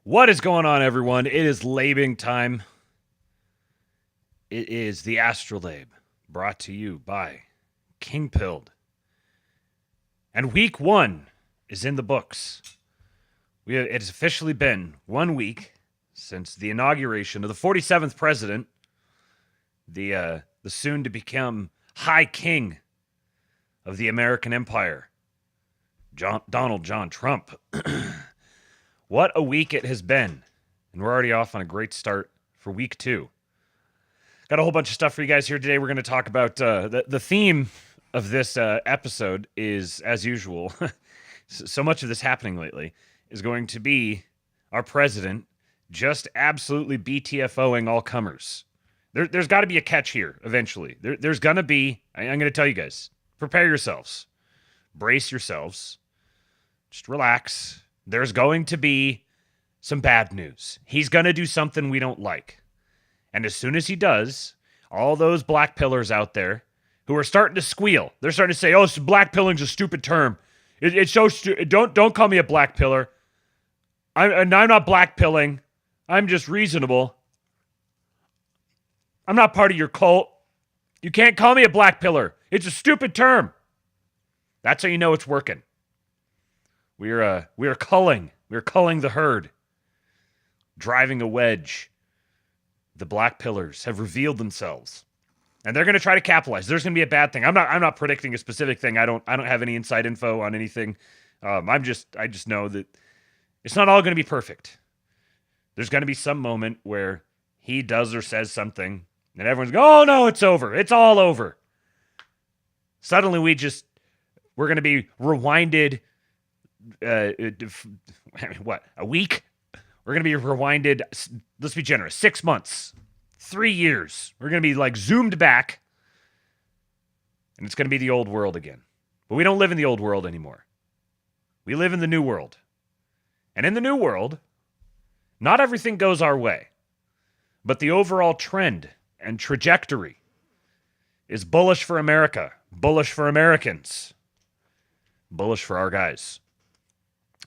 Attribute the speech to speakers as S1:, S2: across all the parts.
S1: What is going on, everyone? It is labing time. It is the ASTROLABE, brought to you by King Pilled. And week 1 is in the books. It has officially been 1 week since the inauguration of the 47th president, the soon-to-become High King of the American Empire, Donald John Trump. What a week it has been. And we're already off on a great start for week 2. Got a whole bunch of stuff for you guys here today. We're going to talk about the theme of this episode is, as usual, so much of this happening lately, is going to be our president just absolutely BTFOing all comers. There's got to be a catch here eventually. There's going to be, I'm going to tell you guys, prepare yourselves. Brace yourselves. Just relax. There's going to be some bad news. He's going to do something we don't like. And as soon as he does, all those black pillars out there who are starting to squeal, they're starting to say, oh, so black pilling's a stupid term. It's so stupid. Don't call me a black pillar. I'm not black pilling. I'm just reasonable. I'm not part of your cult. You can't call me a black pillar. It's a stupid term. That's how you know it's working. We are culling. We're culling the herd. Driving a wedge. The black pillars have revealed themselves. And they're going to try to capitalize. There's going to be a bad thing. I'm not predicting a specific thing. I don't have any inside info on anything. I just know that it's not all going to be perfect. There's going to be some moment where he does or says something and everyone's going, oh no, it's over. It's all over. Suddenly we're going to be rewinded. What, a week? We're going to be rewinded, let's be generous, 6 months, 3 years. We're going to be like zoomed back, and it's going to be the old world again. But we don't live in the old world anymore. We live in the new world. And in the new world, not everything goes our way, but the overall trend and trajectory is bullish for America, bullish for Americans, bullish for our guys.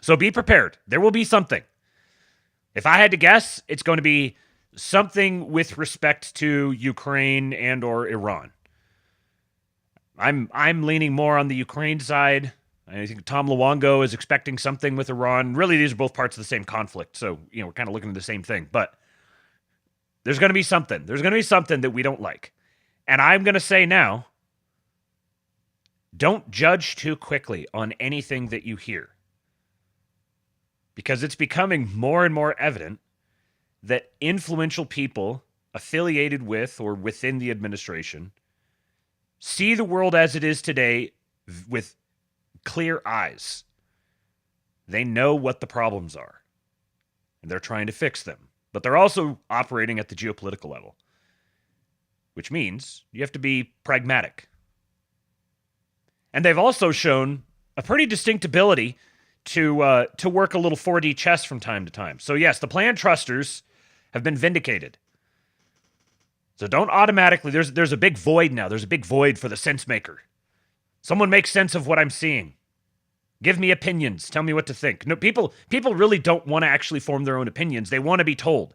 S1: So be prepared. There will be something. If I had to guess, it's going to be something with respect to Ukraine and or Iran. I'm leaning more on the Ukraine side. I think Tom Luongo is expecting something with Iran. Really, these are both parts of the same conflict, so we're kind of looking at the same thing. But there's going to be something. There's going to be something that we don't like. And I'm going to say now, don't judge too quickly on anything that you hear. Because it's becoming more and more evident that influential people affiliated with or within the administration see the world as it is today with clear eyes. They know what the problems are, and they're trying to fix them. But they're also operating at the geopolitical level, which means you have to be pragmatic. And they've also shown a pretty distinct ability to work a little 4D chess from time to time. So yes, the plan trusters have been vindicated. So don't automatically, there's a big void now. There's a big void for the sense maker. Someone make sense of what I'm seeing. Give me opinions. Tell me what to think. No, people really don't want to actually form their own opinions. They want to be told.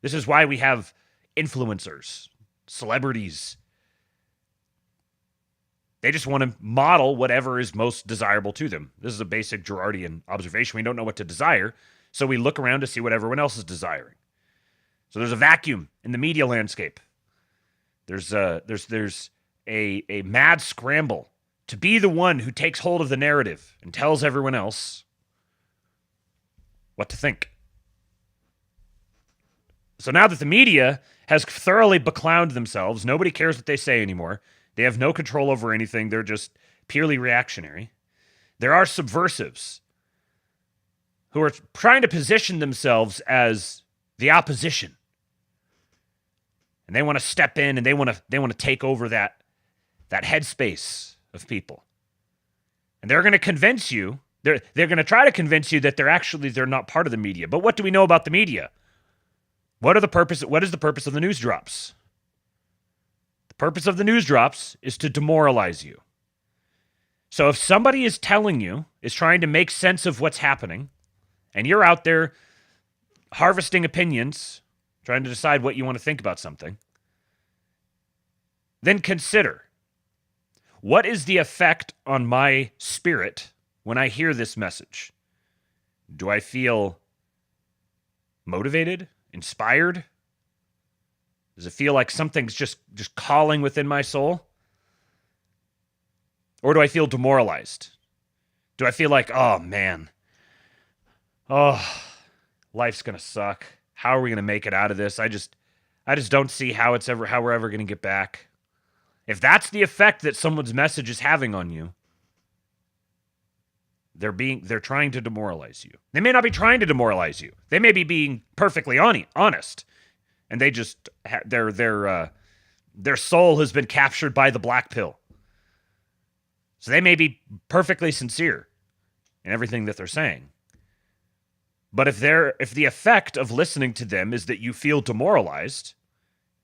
S1: This is why we have influencers, celebrities. They just want to model whatever is most desirable to them. This is a basic Girardian observation. We don't know what to desire, so we look around to see what everyone else is desiring. So there's a vacuum in the media landscape. There's a mad scramble to be the one who takes hold of the narrative and tells everyone else what to think. So now that the media has thoroughly beclowned themselves, nobody cares what they say anymore. They have no control over anything. They're just purely reactionary. There are subversives who are trying to position themselves as the opposition. And they want to step in and they want to take over that headspace of people. And they're going to convince you, they're going to try to convince you that they're not part of the media. But what do we know about the media? What is the purpose of the news drops? The purpose of the news drops is to demoralize you. So if somebody is telling you, is trying to make sense of what's happening, and you're out there harvesting opinions, trying to decide what you want to think about something, then consider, what is the effect on my spirit when I hear this message? Do I feel motivated, inspired? Does it feel like something's just calling within my soul? Or do I feel demoralized? Do I feel like, oh man, life's gonna suck. How are we gonna make it out of this? I just don't see how we're ever gonna get back. If that's the effect that someone's message is having on you, they're trying to demoralize you. They may not be trying to demoralize you. They may be being perfectly honest, and they just their soul has been captured by the black pill. So they may be perfectly sincere in everything that they're saying. But if the effect of listening to them is that you feel demoralized,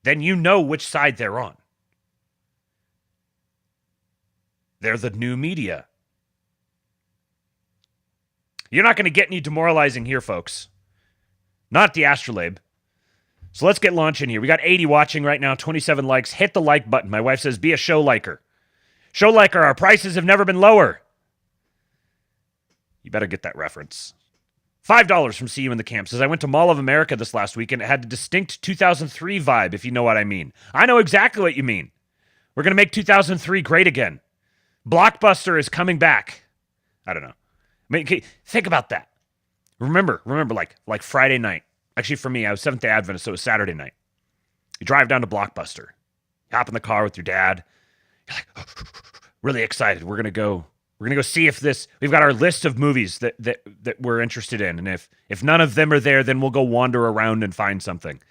S1: then you know which side they're on. They're the new media. You're not going to get any demoralizing here, folks. Not at the ASTROLABE. So let's get launching here. We got 80 watching right now, 27 likes. Hit the like button. My wife says, be a show liker. Show liker, our prices have never been lower. You better get that reference. $5 from See You in the Camp says, I went to Mall of America this last week and it had a distinct 2003 vibe, if you know what I mean. I know exactly what you mean. We're going to make 2003 great again. Blockbuster is coming back. I don't know. I mean, think about that. Remember, like Friday night. Actually, for me, I was Seventh-day Adventist, so it was Saturday night. You drive down to Blockbuster. You hop in the car with your dad. You're like, really excited. We're gonna go see if this. We've got our list of movies that we're interested in, and if none of them are there, then we'll go wander around and find something.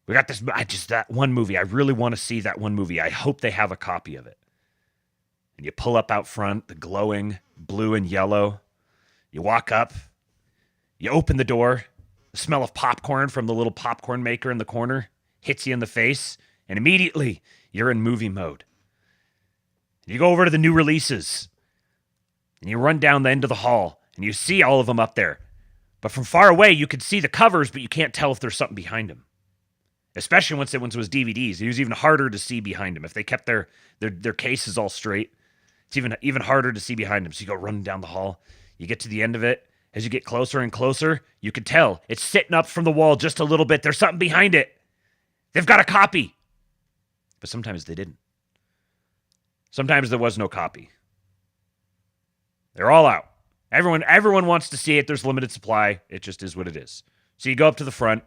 S1: We got this. That one movie. I really want to see that one movie. I hope they have a copy of it. And you pull up out front, the glowing blue and yellow. You walk up. You open the door. The smell of popcorn from the little popcorn maker in the corner hits you in the face, and immediately you're in movie mode. You go over to the new releases, and you run down the end of the hall, and you see all of them up there. But from far away, you can see the covers, but you can't tell if there's something behind them. Especially once it was DVDs. It was even harder to see behind them. If they kept their cases all straight, it's even harder to see behind them. So you go running down the hall. You get to the end of it. As you get closer and closer, you can tell it's sitting up from the wall just a little bit. There's something behind it. They've got a copy. But sometimes they didn't. Sometimes there was no copy. They're all out. Everyone wants to see it. There's limited supply. It just is what it is. So you go up to the front.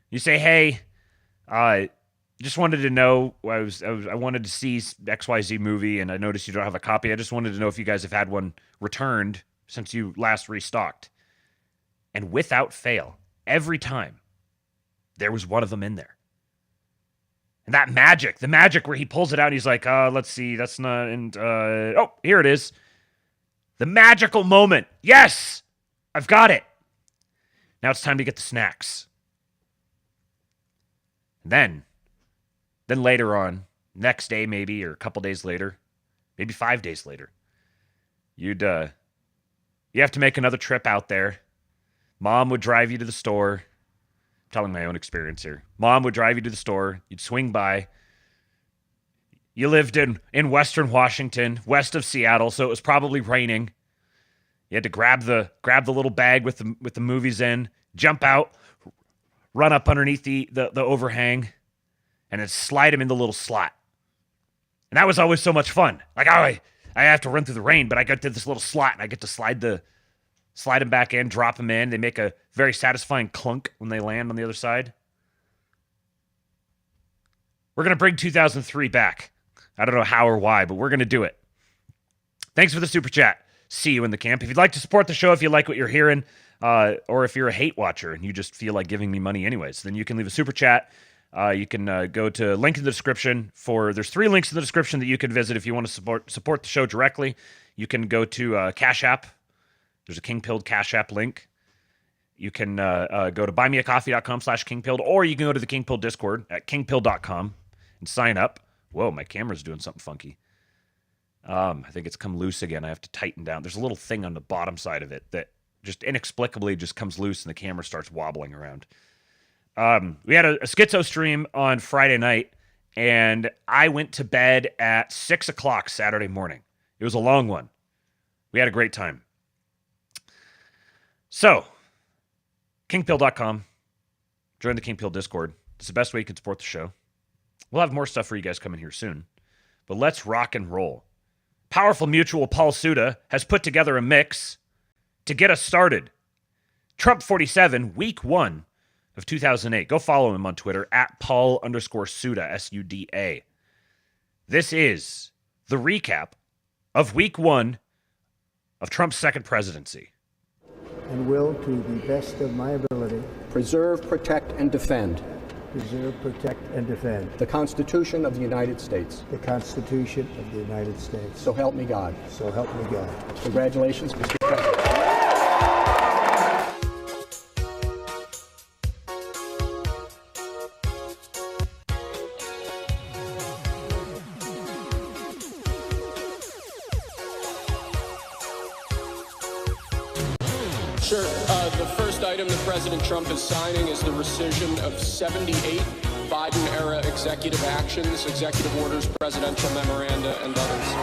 S1: You say, hey, just wanted to know, I wanted to see XYZ movie, and I noticed you don't have a copy. I just wanted to know if you guys have had one returned since you last restocked. And without fail, every time, there was one of them in there. And that magic, the magic where he pulls it out and he's like, let's see, that's not, and, oh, here it is. The magical moment. Yes, I've got it. Now it's time to get the snacks. And then later on, next day maybe, or a couple days later, maybe 5 days later, you have to make another trip out there. Mom would drive you to the store. I'm telling my own experience here. Mom would drive you to the store. You'd swing by. You lived in Western Washington, west of Seattle, so it was probably raining. You had to grab the little bag with the movies in, jump out, run up underneath the overhang, and then slide them in the little slot. And that was always so much fun. Like, I have to run through the rain, but I get to this little slot, and I get to slide them back in, drop them in. They make a very satisfying clunk when they land on the other side. We're going to bring 2003 back. I don't know how or why, but we're going to do it. Thanks for the super chat. See you in the camp. If you'd like to support the show, if you like what you're hearing, or if you're a hate watcher and you just feel like giving me money anyways, then you can leave a super chat. You can go to link in the description there's 3 links in the description that you can visit if you want to support the show directly. You can go to Cash App. There's a King Pilled Cash App link. You can go to buymeacoffee.com/kingpilled, or you can go to the King Pilled Discord at kingpilled.com and sign up. Whoa, my camera's doing something funky. I think it's come loose again. I have to tighten down. There's a little thing on the bottom side of it that just inexplicably just comes loose and the camera starts wobbling around. We had a schizo stream on Friday night, and I went to bed at 6 o'clock Saturday morning. It was a long one. We had a great time. So, kingpill.com. Join the King Pill Discord. It's the best way you can support the show. We'll have more stuff for you guys coming here soon. But let's rock and roll. Powerful Mutual Paul Suda has put together a mix to get us started. Trump 47, week 1 of 2008. Go follow him on Twitter at Paul_Suda, S-U-D-A. This is the recap of week 1 of Trump's second presidency.
S2: And will, to the best of my ability,
S3: preserve, protect, and defend
S2: preserve, protect, and defend
S3: the Constitution of the United States.
S2: the Constitution of the United States.
S3: So help me God.
S2: So help me God.
S3: Congratulations, Mr. President.
S4: Sure. The first item that President Trump is signing is the rescission of 78 Biden-era executive actions, executive orders, presidential memoranda, and others.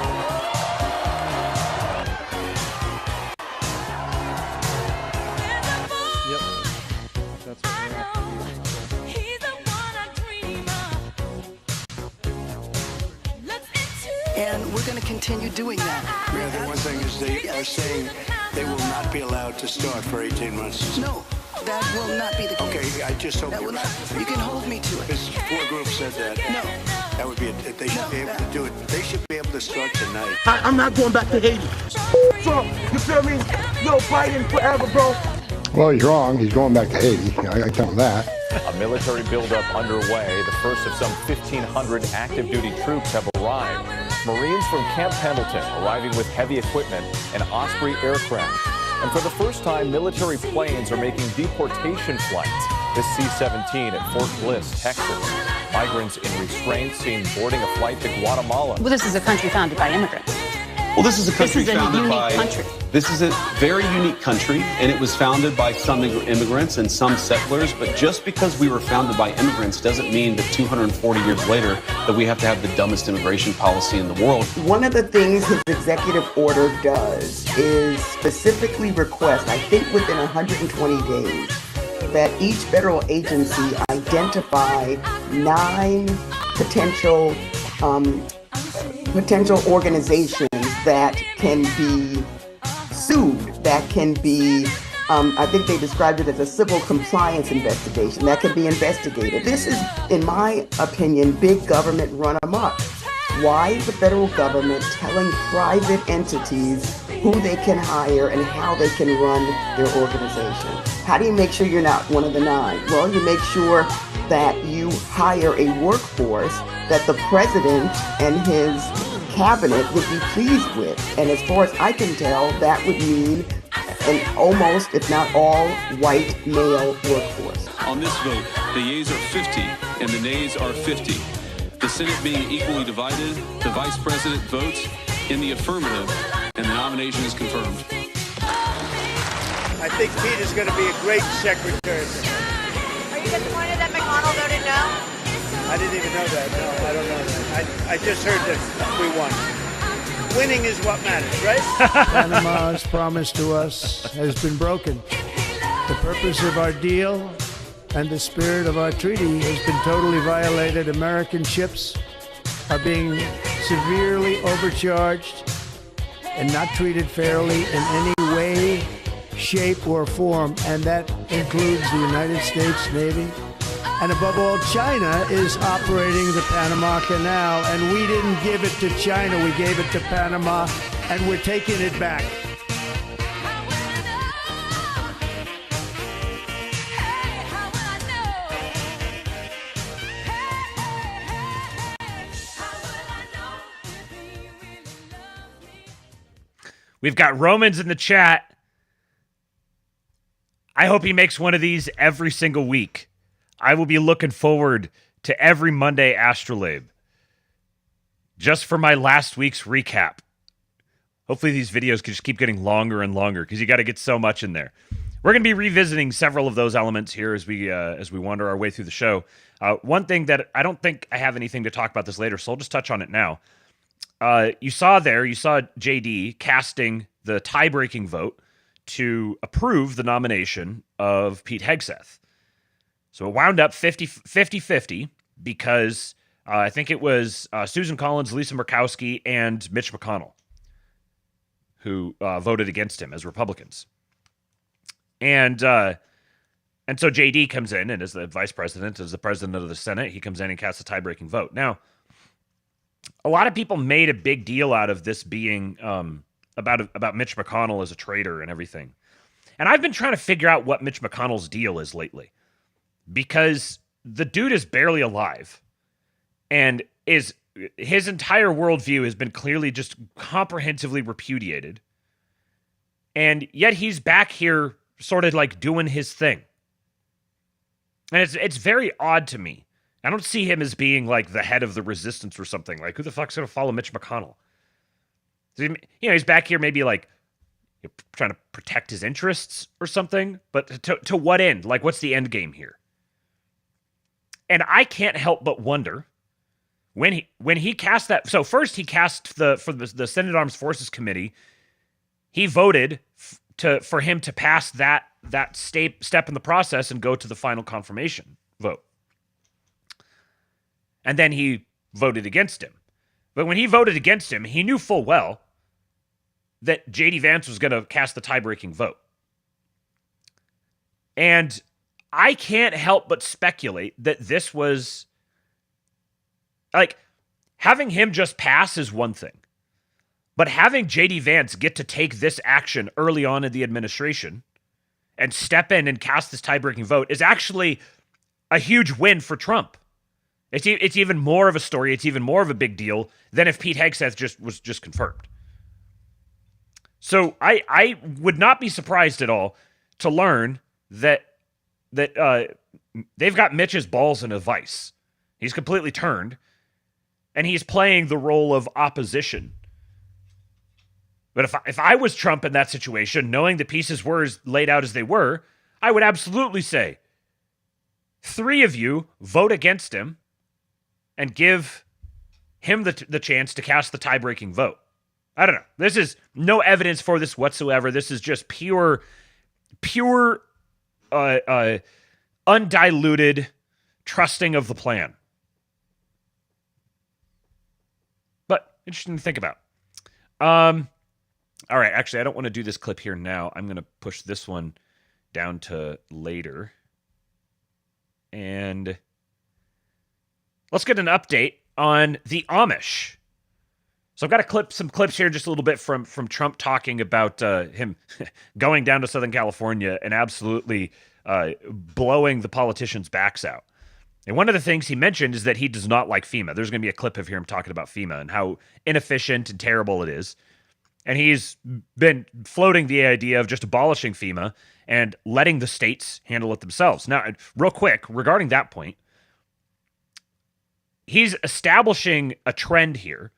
S5: And we're going to continue doing that.
S6: Yeah, the one thing is they are saying they will not be allowed to start for 18 months.
S5: No, that will not be the case.
S6: Okay, I just hope
S5: That will
S6: you're
S5: not.
S6: right.
S5: You can hold me to it.
S6: Because 4 groups said that.
S5: No.
S6: That would be it. They should be able to do it. They should be able to start tonight.
S7: I'm not going back to Haiti. Trump, you feel me? No Biden forever, bro.
S8: Well, he's wrong. He's going back to Haiti. I tell him that.
S9: A military buildup underway. The first of some 1,500 active duty troops have arrived. Marines from Camp Pendleton arriving with heavy equipment and Osprey aircraft. And for the first time, military planes are making deportation flights. This C-17 at Fort Bliss, Texas. Migrants in restraint seen boarding a flight to Guatemala.
S10: Well, this is a country founded by immigrants.
S11: Well, this is a country founded by...
S10: Country.
S11: This is a very unique country, and it was founded by some immigrants and some settlers, but just because we were founded by immigrants doesn't mean that 240 years later that we have to have the dumbest immigration policy in the world.
S12: One of the things his executive order does is specifically request, I think within 120 days, that each federal agency identify 9 potential organizations that can be sued, that can be, I think they described it as a civil compliance investigation, that can be investigated. This is, in my opinion, big government run amok. Why is the federal government telling private entities who they can hire and how they can run their organization? How do you make sure you're not one of the 9? Well, you make sure that you hire a workforce that the president and his cabinet would be pleased with. And as far as I can tell, that would mean an almost, if not all, white male workforce.
S13: On this vote, the yeas are 50 and the nays are 50. The Senate being equally divided, the Vice President votes in the affirmative, and the nomination is confirmed.
S14: I think Pete is going to be a great secretary.
S15: Are you disappointed that McConnell voted no?
S14: I didn't even know that. No, I don't know that. I just heard that we won. Winning is what matters, right?
S2: Panama's promise to us has been broken. The purpose of our deal and the spirit of our treaty has been totally violated. American ships are being severely overcharged and not treated fairly in any way, shape, or form, and that includes the United States Navy. And above all, China is operating the Panama Canal, and we didn't give it to China, we gave it to Panama, and we're taking it back.
S1: We've got Romans in the chat. I hope he makes one of these every single week. I will be looking forward to every Monday Astrolabe just for my last week's recap Hopefully these videos can just keep getting longer and longer because you got to get so much in there. We're going to be revisiting several of those elements here as we wander our way through the show. One thing that I don't think I have anything to talk about this later, so I'll just touch on it now. You saw JD casting the tie-breaking vote to approve the nomination of Pete Hegseth. So it wound up 50-50 because I think it was Susan Collins, Lisa Murkowski, and Mitch McConnell who voted against him as Republicans. And so JD comes in, and as the vice president, as the president of the Senate, he comes in and casts a tie-breaking vote. Now, a lot of people made a big deal out of this being about Mitch McConnell as a traitor and everything. And I've been trying to figure out what Mitch McConnell's deal is lately. Because the dude is barely alive. And his entire worldview has been clearly just comprehensively repudiated. And yet he's back here sort of like doing his thing. And it's very odd to me. I don't see him as being like the head of the resistance or something. Like, who the fuck's going to follow Mitch McConnell? He's back here maybe like trying to protect his interests or something. But to what end? Like, what's the end game here? And I can't help but wonder when he cast that. So first he cast for the Senate Armed Forces Committee. He voted for him to pass that step in the process and go to the final confirmation vote. And then he voted against him. But when he voted against him, he knew full well that J.D. Vance was going to cast the tie-breaking vote. And I can't help but speculate that this was, like, having him just pass is one thing. But having J.D. Vance get to take this action early on in the administration and step in and cast this tie-breaking vote is actually a huge win for Trump. It's even more of a story. It's even more of a big deal than if Pete Hegseth was just confirmed. So I would not be surprised at all to learn that they've got Mitch's balls in a vice. He's completely turned, and he's playing the role of opposition. But if I was Trump in that situation, knowing the pieces were laid out as they were, I would absolutely say, 3 of you vote against him and give him the chance to cast the tie-breaking vote. I don't know. This is no evidence for this whatsoever. This is just pure undiluted trusting of the plan. But interesting to think about. All right, actually, I don't want to do this clip here now. I'm going to push this one down to later. And let's get an update on the Amish. So I've got some clips here, just a little bit from Trump talking about him going down to Southern California and absolutely blowing the politicians' backs out. And one of the things he mentioned is that he does not like FEMA. There's going to be a clip of him talking about FEMA and how inefficient and terrible it is. And he's been floating the idea of just abolishing FEMA and letting the states handle it themselves. Now, real quick, regarding that point, he's establishing a trend here,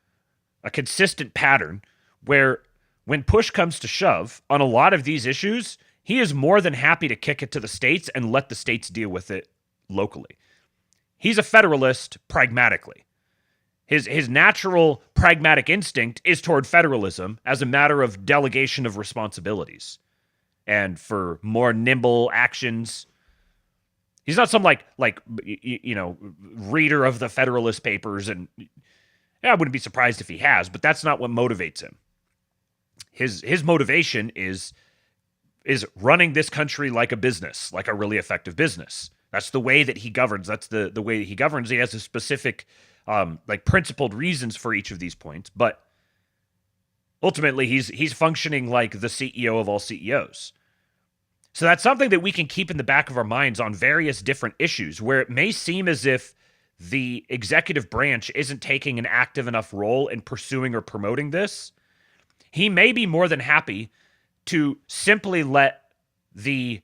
S1: a consistent pattern, where when push comes to shove on a lot of these issues, he is more than happy to kick it to the states and let the states deal with it locally. He's a federalist pragmatically. His natural pragmatic instinct is toward federalism as a matter of delegation of responsibilities and for more nimble actions. He's not some like reader of the Federalist Papers, and I wouldn't be surprised if he has, but that's not what motivates him. His motivation is running this country like a business, like a really effective business. That's the way that he governs. That's the way that he governs. He has a specific principled reasons for each of these points, but ultimately he's functioning like the CEO of all CEOs. So that's something that we can keep in the back of our minds on various different issues where it may seem as if the executive branch isn't taking an active enough role in pursuing or promoting this. He may be more than happy to simply let the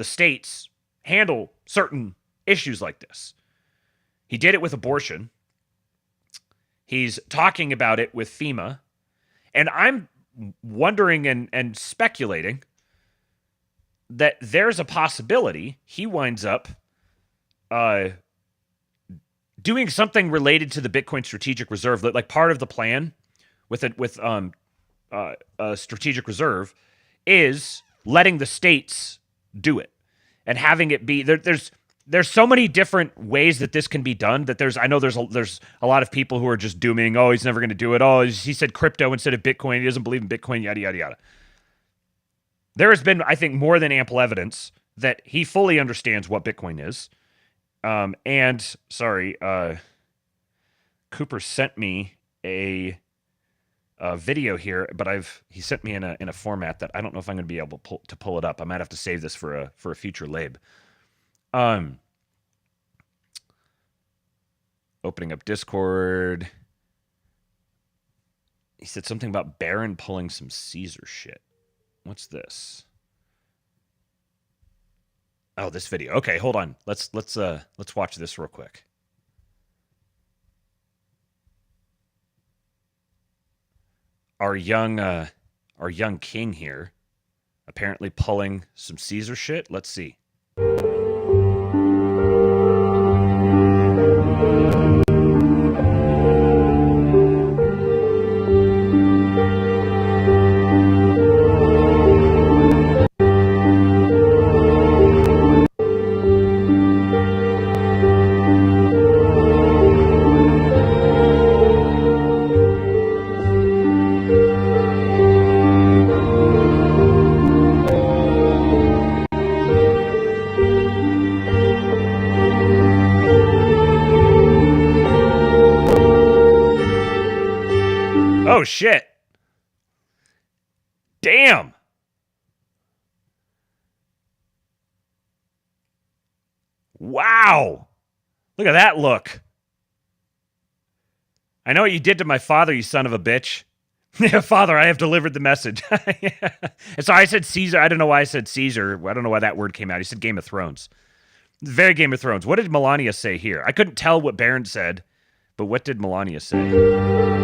S1: states handle certain issues like this. He did it with abortion. He's talking about it with FEMA. And I'm wondering and speculating that there's a possibility he winds up doing something related to the Bitcoin strategic reserve, like part of the plan with a strategic reserve is letting the states do it and having it be there's so many different ways that this can be done that there's a lot of people who are just dooming, oh, he's never going to do it. Oh, he said crypto instead of Bitcoin. He doesn't believe in Bitcoin, yada, yada, yada. There has been, I think, more than ample evidence that he fully understands what Bitcoin is. Cooper sent me a video here, but he sent me in a format that I don't know if I'm going to be able to pull it up. I might have to save this for a future lab. Opening up Discord. He said something about Barron pulling some Caesar shit. What's this? Oh, this video. Okay, hold on. Let's watch this real quick. Our young king here, apparently pulling some Caesar shit. Let's see. Oh, shit. Damn. Wow. Look at that look. I know what you did to my father, you son of a bitch. Yeah, Father, I have delivered the message. Yeah. And so I said Caesar. I don't know why I said Caesar. I don't know why that word came out. He said Game of Thrones. Very Game of Thrones. What did Melania say here? I couldn't tell what Barron said, but what did Melania say?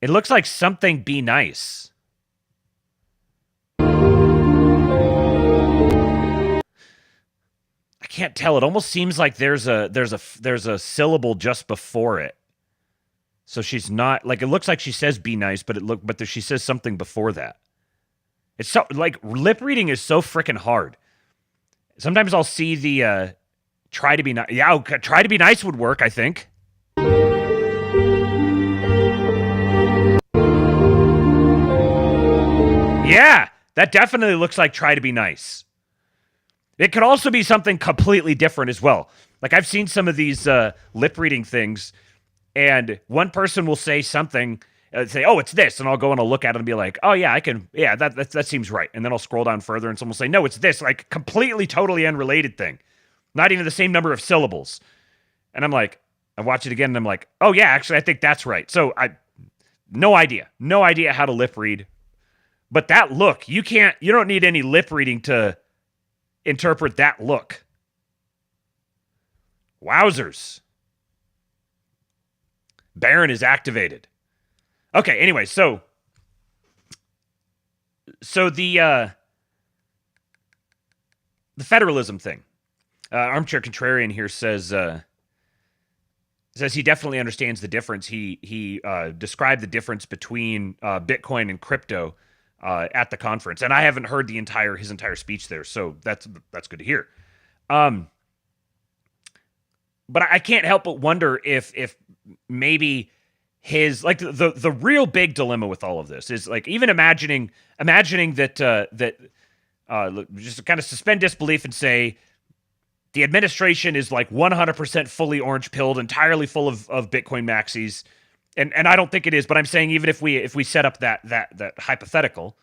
S1: It looks like something be nice. I can't tell. It almost seems like there's a syllable just before it. So she's not like, it looks like she says be nice, but she says something before that. It's so like lip reading is so freaking hard. Sometimes I'll see the try to be nice. Yeah, try to be nice would work, I think. Yeah, that definitely looks like try to be nice. It could also be something completely different as well. Like I've seen some of these lip reading things, and one person will say something, say, "Oh, it's this," and I'll go and I'll look at it and be like, "Oh yeah, I can. Yeah, that seems right." And then I'll scroll down further, and someone will say, "No, it's this," like completely, totally unrelated thing, not even the same number of syllables. And I'm like, I watch it again, and I'm like, "Oh yeah, actually, I think that's right." So no idea how to lip read. But that look, you don't need any lip reading to interpret that look. Wowzers. Barron is activated. Okay, anyway, so the federalism thing. Armchair Contrarian here says he definitely understands the difference. He described the difference between Bitcoin and crypto at the conference, and I haven't heard his entire speech there, so that's good to hear. But I can't help but wonder if maybe his like the real big dilemma with all of this is like even imagining that just kind of suspend disbelief and say the administration is like 100% fully orange pilled, entirely full of Bitcoin maxis. And I don't think it is, but I'm saying even if we set up that hypothetical,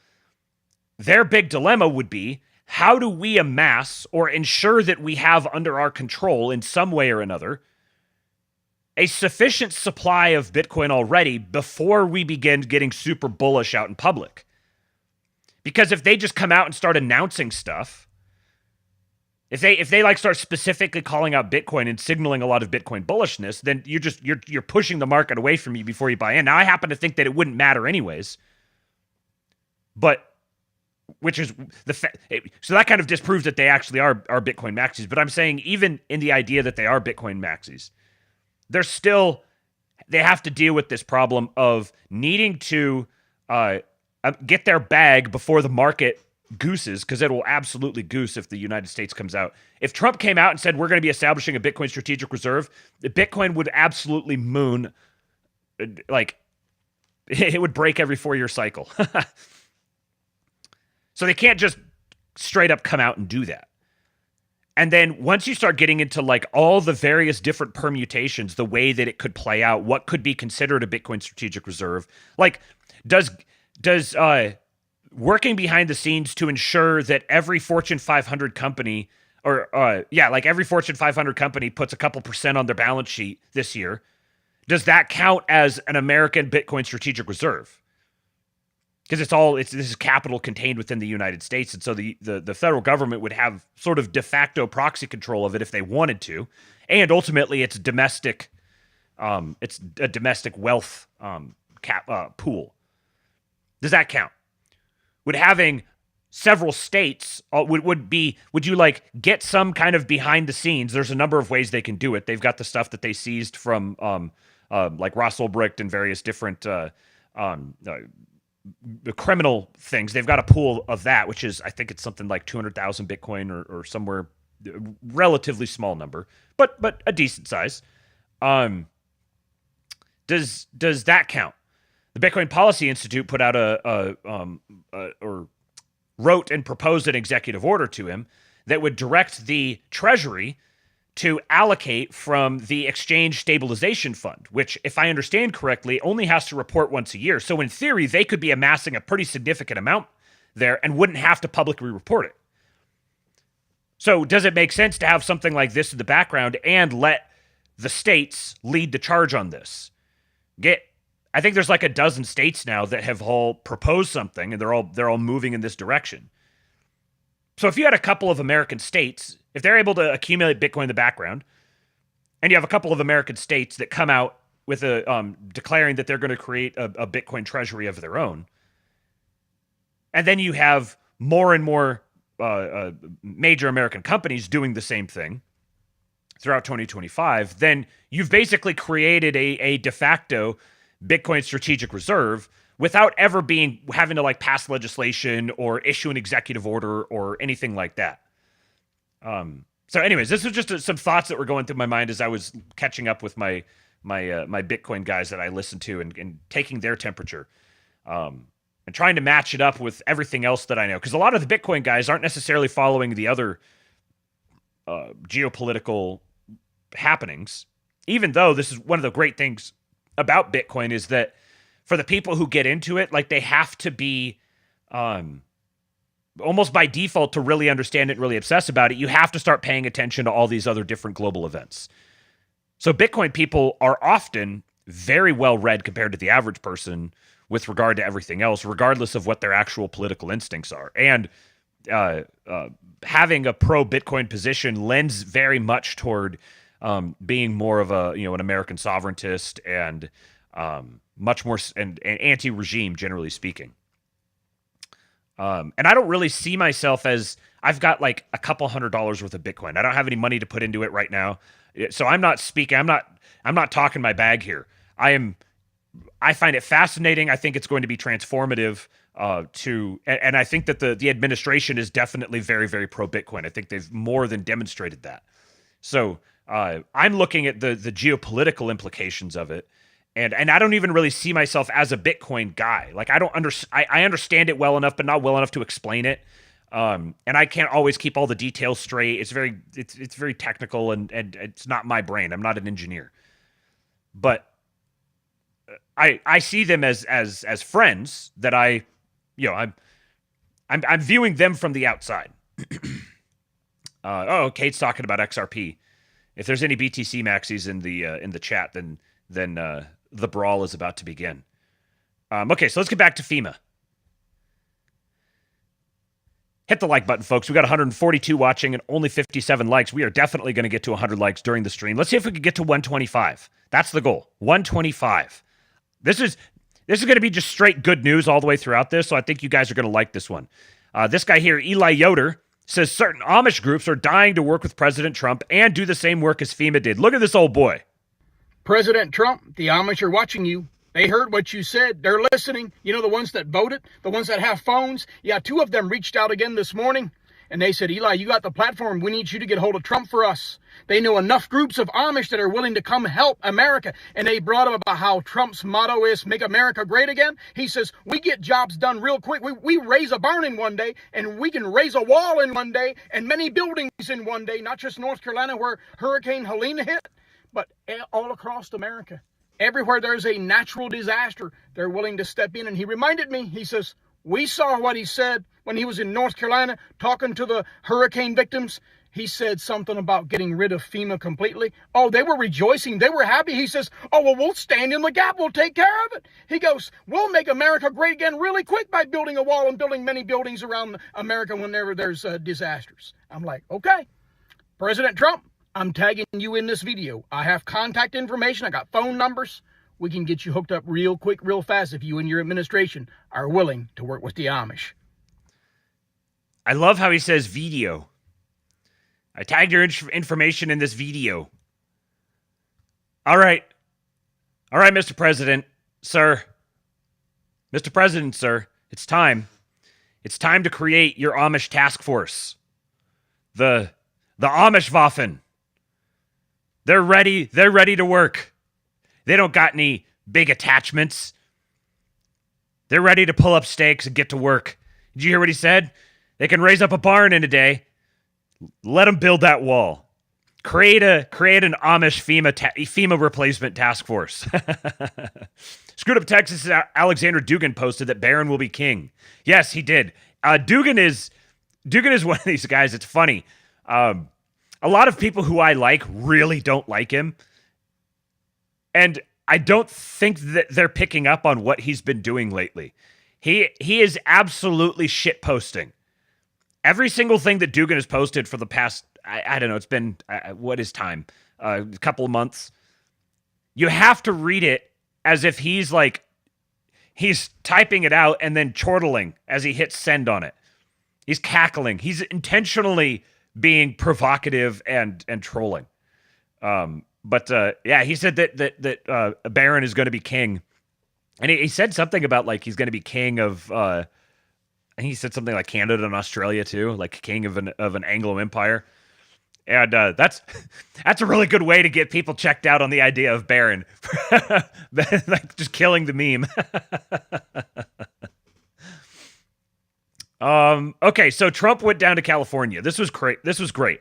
S1: their big dilemma would be, how do we amass or ensure that we have under our control in some way or another a sufficient supply of Bitcoin already before we begin getting super bullish out in public? Because if they just come out and start announcing stuff, if they like start specifically calling out Bitcoin and signaling a lot of Bitcoin bullishness, then you're pushing the market away from you before you buy in. Now, I happen to think that it wouldn't matter anyways, but which is so that kind of disproves that they actually are Bitcoin maxis. But I'm saying even in the idea that they are Bitcoin maxis, they have to deal with this problem of needing to get their bag before the market gooses, because it will absolutely goose if the United States comes out. If Trump came out and said, we're going to be establishing a Bitcoin strategic reserve, the Bitcoin would absolutely moon. Like, it would break every 4-year cycle. So they can't just straight up come out and do that. And then once you start getting into like all the various different permutations, the way that it could play out, what could be considered a Bitcoin strategic reserve, like does working behind the scenes to ensure that every Fortune 500 company like every Fortune 500 company puts a couple percent on their balance sheet this year, does that count as an American Bitcoin strategic reserve? Because this is capital contained within the United States, and so the federal government would have sort of de facto proxy control of it if they wanted to, and ultimately it's a domestic wealth pool. Does that count? Would having several states would you like get some kind of behind the scenes? There's a number of ways they can do it. They've got the stuff that they seized from like Ross Ulbricht and various different the criminal things. They've got a pool of that, which is, I think it's something like 200,000 Bitcoin or somewhere relatively small number, but a decent size. Does that count? The Bitcoin Policy Institute put out or wrote and proposed an executive order to him that would direct the Treasury to allocate from the Exchange Stabilization Fund, which, if I understand correctly, only has to report once a year. So in theory, they could be amassing a pretty significant amount there and wouldn't have to publicly report it. So does it make sense to have something like this in the background and let the states lead the charge on this? I think there's like a dozen states now that have all proposed something, and they're all moving in this direction. So if you had a couple of American states, if they're able to accumulate Bitcoin in the background, and you have a couple of American states that come out with declaring that they're going to create a Bitcoin treasury of their own, and then you have more and more major American companies doing the same thing throughout 2025, then you've basically created a de facto Bitcoin strategic reserve without ever having to like pass legislation or issue an executive order or anything like that. So anyways, this was just some thoughts that were going through my mind as I was catching up with my Bitcoin guys that I listened to and taking their temperature, and trying to match it up with everything else that I know. Because a lot of the Bitcoin guys aren't necessarily following the other geopolitical happenings, even though this is one of the great things about Bitcoin is that for the people who get into it, like they have to be almost by default to really understand it and really obsess about it, you have to start paying attention to all these other different global events. So Bitcoin people are often very well read compared to the average person with regard to everything else, regardless of what their actual political instincts are. And having a pro-Bitcoin position lends very much toward being more of an American sovereigntist and much more and anti-regime, generally speaking. And I don't really see myself as I've got like a couple $100 worth of Bitcoin. I don't have any money to put into it right now, so I'm not speaking. I'm not talking my bag here. I find it fascinating. I think it's going to be transformative. And I think that the administration is definitely very, very pro Bitcoin. I think they've more than demonstrated that. So I'm looking at the geopolitical implications of it. And I don't even really see myself as a Bitcoin guy. Like I understand it well enough, but not well enough to explain it. And I can't always keep all the details straight. It's very technical and it's not my brain. I'm not an engineer. But I see them as friends that I'm viewing them from the outside. Kate's talking about XRP. If there's any BTC maxis in the chat, then the brawl is about to begin. Okay, so let's get back to FEMA. Hit the like button, folks. We got 142 watching and only 57 likes. We are definitely going to get to 100 likes during the stream. Let's see if we can get to 125. That's the goal. 125. This is going to be just straight good news all the way throughout this, so I think you guys are going to like this one. This guy here, Eli Yoder, says certain Amish groups are dying to work with President Trump and do the same work as FEMA did. Look at this old boy.
S16: President Trump, the Amish are watching you. They heard what you said. They're listening. You know, the ones that voted, the ones that have phones. Yeah, 2 of them reached out again this morning, and they said, Eli, you got the platform. We need you to get hold of Trump for us. They know enough groups of Amish that are willing to come help America. And they brought up about how Trump's motto is, make America great again. He says, we get jobs done real quick. We raise a barn in one day, and we can raise a wall in one day, and many buildings in one day, not just North Carolina where Hurricane Helene hit, but all across America. Everywhere there's a natural disaster, they're willing to step in. And he reminded me, he says, we saw what he said when he was in North Carolina talking to the hurricane victims. He said something about getting rid of FEMA completely. Oh, they were rejoicing. They were happy. He says, oh, well, we'll stand in the gap. We'll take care of it. He goes, we'll make America great again really quick by building a wall and building many buildings around America whenever there's disasters. I'm like, okay, President Trump, I'm tagging you in this video. I have contact information. I got phone numbers. We can get you hooked up real quick, real fast if you and your administration are willing to work with the Amish.
S1: I love how he says video. I tagged your information in this video. All right. All right, Mr. President, sir. Mr. President, sir, it's time. It's time to create your Amish task force. The BOOMERWAFFEN. They're ready to work. They don't got any big attachments. They're ready to pull up stakes and get to work. Did you hear what he said? They can raise up a barn in a day. Let them build that wall. Create an Amish FEMA replacement task force. Screwed Up Texas' Alexander Dugan posted that Barron will be king. Yes, he did. Dugan is one of these guys. It's funny. A lot of people who I like really don't like him. And I don't think that they're picking up on what he's been doing lately. He is absolutely shit posting. Every single thing that Dugan has posted for the past, I don't know, it's been, what is time? A couple of months. You have to read it as if he's typing it out and then chortling as he hits send on it. He's cackling. He's intentionally being provocative and trolling. But he said that Barron is going to be king. And he said something about like he's going to be king of I think he said something like Canada and Australia too, like king of an Anglo Empire. And that's a really good way to get people checked out on the idea of Barron. Like just killing the meme. Okay, so Trump went down to California. This was great.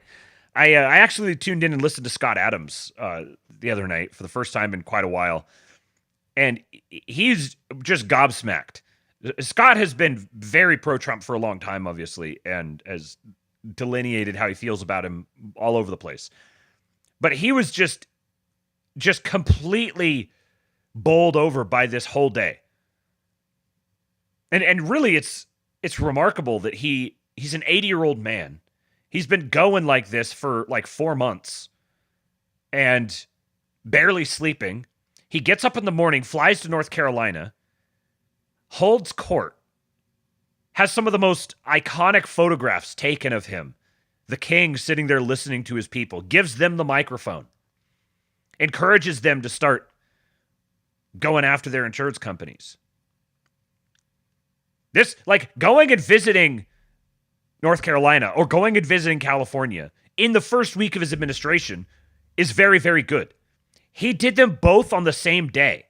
S1: I actually tuned in and listened to Scott Adams the other night for the first time in quite a while. And he's just gobsmacked. Scott has been very pro-Trump for a long time, obviously, and has delineated how he feels about him all over the place. But he was just completely bowled over by this whole day. And really it's remarkable that he's an 80-year-old man. He's been going like this for like 4 months and barely sleeping. He gets up in the morning, flies to North Carolina, holds court, has some of the most iconic photographs taken of him. The king sitting there listening to his people, gives them the microphone, encourages them to start going after their insurance companies. This, like, going and visiting North Carolina or going and visiting California in the first week of his administration is very, very good. He did them both on the same day.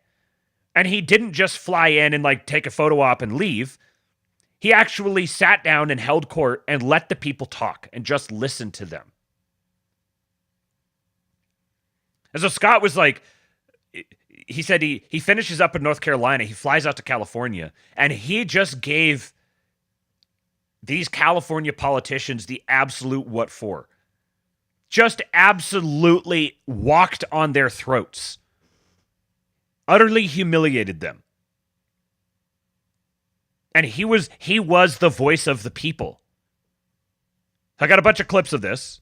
S1: And he didn't just fly in and like take a photo op and leave. He actually sat down and held court and let the people talk and just listen to them. And so Scott was like, he said he finishes up in North Carolina, he flies out to California, and he just gave these California politicians the absolute what for. Just absolutely walked on their throats. Utterly humiliated them. And he was the voice of the people. I got a bunch of clips of this.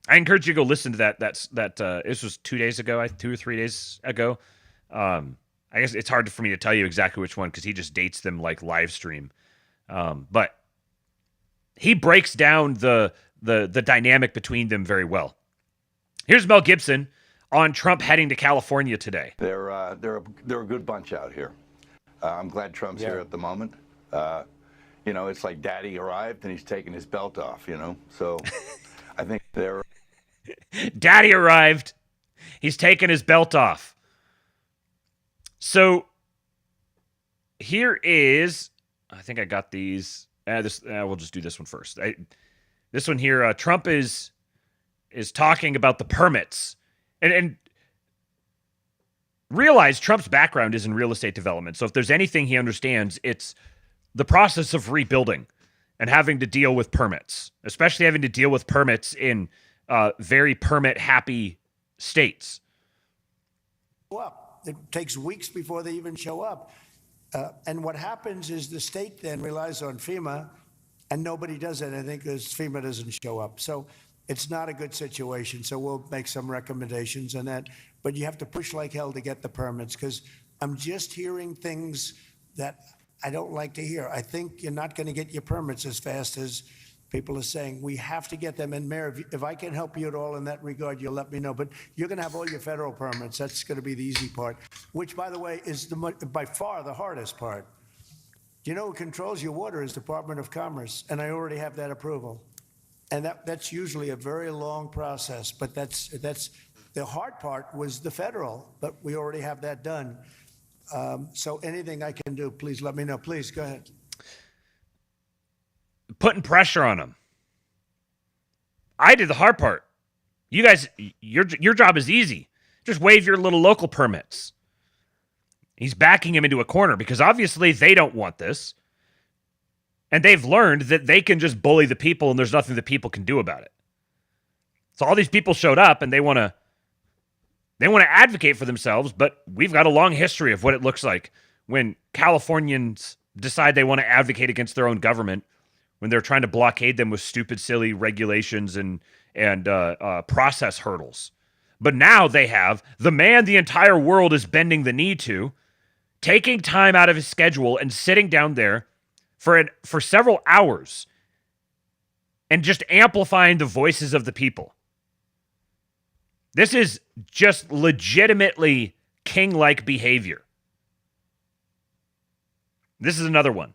S1: I encourage you to go listen to that. This was 2 days ago, 2 or 3 days ago. I guess it's hard for me to tell you exactly which one because he just dates them like live stream. But he breaks down the dynamic between them very well. Here's Mel Gibson on Trump heading to California today.
S17: They're a good bunch out here. I'm glad Trump's here at the moment. It's like Daddy arrived and he's taking his belt off. So I think they're.
S1: Daddy arrived. He's taking his belt off. So here is, I think I got these. We'll just do this one first. This one here, Trump is talking about the permits, and realize Trump's background is in real estate development. So if there's anything he understands, it's the process of rebuilding and having to deal with permits, especially having to deal with permits in very permit-happy states.
S2: It takes weeks before they even show up. And what happens is the state then relies on FEMA, and nobody does anything because FEMA doesn't show up. So it's not a good situation. So we'll make some recommendations on that. But you have to push like hell to get the permits because I'm just hearing things that I don't like to hear. I think you're not going to get your permits as fast as people are saying. We have to get them. And Mayor, if I can help you at all in that regard, you'll let me know. But you're going to have all your federal permits. That's going to be the easy part, which, by the way, is by far the hardest part. You know who controls your water is Department of Commerce, and I already have that approval. And that's usually a very long process, but that's the hard part was the federal, but we already have that done. So anything I can do, please let me know. Please, go ahead.
S1: Putting pressure on them. I did the hard part. You guys, your job is easy. Just waive your little local permits. He's backing him into a corner because obviously they don't want this. And they've learned that they can just bully the people and there's nothing the people can do about it. So all these people showed up and they want to advocate for themselves, but we've got a long history of what it looks like when Californians decide they want to advocate against their own government, when they're trying to blockade them with stupid, silly regulations and process hurdles. But now they have the man the entire world is bending the knee to, taking time out of his schedule and sitting down there for several hours and just amplifying the voices of the people. This is just legitimately king-like behavior. This is another one.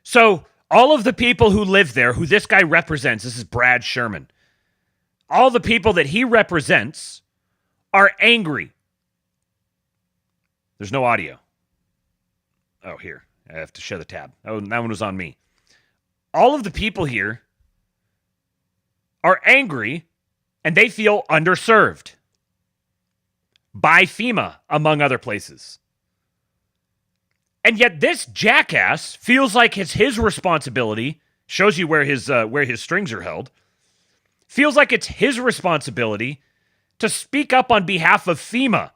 S1: So all of the people who live there, who this guy represents, this is Brad Sherman, all the people that he represents are angry. There's no audio. Oh, here. I have to share the tab. Oh, that one was on me. All of the people here are angry and they feel underserved by FEMA, among other places. And yet this jackass feels like it's his responsibility, shows you where his strings are held, feels like it's his responsibility to speak up on behalf of FEMA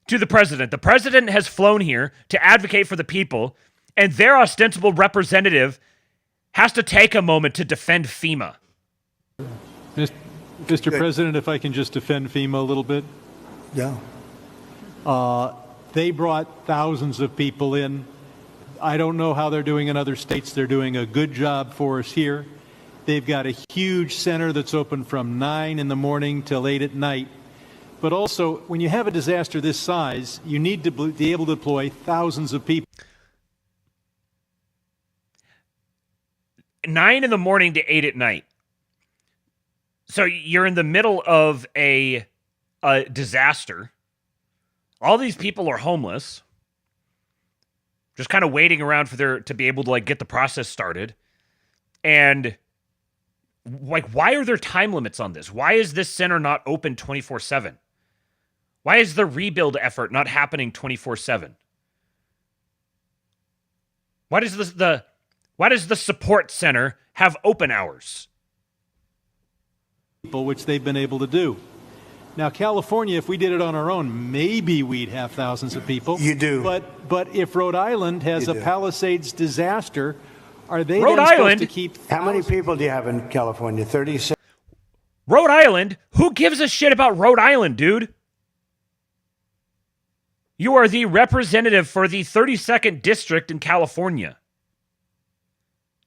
S1: to the president. The president has flown here to advocate for the people, and their ostensible representative has to take a moment to defend FEMA.
S18: Mr. President, if I can just defend FEMA a little bit.
S2: Yeah.
S18: They brought thousands of people in. I don't know how they're doing in other states. They're doing a good job for us here. They've got a huge center that's open from 9 in the morning till 8 at night. But also, when you have a disaster this size, you need to be able to deploy thousands of people.
S1: 9 in the morning to 8 at night. So you're in the middle of a disaster. All these people are homeless, just kind of waiting around to be able to get the process started. And why are there time limits on this? Why is this center not open 24/7? Why is the rebuild effort not happening 24/7? Why does the support center have open hours?
S18: Which they've been able to do. Now, California, if we did it on our own, maybe we'd have thousands of people.
S2: You do.
S18: But if Rhode Island has a Palisades disaster, are they
S1: Rhode
S18: then
S1: Island?
S18: supposed to keep
S2: How many people do you have in California? 36?
S1: Rhode Island? Who gives a shit about Rhode Island, dude? You are the representative for the 32nd district in California.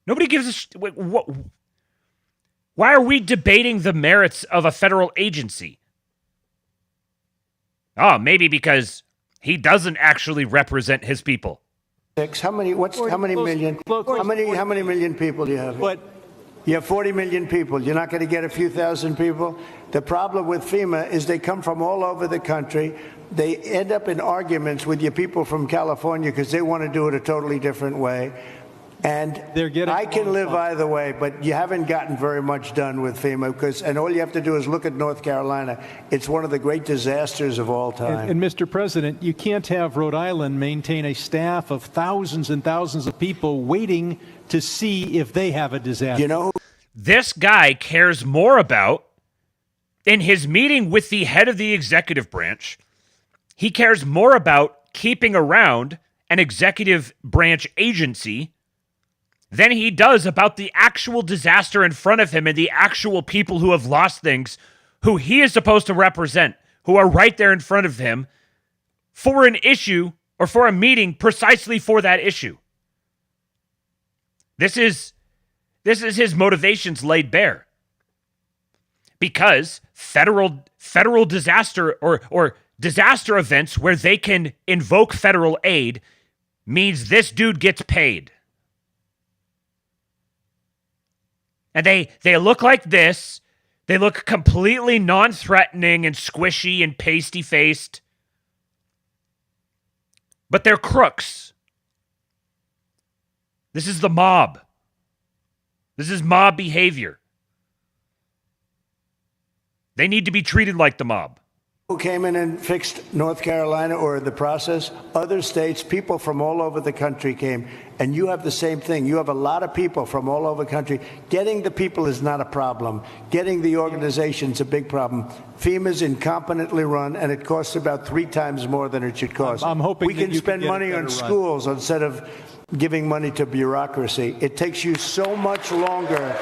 S1: Nobody gives a shit. Why are we debating the merits of a federal agency? Oh, maybe because he doesn't actually represent his people.
S2: How many million people do you have?
S18: But
S2: you have 40 million people. You're not going to get a few thousand people. The problem with FEMA is they come from all over the country. They end up in arguments with your people from California because they want to do it a totally different way. And I can live either way, but you haven't gotten very much done with FEMA and all you have to do is look at North Carolina. It's one of the great disasters of all time.
S18: And Mr. President, you can't have Rhode Island maintain a staff of thousands and thousands of people waiting to see if they have a disaster.
S2: You know,
S1: this guy cares more about, in his meeting with the head of the executive branch, he cares more about keeping around an executive branch agency than he does about the actual disaster in front of him and the actual people who have lost things, who he is supposed to represent, who are right there in front of him for an issue or for a meeting precisely for that issue. This is his motivations laid bare. Because federal disaster or disaster events where they can invoke federal aid means this dude gets paid. And they look like this. They look completely non-threatening and squishy and pasty-faced. But they're crooks. This is the mob. This is mob behavior. They need to be treated like the mob.
S2: Who came in and fixed North Carolina or the process? Other states, people from all over the country came. And you have the same thing. You have a lot of people from all over the country. Getting the people is not a problem. Getting the organization's a big problem. FEMA's incompetently run, and it costs about 3 times more than it should cost.
S18: I'm hoping
S2: we can spend money on schools instead of giving money to bureaucracy. It takes you so much longer.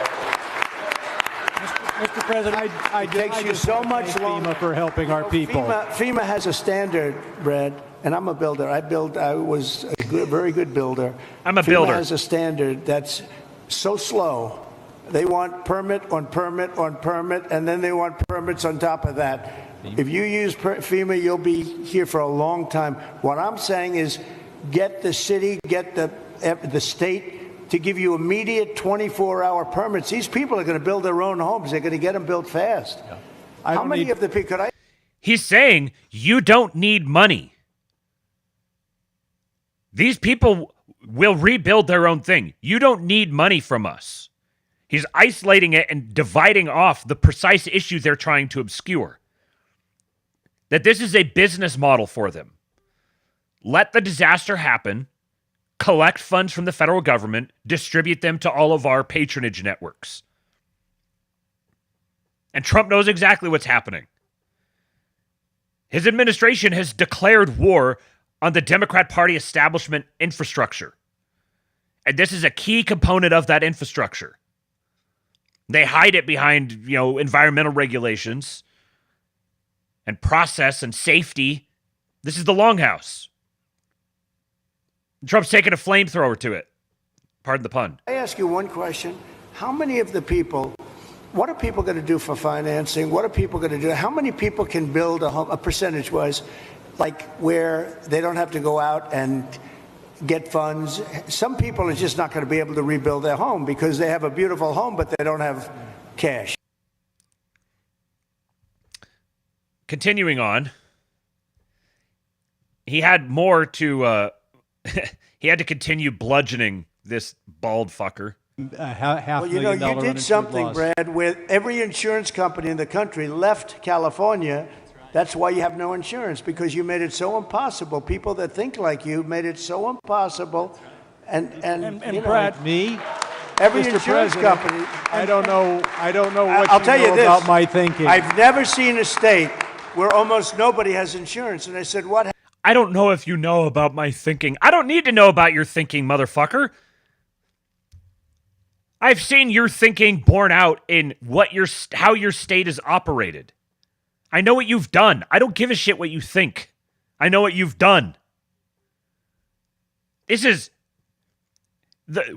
S18: Mr. President,
S2: it takes you so much longer.
S18: FEMA for helping our people.
S2: FEMA has a standard, Brad, and I'm a builder. I was a very good builder.
S1: I'm a builder.
S2: FEMA has a standard that's so slow. They want permit on permit on permit, and then they want permits on top of that. If you use FEMA, you'll be here for a long time. What I'm saying is get the city, get the state to give you immediate 24-hour permits. These people are going to build their own homes. They're going to get them built fast. Yeah. How many of the people
S1: He's saying you don't need money. These people will rebuild their own thing. You don't need money from us. He's isolating it and dividing off the precise issue they're trying to obscure. That this is a business model for them. Let the disaster happen. Collect funds from the federal government, distribute them to all of our patronage networks. And Trump knows exactly what's happening. His administration has declared war on the Democrat Party establishment infrastructure. And this is a key component of that infrastructure. They hide it behind, environmental regulations and process and safety. This is the longhouse. Trump's taking a flamethrower to it. Pardon the pun.
S2: I ask you one question. How many of the people, what are people going to do for financing? What are people going to do? How many people can build a home, a percentage-wise, like where they don't have to go out and get funds? Some people are just not going to be able to rebuild their home because they have a beautiful home, but they don't have cash.
S1: Continuing on, he had more to... he had to continue bludgeoning this bald fucker.
S2: Well, you did something, Brad, where every insurance company in the country left California. That's why you have no insurance, because you made it so impossible. People that think like you made it so impossible. And
S18: Brad, me?
S2: Every
S18: Mr.
S2: insurance
S18: President,
S2: company.
S18: I don't know what
S2: I'll tell you this,
S18: about my thinking.
S2: I've never seen a state where almost nobody has insurance. And I said, what?
S1: I don't know if you know about my thinking. I don't need to know about your thinking, motherfucker. I've seen your thinking borne out in how your state is operated. I know what you've done. I don't give a shit what you think. I know what you've done.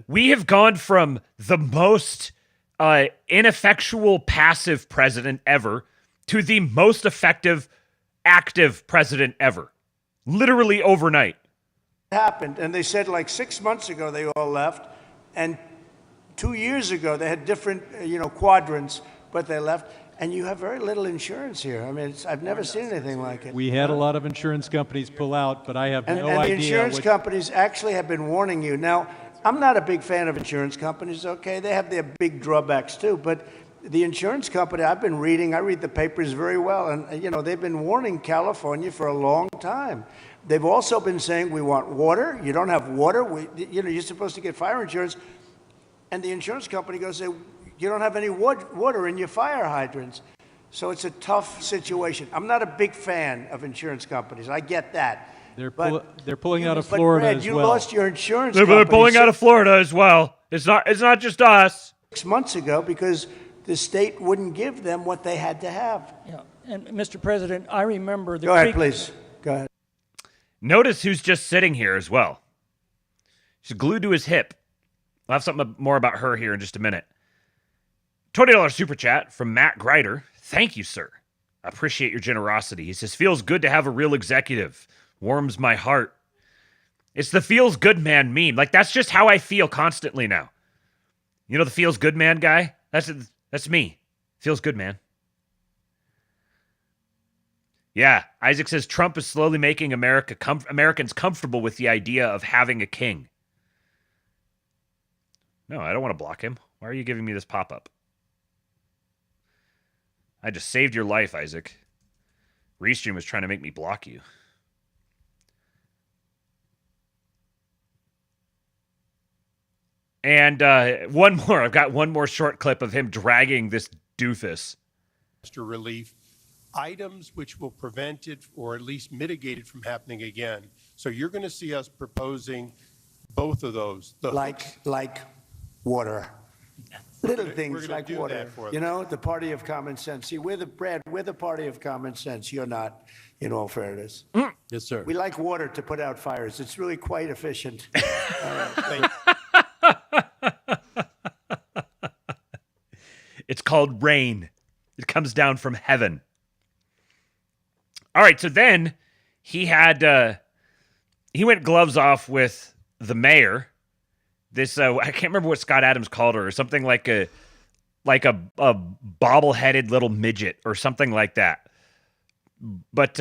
S1: We have gone from the most ineffectual passive president ever to the most effective active president ever. Literally overnight.
S2: It happened, and they said like 6 months ago they all left, and 2 years ago they had different, quadrants, but they left. And you have very little insurance here. I mean, I've never seen anything like it.
S18: We had a lot of insurance companies pull out, but I have no idea.
S2: And the insurance companies actually have been warning you. Now, I'm not a big fan of insurance companies, okay? They have their big drawbacks too, but the insurance company, I read the papers very well, and they've been warning California for a long time. They've also been saying, we want water. You don't have water. You're supposed to get fire insurance. And the insurance company goes, you don't have any water in your fire hydrants. So it's a tough situation. I'm not a big fan of insurance companies. I get that.
S18: They're pulling out of Florida
S2: Brad,
S18: as
S2: you
S18: well.
S2: lost your insurance
S1: They're
S2: company
S1: pulling out of Florida as well. It's not just us.
S2: 6 months ago because the state wouldn't give them what they had to have.
S19: Yeah. And Mr. President, I remember the
S2: Go ahead, please. Go ahead.
S1: Notice who's just sitting here as well. She's glued to his hip. I'll have something more about her here in just a minute. $20 super chat from Matt Greider. Thank you, sir. I appreciate your generosity. He says, feels good to have a real executive. Warms my heart. It's the feels good man meme. Like, that's just how I feel constantly now. You know the feels good man guy? That's me. Feels good, man. Yeah, Isaac says Trump is slowly making Americans comfortable with the idea of having a king. No, I don't want to block him. Why are you giving me this pop-up? I just saved your life, Isaac. Restream was trying to make me block you. And one more. I've got one more short clip of him dragging this doofus.
S20: Relief items which will prevent it or at least mitigate it from happening again. So you're going to see us proposing both of those.
S2: Like water. Little things like water. The party of common sense. See, we're the party of common sense. You're not, in all fairness.
S18: Yes, sir.
S2: We like water to put out fires. It's really quite efficient.
S1: It's called rain. It comes down from heaven. All right, so then he went gloves off with the mayor. This I can't remember what Scott Adams called her, or something like a bobble-headed little midget or something like that. But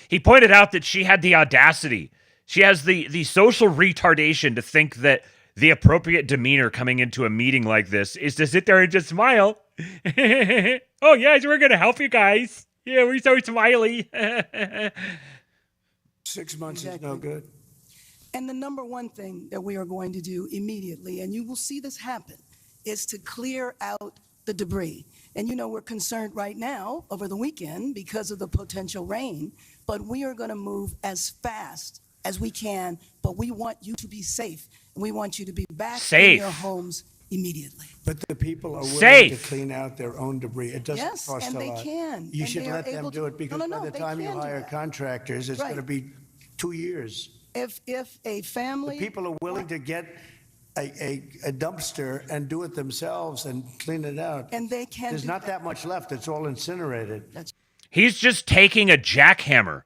S1: he pointed out that she had the audacity. She has the social retardation to think that the appropriate demeanor coming into a meeting like this is to sit there and just smile. Oh, yes, we're going to help you guys. Yeah, we're so smiley.
S2: 6 months is no good.
S5: And the number one thing that we are going to do immediately, and you will see this happen, is to clear out the debris. And we're concerned right now over the weekend because of the potential rain, but we are going to move as fast as we can, but we want you to be safe. And we want you to be back in your homes immediately.
S2: But the people are willing to clean out their own debris. It doesn't cost a lot.
S5: Yes, and they can.
S2: You should let them do it because by the time you hire contractors, it's going to be 2 years.
S5: If a family...
S2: The people are willing to get a dumpster and do it themselves and clean it out.
S5: And they can.
S2: There's not that much left. It's all incinerated.
S1: He's just taking a jackhammer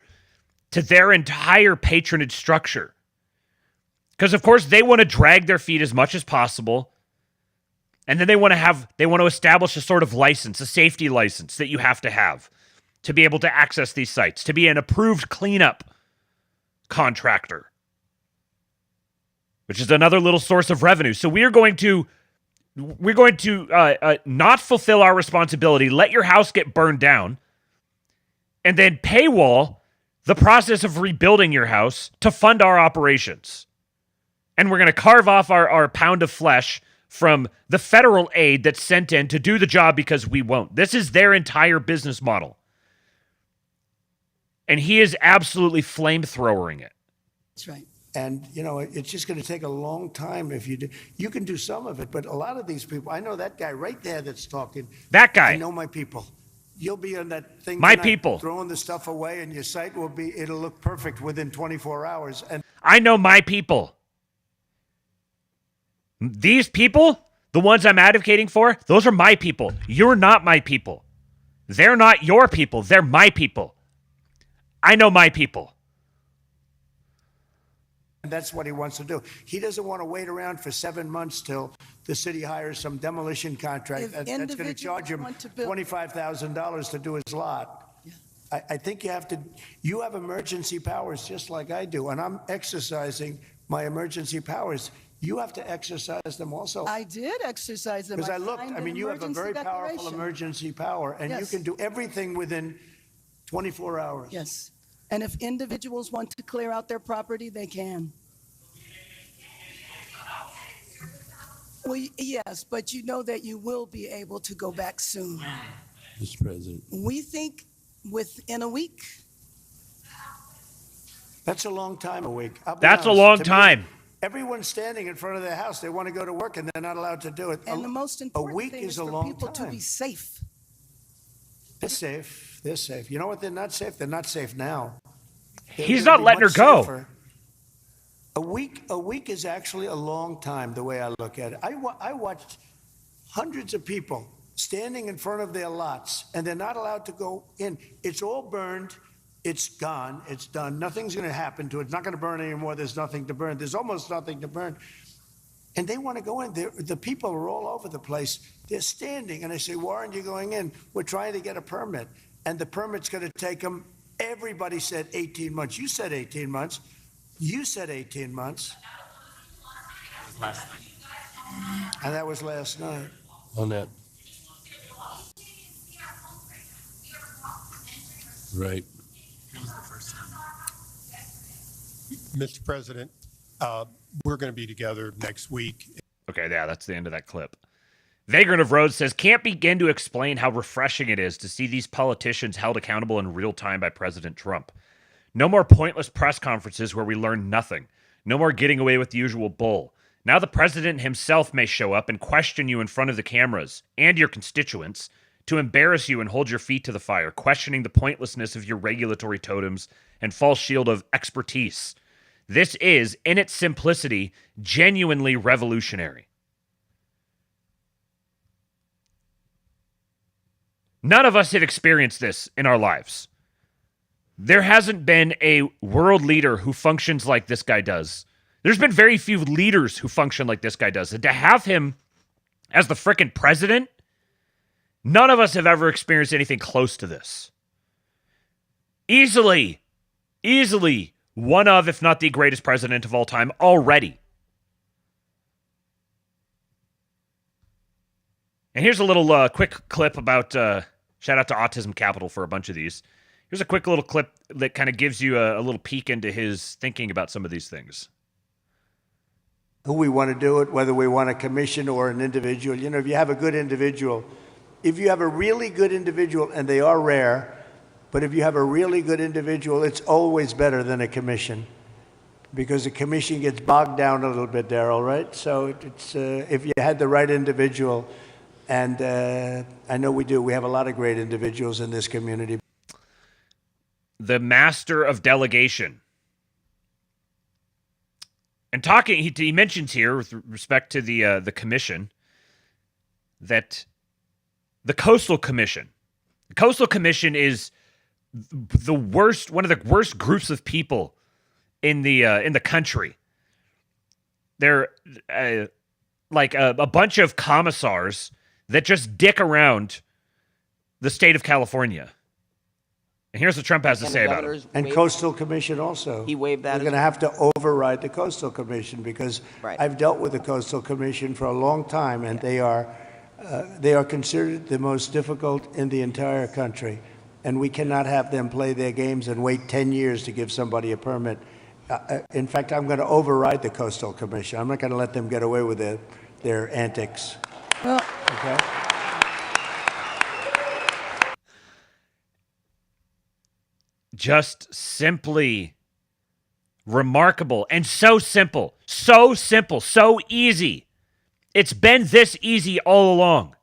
S1: to their entire patronage structure. Because, of course, they want to drag their feet as much as possible. And then they want to establish a sort of license, a safety license that you have to have to be able to access these sites, to be an approved cleanup contractor, which is another little source of revenue. So we're going to not fulfill our responsibility, let your house get burned down, and then paywall the process of rebuilding your house to fund our operations. And we're going to carve off our pound of flesh from the federal aid that's sent in to do the job because we won't. This is their entire business model. And he is absolutely flamethrowering it.
S5: That's right.
S2: And, you know, it's just going to take a long time if you do. You can do some of it, but a lot of these people, I know that guy right there that's talking.
S1: That guy.
S2: I know my people. You'll be on that thing
S1: My
S2: tonight,
S1: people.
S2: throwing the stuff away, and your site will be, it'll look perfect within 24 hours. And
S1: I know my people. These people, the ones I'm advocating for, those are my people. You're not my people. They're not your people. They're my people. I know my people.
S2: And that's what he wants to do. He doesn't want to wait around for 7 months till the city hires some demolition contract that's going to charge him $25,000 to do his lot. I think you have emergency powers just like I do, and I'm exercising my emergency powers. You have to exercise them also.
S5: I did exercise them.
S2: Because I looked, I mean, you have a very powerful emergency power, and you can do everything within 24 hours.
S5: Yes. And if individuals want to clear out their property, they can. Well, yes, but you know that you will be able to go back soon.
S20: Mr. President.
S5: We think within a week.
S2: That's a long time, a week.
S1: That's a long time.
S2: Everyone's standing in front of their house. They want to go to work, and they're not allowed to do it.
S5: And the most important thing is for people to be safe.
S2: They're safe. They're safe. You know what? They're not safe. They're not safe now.
S1: He's not letting her go.
S2: Safer. A week is actually a long time, the way I look at it. I watched hundreds of people standing in front of their lots, and they're not allowed to go in. It's all burned. It's gone. It's done. Nothing's going to happen to it. It's not going to burn anymore. There's nothing to burn. There's almost nothing to burn. And they want to go in. The people are all over the place. They're standing, and I say, why aren't you going in? We're trying to get a permit. And the permit's going to take them, everybody said 18 months. You said 18 months. You said 18 months.
S20: Last night.
S2: And that was last night.
S20: On that. Right. Mr. President, we're going to be together next week.
S1: Okay, yeah, that's the end of that clip. Vagrant of Rhodes says, can't begin to explain how refreshing it is to see these politicians held accountable in real time by President Trump. No more pointless press conferences where we learn nothing. No more getting away with the usual bull. Now the president himself may show up and question you in front of the cameras and your constituents to embarrass you and hold your feet to the fire, questioning the pointlessness of your regulatory totems and false shield of expertise. This is, in its simplicity, genuinely revolutionary. None of us have experienced this in our lives. There hasn't been a world leader who functions like this guy does. There's been very few leaders who function like this guy does. And to have him as the frickin' president, none of us have ever experienced anything close to this. Easily one of, if not the greatest president of all time already. And here's a little quick clip about, shout out to Autism Capital for a bunch of these. Here's a quick little clip that kind of gives you a little peek into his thinking about some of these things.
S2: Who we want to do it, whether we want a commission or an individual. You know, if you have a good individual, if you have a really good individual, and they are rare, but if you have a really good individual, it's always better than a commission, because a commission gets bogged down a little bit, Daryl, right? So it's if you had the right individual, and I know we do. We have a lot of great individuals in this community.
S1: The master of delegation. And talking, he mentions here with respect to the commission that the Coastal Commission is the worst, one of the worst groups of people in the country. They're like a bunch of commissars that just dick around the state of California. And here's what Trump has to say about it.
S2: And Coastal Commission also. He waived that. We're going to have to override the Coastal Commission, because I've dealt with the Coastal Commission for a long time, and they are considered the most difficult in the entire country. And we cannot have them play their games and wait 10 years to give somebody a permit. In fact, I'm going to override the Coastal Commission. I'm not going to let them get away with their antics.
S5: Well,
S2: okay?
S1: just simply remarkable and so simple, so easy. It's been this easy all along.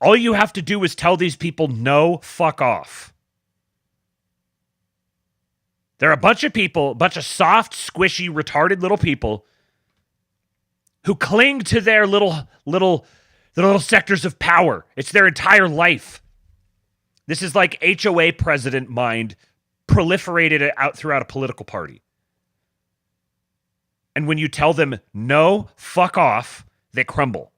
S1: All you have to do is tell these people, no, fuck off. They're a bunch of people, a bunch of soft, squishy, retarded little people who cling to their little sectors of power. It's their entire life. This is like HOA president mind proliferated out throughout a political party. And when you tell them, no, fuck off, they crumble.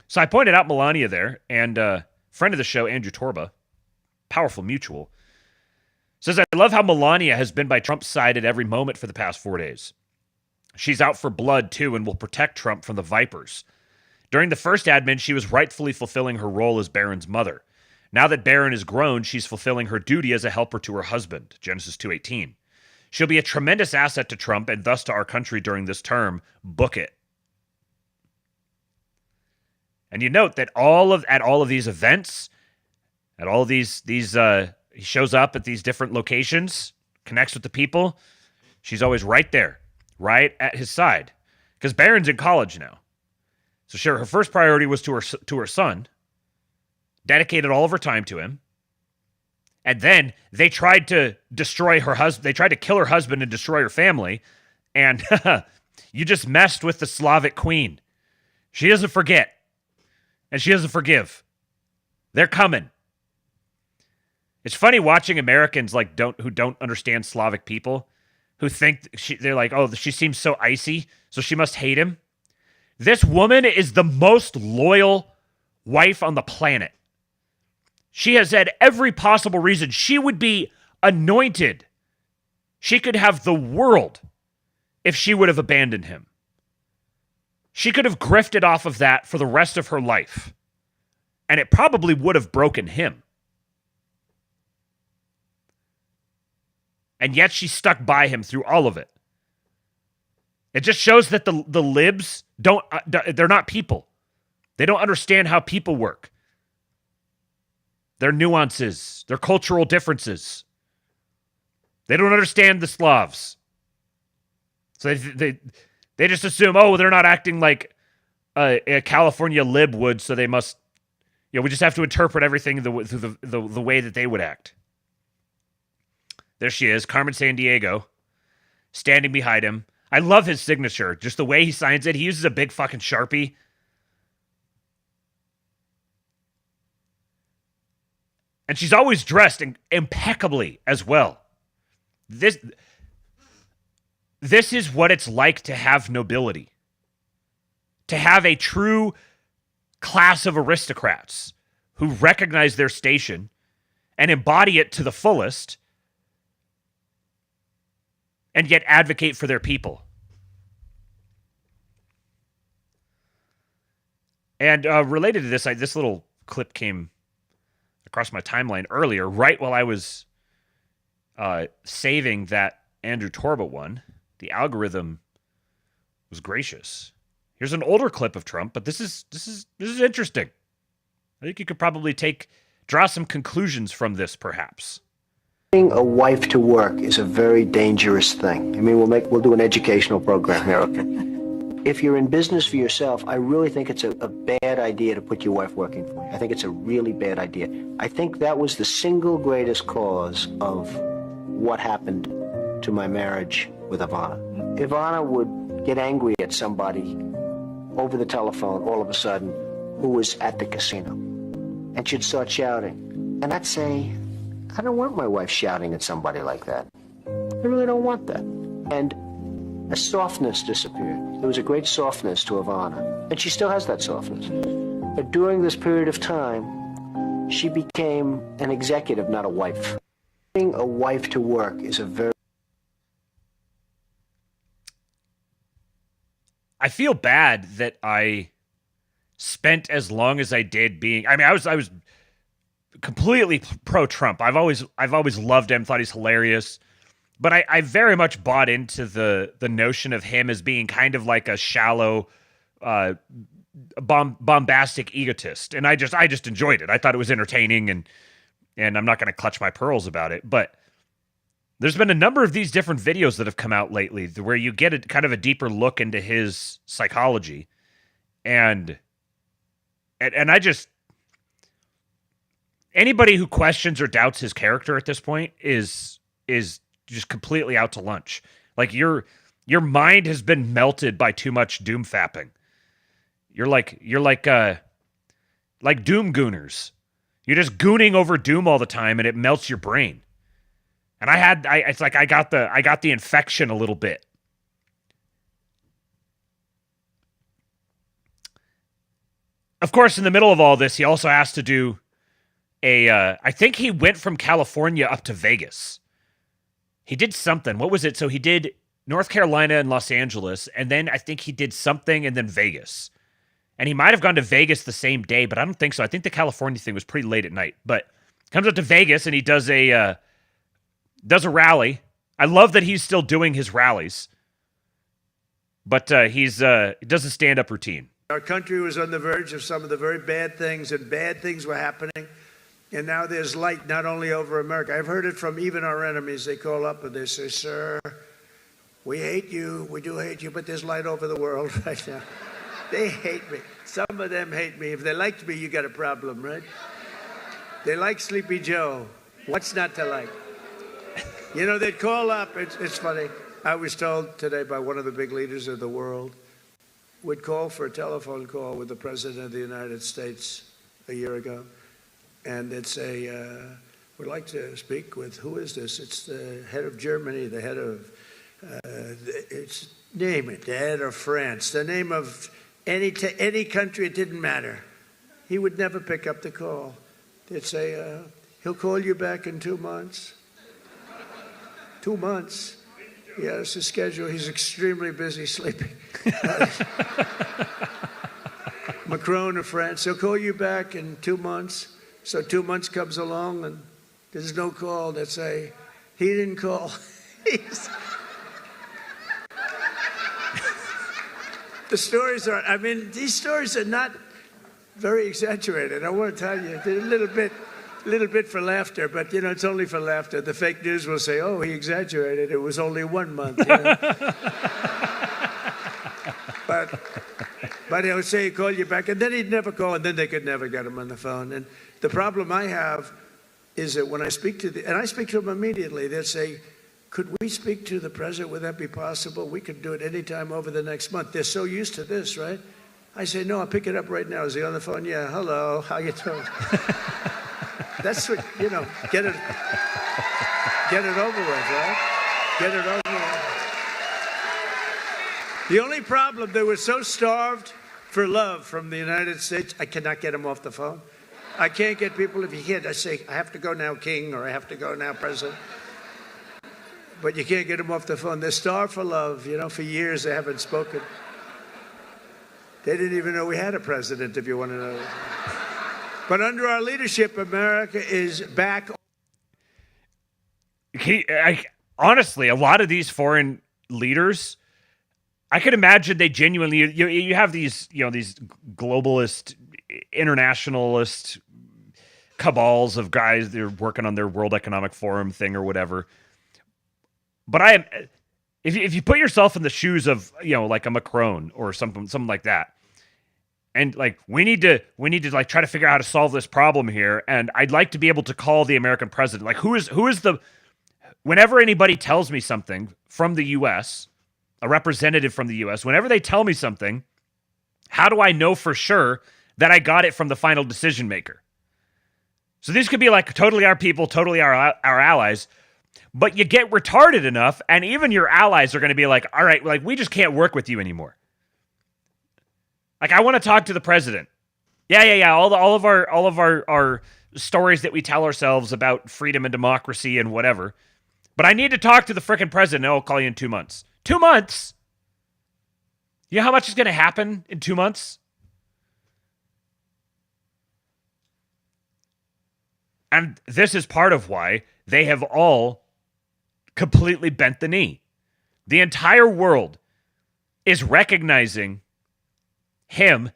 S1: So I pointed out Melania there, and friend of the show, Andrew Torba, powerful mutual, says, I love how Melania has been by Trump's side at every moment for the past 4 days. She's out for blood, too, and will protect Trump from the vipers. During the first admin, she was rightfully fulfilling her role as Barron's mother. Now that Barron is grown, she's fulfilling her duty as a helper to her husband, Genesis 2:18. She'll be a tremendous asset to Trump and thus to our country during this term. Book it. And you note that at all of these events, at all of these he shows up at these different locations, connects with the people. She's always right there, right at his side, because Barron's in college now. So sure, her first priority was to her son, dedicated all of her time to him. And then they tried to destroy her husband. They tried to kill her husband and destroy her family. And you just messed with the Slavic queen. She doesn't forget. And she doesn't forgive. They're coming. It's funny watching Americans who don't understand Slavic people, who think they're like, oh, she seems so icy, so she must hate him. This woman is the most loyal wife on the planet. She has had every possible reason. She would be anointed. She could have the world if she would have abandoned him. She could have grifted off of that for the rest of her life. And it probably would have broken him. And yet she stuck by him through all of it. It just shows that the libs they're not people. They don't understand how people work. Their nuances, their cultural differences. They don't understand the Slavs. So they just assume, oh, they're not acting like a California lib would, so they must, we just have to interpret everything the way that they would act. There she is, Carmen Sandiego, standing behind him. I love his signature, just the way he signs it. He uses a big fucking Sharpie. And she's always dressed impeccably as well. This is what it's like to have nobility. To have a true class of aristocrats who recognize their station and embody it to the fullest, and yet advocate for their people. And related to this, this little clip came across my timeline earlier, right while I was saving that Andrew Torba one. The algorithm was gracious. Here's an older clip of Trump, but this is interesting. I think you could probably draw some conclusions from this, perhaps.
S6: Bringing a wife to work is a very dangerous thing. I mean, we'll do an educational program here, okay? If you're in business for yourself, I really think it's a bad idea to put your wife working for you. I think it's a really bad idea. I think that was the single greatest cause of what happened to my marriage with Ivana. Ivana would get angry at somebody over the telephone all of a sudden who was at the casino. And she'd start shouting. And I'd say, I don't want my wife shouting at somebody like that. I really don't want that. And a softness disappeared. There was a great softness to Ivana. And she still has that softness. But during this period of time, she became an executive, not a wife. Bringing a wife to work is a very...
S1: I feel bad that I spent as long as I did being... I mean, I was completely pro-Trump. I've always loved him, thought he's hilarious. But I very much bought into the notion of him as being kind of like a shallow, bombastic egotist, and I just enjoyed it. I thought it was entertaining, and I'm not going to clutch my pearls about it, but there's been a number of these different videos that have come out lately where you get a kind of a deeper look into his psychology, and I just, anybody who questions or doubts his character at this point is just completely out to lunch. Like your mind has been melted by too much doom fapping. You're like doom gooners. You're just gooning over doom all the time, and it melts your brain. And it's like I got the infection a little bit. Of course, in the middle of all this, he also has to do I think he went from California up to Vegas. He did something. What was it? So he did North Carolina and Los Angeles, and then I think he did something, and then Vegas. And he might have gone to Vegas the same day, but I don't think so. I think the California thing was pretty late at night. But comes up to Vegas, and he does a rally. I love that he's still doing his rallies, but he does a stand-up routine.
S2: Our country was on the verge of some of the very bad things, and bad things were happening. And now there's light not only over America. I've heard it from even our enemies. They call up and they say, "Sir, we hate you. We do hate you, but there's light over the world right now." They hate me. Some of them hate me. If they liked me, you got a problem, right? They like Sleepy Joe. What's not to like? You know, they'd call up. It's funny. I was told today by one of the big leaders of the world, would call for a telephone call with the President of the United States a year ago. And they'd say, we'd like to speak with, who is this? It's the head of Germany, the head of, name it, the head of France, the name of any country, it didn't matter. He would never pick up the call. They'd say, he'll call you back in 2 months. 2 months. He has his schedule. He's extremely busy sleeping. Macron of France, he'll call you back in 2 months. So 2 months comes along and there's no call. They say, he didn't call. The stories are, I mean, these stories are not very exaggerated. I want to tell you, they're a little bit for laughter, but, you know, it's only for laughter. The fake news will say, oh, he exaggerated. It was only 1 month. You know? But he'll say he'd call you back, and then he'd never call, and then they could never get him on the phone. And the problem I have is that when I speak to and I speak to them immediately, they'll say, could we speak to the president? Would that be possible? We could do it anytime over the next month. They're so used to this, right? I say, no, I'll pick it up right now. Is he on the phone? Yeah, hello, how you doing? That's what, you know, get it over with, right? Get it over with. The only problem, they were so starved for love from the United States, I cannot get them off the phone. I can't get people, if you can't, I say, I have to go now, King, or I have to go now, President. But you can't get them off the phone. They're starved for love. You know, for years they haven't spoken. They didn't even know we had a president, if you want to know. But under our leadership, America is back.
S1: Honestly, a lot of these foreign leaders, I could imagine they genuinely, you have these, you know, these globalist, internationalist cabals of guys that are working on their World Economic Forum thing or whatever. But if you put yourself in the shoes of, you know, like a Macron or something like that, and like we need to like try to figure out how to solve this problem here, and I'd like to be able to call the American president. Like who is the, whenever anybody tells me something from the U.S., a representative from the U.S., whenever they tell me something, how do I know for sure that I got it from the final decision maker? So these could be like totally our people, totally our allies, but you get retarded enough, and even your allies are going to be like, all right, like we just can't work with you anymore. Like I want to talk to the president. Yeah. All of our stories that we tell ourselves about freedom and democracy and whatever. But I need to talk to the frickin' president. I'll call you in 2 months. 2 months? You know how much is going to happen in 2 months? And this is part of why they have all completely bent the knee. The entire world is recognizing him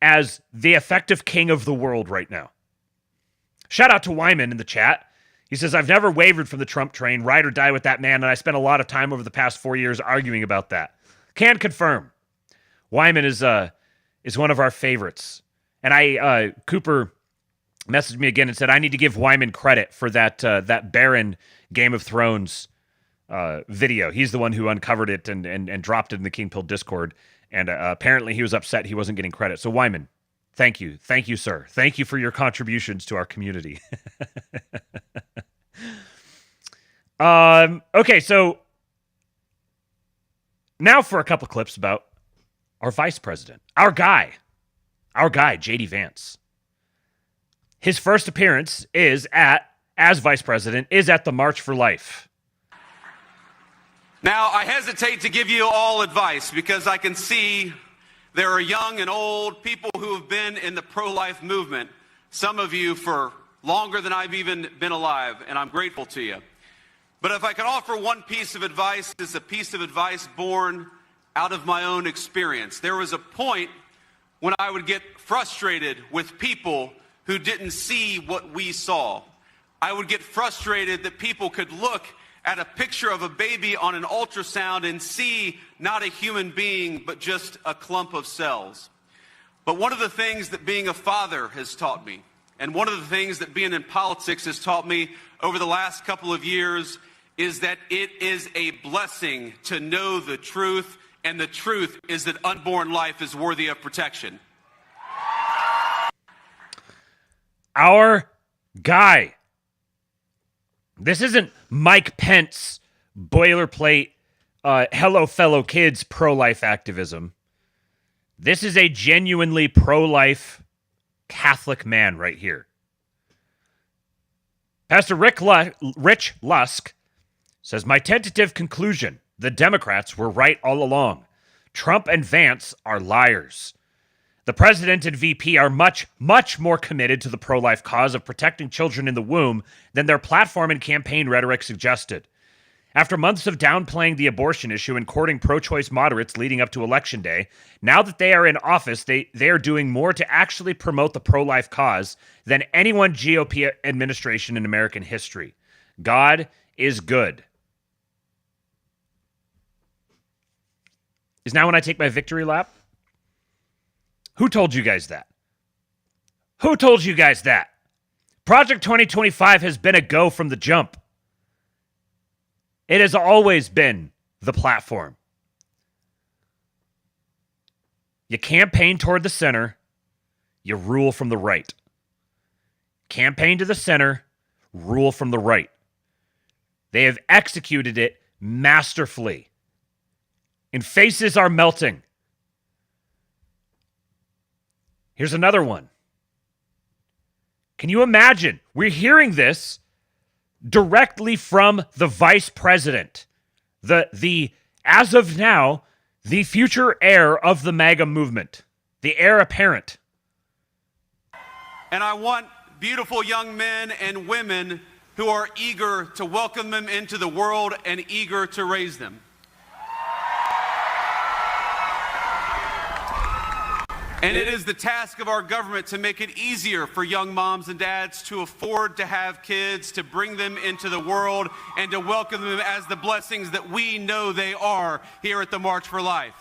S1: as the effective king of the world right now. Shout out to Wyman in the chat. He says, I've never wavered from the Trump train, ride or die with that man, and I spent a lot of time over the past 4 years arguing about that. Can confirm. Wyman is one of our favorites. And Cooper messaged me again and said, I need to give Wyman credit for that Baron Game of Thrones video. He's the one who uncovered it and dropped it in the King Pill Discord. And apparently he was upset he wasn't getting credit. So Wyman, thank you. Thank you, sir. Thank you for your contributions to our community. Okay, so now for a couple clips about our vice president, our guy, J.D. Vance. His first appearance as vice president is at the March for Life.
S21: Now, I hesitate to give you all advice because I can see there are young and old people who have been in the pro-life movement, some of you for longer than I've even been alive, and I'm grateful to you. But if I can offer one piece of advice, it's a piece of advice born out of my own experience. There was a point when I would get frustrated with people who didn't see what we saw. I would get frustrated that people could look at a picture of a baby on an ultrasound and see not a human being, but just a clump of cells. But one of the things that being a father has taught me, and one of the things that being in politics has taught me over the last couple of years, is that it is a blessing to know the truth, and the truth is that unborn life is worthy of protection.
S1: Our guy. This isn't Mike Pence boilerplate, hello fellow kids pro-life activism. This is a genuinely pro-life Catholic man right here. Pastor Rich Lusk says, my tentative conclusion, the Democrats were right all along. Trump and Vance are liars. The president and VP are much, much more committed to the pro-life cause of protecting children in the womb than their platform and campaign rhetoric suggested. After months of downplaying the abortion issue and courting pro-choice moderates leading up to Election Day, now that they are in office, they are doing more to actually promote the pro-life cause than any one GOP administration in American history. God is good. Is now when I take my victory lap? Who told you guys that? Who told you guys that? Project 2025 has been a go from the jump. It has always been the platform. You campaign toward the center, you rule from the right. Campaign to the center, rule from the right. They have executed it masterfully. And faces are melting. Here's another one. Can you imagine? We're hearing this directly from the vice president, the as of now, the future heir of the MAGA movement, the heir apparent.
S21: And I want beautiful young men and women who are eager to welcome them into the world and eager to raise them. And it is the task of our government to make it easier for young moms and dads to afford to have kids, to bring them into the world, and to welcome them as the blessings that we know they are here at the March for Life.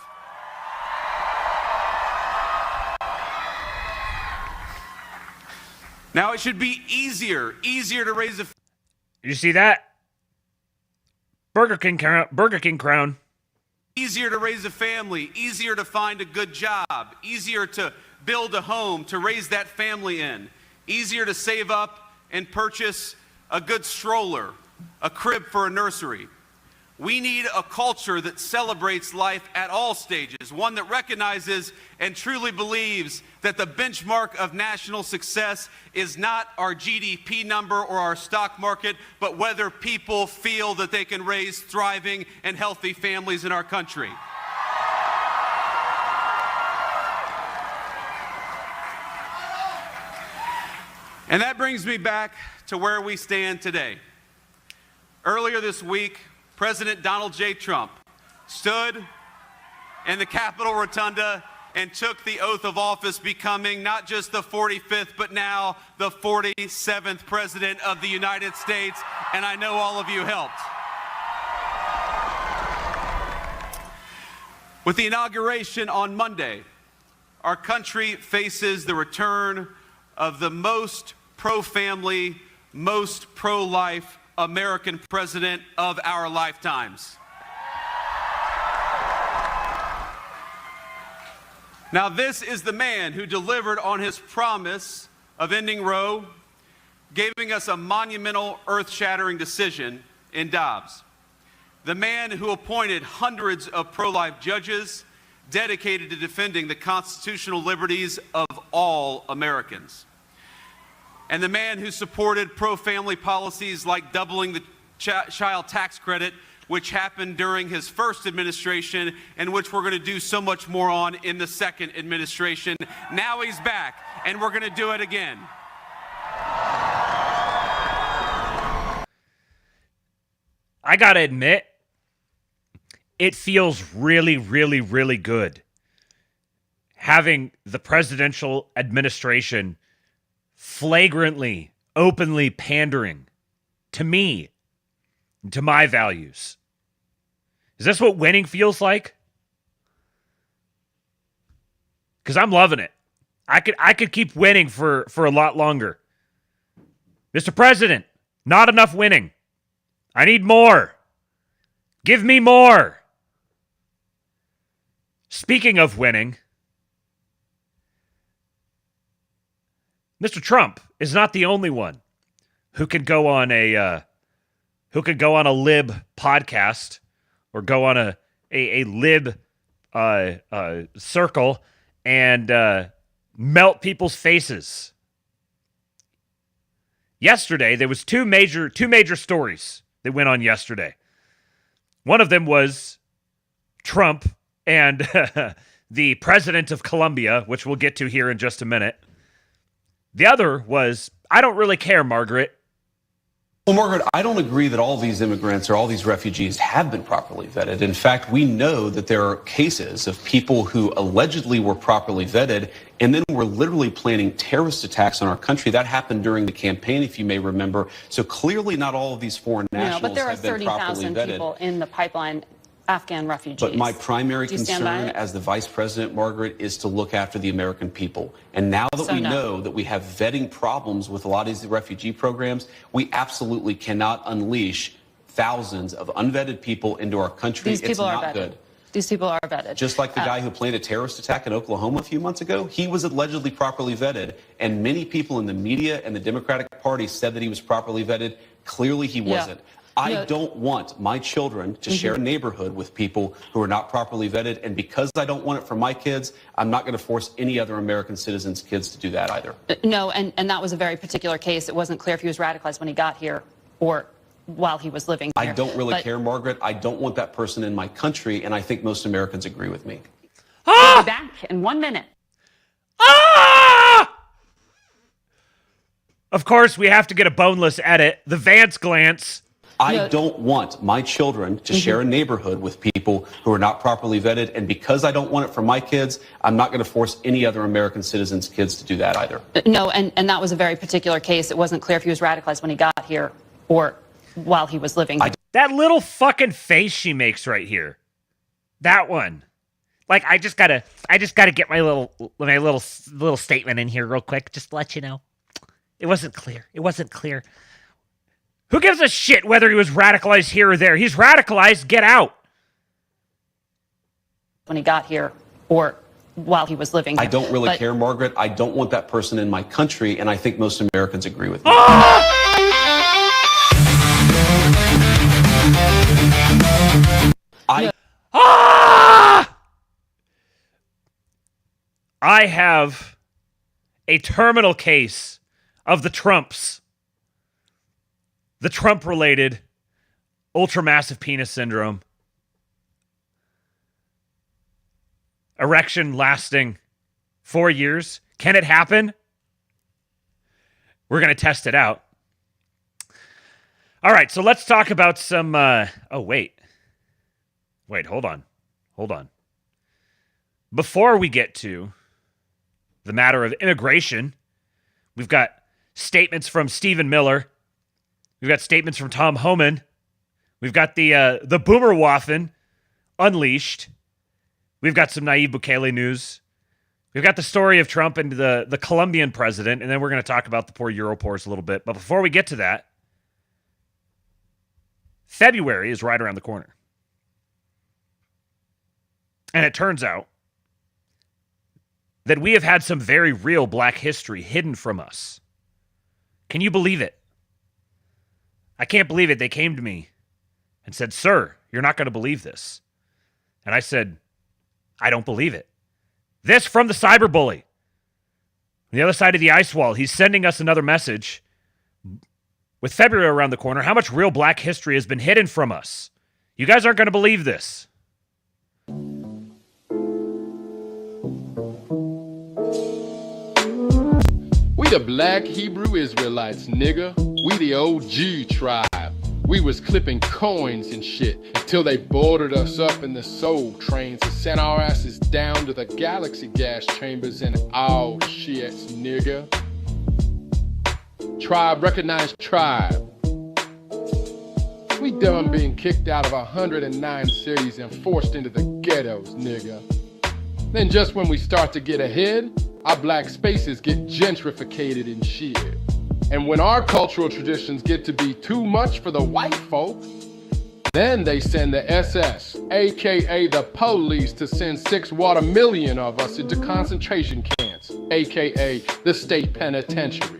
S21: Now, it should be easier to raise a...
S1: You see that? Burger King crown.
S21: Easier to raise a family, easier to find a good job, easier to build a home, to raise that family in, easier to save up and purchase a good stroller, a crib for a nursery. We need a culture that celebrates life at all stages, one that recognizes and truly believes that the benchmark of national success is not our GDP number or our stock market, but whether people feel that they can raise thriving and healthy families in our country. And that brings me back to where we stand today. Earlier this week, President Donald J. Trump stood in the Capitol Rotunda and took the oath of office, becoming not just the 45th, but now the 47th President of the United States, and I know all of you helped. With the inauguration on Monday, our country faces the return of the most pro-family, most pro-life American president of our lifetimes. Now, this is the man who delivered on his promise of ending Roe, giving us a monumental, earth-shattering decision in Dobbs. The man who appointed hundreds of pro-life judges dedicated to defending the constitutional liberties of all Americans. And the man who supported pro-family policies like doubling the child tax credit, which happened during his first administration and which we're going to do so much more on in the second administration. Now he's back, and we're going to do it again.
S1: I got to admit, it feels really, really, really good having the presidential administration flagrantly, openly pandering to me, to my values. Is this what winning feels like? Because I'm loving it. I could keep winning for a lot longer. Mr. President, not enough winning. I need more. Give me more. Speaking of winning, Mr. Trump is not the only one who could go on a lib podcast or go on a lib circle and melt people's faces. Yesterday, there was two major stories that went on yesterday. One of them was Trump and the president of Colombia, which we'll get to here in just a minute. The other was, I don't really care, Margaret.
S11: Well, Margaret, I don't agree that all these immigrants or all these refugees have been properly vetted. In fact, we know that there are cases of people who allegedly were properly vetted and then were literally planning terrorist attacks on our country. That happened during the campaign, if you may remember. So clearly not all of these foreign nationals
S10: but there are
S11: have been properly
S10: 30,000
S11: vetted.
S10: people in the pipeline, Afghan refugees.
S11: But my primary
S10: Do you stand by
S11: concern
S10: it?
S11: as the vice president, Margaret, is to look after the American people. And now that
S10: So
S11: we
S10: no.
S11: know that we have vetting problems with a lot of these refugee programs, we absolutely cannot unleash thousands of unvetted people into our country.
S10: These people
S11: it's
S10: are
S11: not
S10: vetted.
S11: good.
S10: These people are vetted.
S11: Just like the guy who planned a terrorist attack in Oklahoma a few months ago, he was allegedly properly vetted. And many people in the media and the Democratic Party said that he was properly vetted. Clearly he wasn't. I don't want my children to share a neighborhood with people who are not properly vetted. And because I don't want it for my kids, I'm not going to force any other American citizens' kids to do that either.
S10: No, and that was a very particular case. It wasn't clear if he was radicalized when he got here or while he was living here.
S11: I don't really
S10: But
S11: care, Margaret. I don't want that person in my country, and I think most Americans agree with me.
S10: We'll be back in 1 minute.
S1: Of course, we have to get a boneless edit. The Vance glance.
S11: I don't want my children to share a neighborhood with people who are not properly vetted. And because I don't want it for my kids, I'm not going to force any other American citizens' kids to do that either.
S10: No, and that was a very particular case. It wasn't clear if he was radicalized when he got here or while he was living here.
S1: That little fucking face she makes right here. That one. Like, I just gotta get my little statement in here real quick, just to let you know. It wasn't clear. It wasn't clear. Who gives a shit whether he was radicalized here or there? He's radicalized. Get out.
S10: When he got here or while he was living here.
S11: I don't really care, Margaret. I don't want that person in my country, and I think most Americans agree with me.
S1: I have a terminal case of the Trumps. The Trump-related ultramassive penis syndrome. Erection lasting 4 years. Can it happen? We're going to test it out. All right, so let's talk about some... Wait, hold on. before we get to the matter of immigration, we've got statements from Stephen Miller. We've got statements from Tom Homan. We've got the BOOMERWAFFEN unleashed. We've got some Nayib Bukele news. We've got the story of Trump and the Colombian president, and then we're going to talk about the poor Europors a little bit. But before we get to that, February is right around the corner. And it turns out that we have had some very real Black history hidden from us. Can you believe it? I can't believe it. They came to me and said, "Sir, you're not going to believe this." And I said, "I don't believe it." This from the cyberbully. On the other side of the ice wall, he's sending us another message. With February around the corner, how much real Black history has been hidden from us? You guys aren't going to believe this.
S3: We the Black Hebrew Israelites, nigga. We the OG tribe. We was clipping coins and shit until they boarded us up in the soul trains and sent our asses down to the galaxy gas chambers and all shit, nigga. Tribe recognized tribe. We done being kicked out of 109 cities and forced into the ghettos, nigga. Then just when we start to get ahead, our black spaces get gentrificated and shit. And when our cultural traditions get to be too much for the white folk, then they send the SS, aka the police, to send 6 million of us into concentration camps, aka the state penitentiary.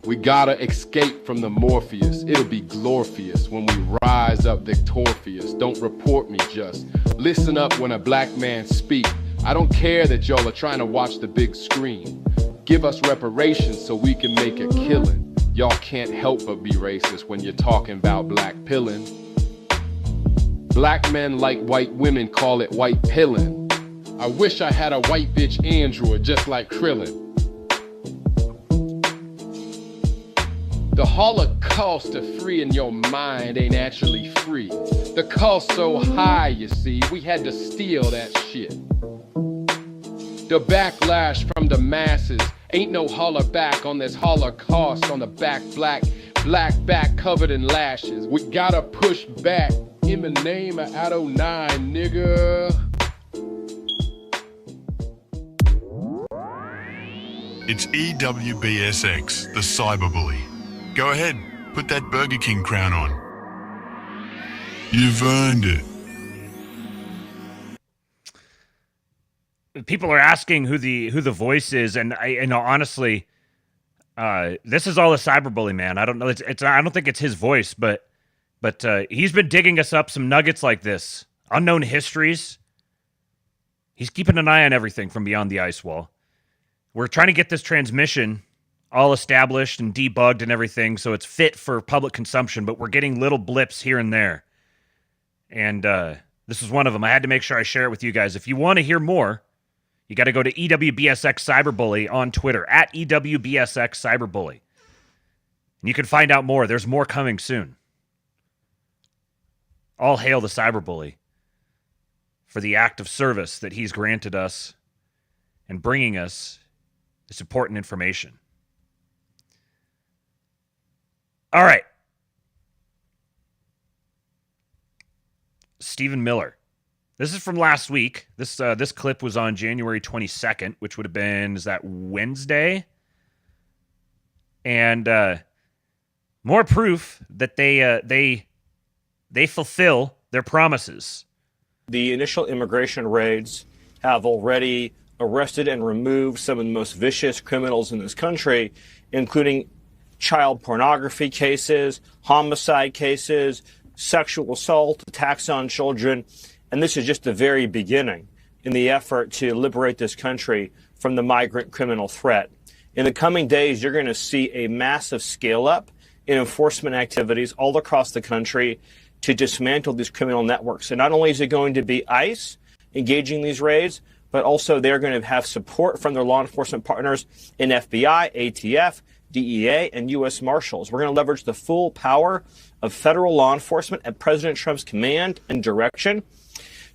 S3: We gotta escape from the Morpheus. It'll be glorious when we rise up victorious. Don't report me, just listen up when a black man speak. I don't care that y'all are trying to watch the big screen. Give us reparations so we can make a killing. Y'all can't help but be racist when you're talking about black pilling. Black men like white women call it white pilling. I wish I had a white bitch android just like Krillin. The Holocaust of freeing your mind ain't actually free. The cost so high, you see, we had to steal that shit. The backlash from the masses ain't no holler back on this Holocaust on the black back covered in lashes. We gotta push back in the name of Adonai, nigga.
S22: It's EWBSX, the cyberbully. Go ahead, put that Burger King crown on. You've earned it.
S1: People are asking who the voice is, and I know honestly, this is all a cyberbully, man. I don't know. I don't think it's his voice, but he's been digging us up some nuggets like this, unknown histories. He's keeping an eye on everything from beyond the ice wall. We're trying to get this transmission all established and debugged and everything, so it's fit for public consumption, but we're getting little blips here and there. And this is one of them. I had to make sure I share it with you guys. If you want to hear more, you got to go to EWBSX Cyberbully on Twitter, at EWBSX Cyberbully. And you can find out more. There's more coming soon. All hail the cyberbully for the act of service that he's granted us and bringing us this important information. All right. Stephen Miller. This is from last week. This clip was on January 22nd, which would have been, is that Wednesday? And more proof that they fulfill their promises.
S23: The initial immigration raids have already arrested and removed some of the most vicious criminals in this country, including child pornography cases, homicide cases, sexual assault, attacks on children. And this is just the very beginning in the effort to liberate this country from the migrant criminal threat. In the coming days, you're going to see a massive scale up in enforcement activities all across the country to dismantle these criminal networks. And not only is it going to be ICE engaging these raids, but also they're going to have support from their law enforcement partners in FBI, ATF, DEA, and U.S. Marshals. We're going to leverage the full power of federal law enforcement at President Trump's command and direction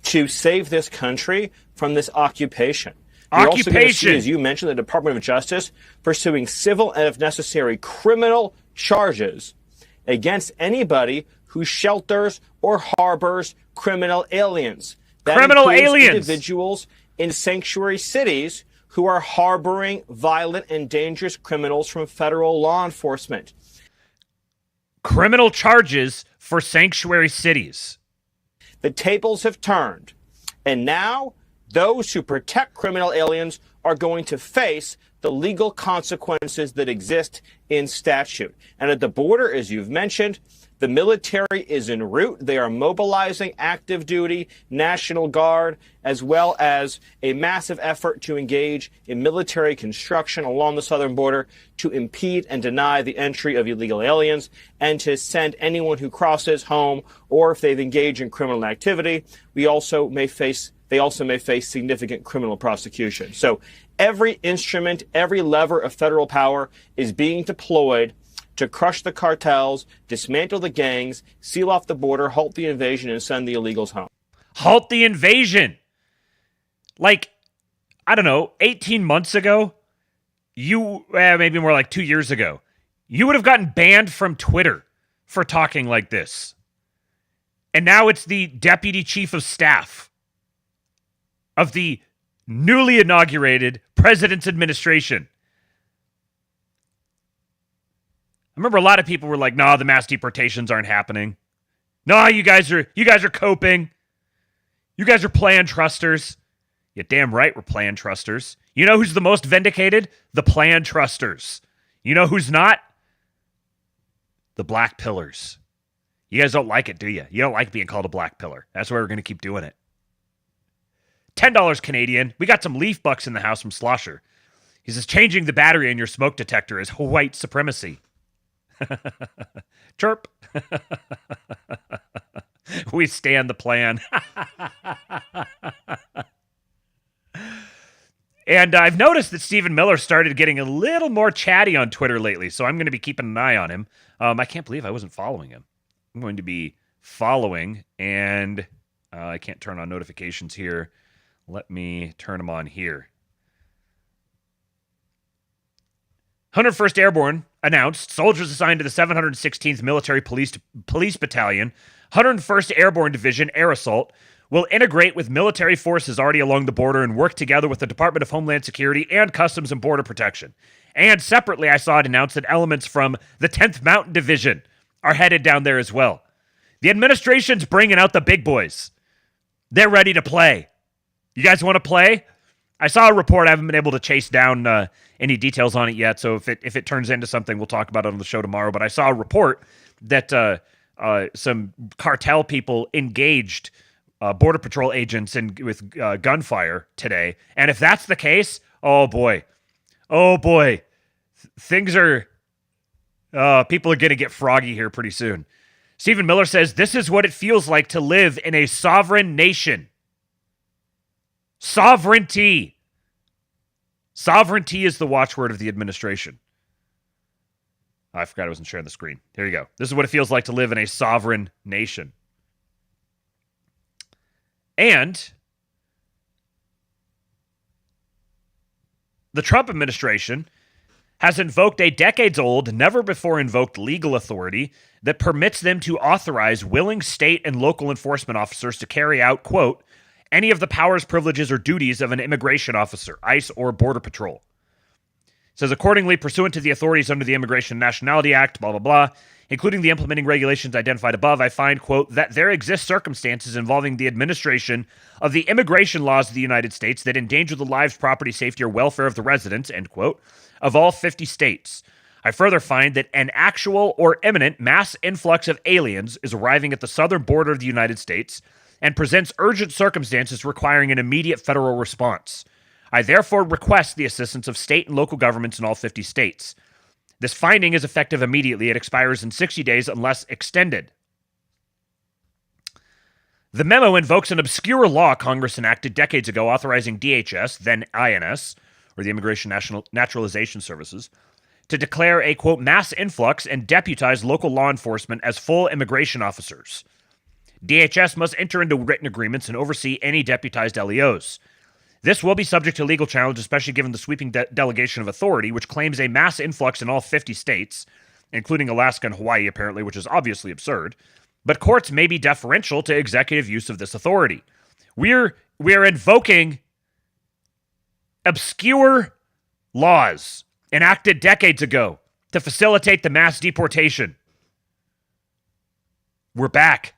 S23: to save this country from this occupation. You're also going to see, as you mentioned, the Department of Justice pursuing civil and, if necessary, criminal charges against anybody who shelters or harbors criminal aliens. That
S1: criminal
S23: includes
S1: aliens.
S23: Individuals in sanctuary cities who are harboring violent and dangerous criminals from federal law enforcement.
S1: Criminal charges for sanctuary cities.
S23: The tables have turned, and now those who protect criminal aliens are going to face the legal consequences that exist in statute. And at the border, as you've mentioned, the military is en route. They are mobilizing active duty, National Guard, as well as a massive effort to engage in military construction along the southern border to impede and deny the entry of illegal aliens and to send anyone who crosses home, or if they've engaged in criminal activity, they also may face significant criminal prosecution. So every instrument, every lever of federal power is being deployed to crush the cartels, dismantle the gangs, seal off the border, halt the invasion, and send the illegals home.
S1: Halt the invasion. Like, I don't know, 18 months ago, maybe more like 2 years ago, you would have gotten banned from Twitter for talking like this. And now it's the deputy chief of staff of the newly inaugurated president's administration. I remember a lot of people were like, "No, the mass deportations aren't happening. No, you guys are coping. You guys are plan trusters." Yeah, damn right we're plan trusters. You know who's the most vindicated? The plan trusters. You know who's not? The black pillars. You guys don't like it, do you? You don't like being called a black pillar. That's why we're going to keep doing it. $10 Canadian. We got some leaf bucks in the house from Slosher. He says, changing the battery in your smoke detector is white supremacy. Chirp. We stand the plan. And I've noticed that Stephen Miller started getting a little more chatty on Twitter lately, so I'm going to be keeping an eye on him. I can't believe I wasn't following him. I'm going to be following, and I can't turn on notifications here. Let me turn them on here. 101st Airborne announced soldiers assigned to the 716th Military Police Battalion, 101st Airborne Division Air Assault, will integrate with military forces already along the border and work together with the Department of Homeland Security and Customs and Border Protection. And separately, I saw it announced that elements from the 10th Mountain Division are headed down there as well. The administration's bringing out the big boys. They're ready to play. You guys want to play? I saw a report. I haven't been able to chase down any details on it yet, so if it turns into something, we'll talk about it on the show tomorrow. But I saw a report that some cartel people engaged Border Patrol agents with gunfire today. And if that's the case, oh boy. Things are... people are going to get froggy here pretty soon. Stephen Miller says, this is what it feels like to live in a sovereign nation. Sovereignty. Sovereignty is the watchword of the administration. I forgot I wasn't sharing the screen. Here you go. This is what it feels like to live in a sovereign nation. And the Trump administration has invoked a decades-old, never-before-invoked legal authority that permits them to authorize willing state and local enforcement officers to carry out, quote, any of the powers, privileges, or duties of an immigration officer, ICE, or Border Patrol. It says, accordingly, pursuant to the authorities under the Immigration and Nationality Act, blah, blah, blah, including the implementing regulations identified above, I find, quote, that there exist circumstances involving the administration of the immigration laws of the United States that endanger the lives, property, safety, or welfare of the residents, end quote, of all 50 states. I further find that an actual or imminent mass influx of aliens is arriving at the southern border of the United States and presents urgent circumstances requiring an immediate federal response. I therefore request the assistance of state and local governments in all 50 states. This finding is effective immediately. It expires in 60 days unless extended. The memo invokes an obscure law Congress enacted decades ago authorizing DHS, then INS, or the Immigration Naturalization Services, to declare a, quote, mass influx and deputize local law enforcement as full immigration officers. DHS must enter into written agreements and oversee any deputized LEOs. This will be subject to legal challenge, especially given the sweeping delegation of authority, which claims a mass influx in all 50 states, including Alaska and Hawaii, apparently, which is obviously absurd. But courts may be deferential to executive use of this authority. We're invoking obscure laws enacted decades ago to facilitate the mass deportation. We're back.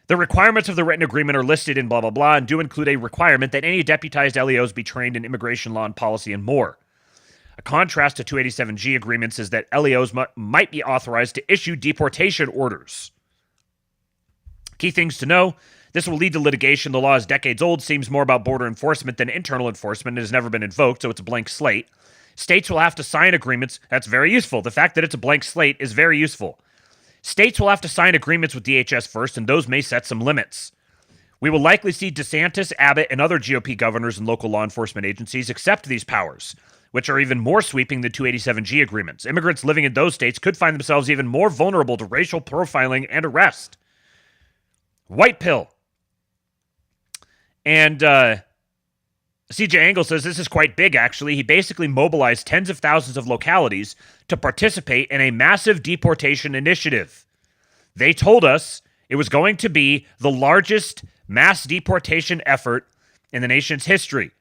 S1: The requirements of the written agreement are listed in blah, blah, blah, and do include a requirement that any deputized LEOs be trained in immigration law and policy and more. A contrast to 287G agreements is that LEOs might be authorized to issue deportation orders. Key things to know: this will lead to litigation. The law is decades old, seems more about border enforcement than internal enforcement. It has never been invoked, so it's a blank slate. States will have to sign agreements. That's very useful. The fact that it's a blank slate is very useful. States will have to sign agreements with DHS first, and those may set some limits. We will likely see DeSantis, Abbott, and other GOP governors and local law enforcement agencies accept these powers, which are even more sweeping than 287G agreements. Immigrants living in those states could find themselves even more vulnerable to racial profiling and arrest. White pill. And CJ Angle says this is quite big, actually. He basically mobilized tens of thousands of localities to participate in a massive deportation initiative. They told us it was going to be the largest mass deportation effort in the nation's history,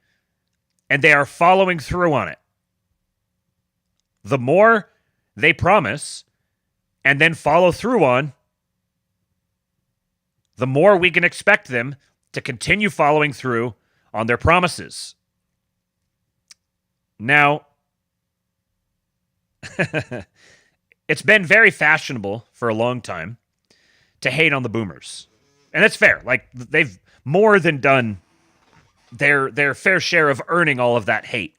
S1: and they are following through on it. The more they promise and then follow through on, the more we can expect them to continue following through on their promises. Now, it's been very fashionable for a long time to hate on the boomers. And that's fair. Like, they've more than done their fair share of earning all of that hate.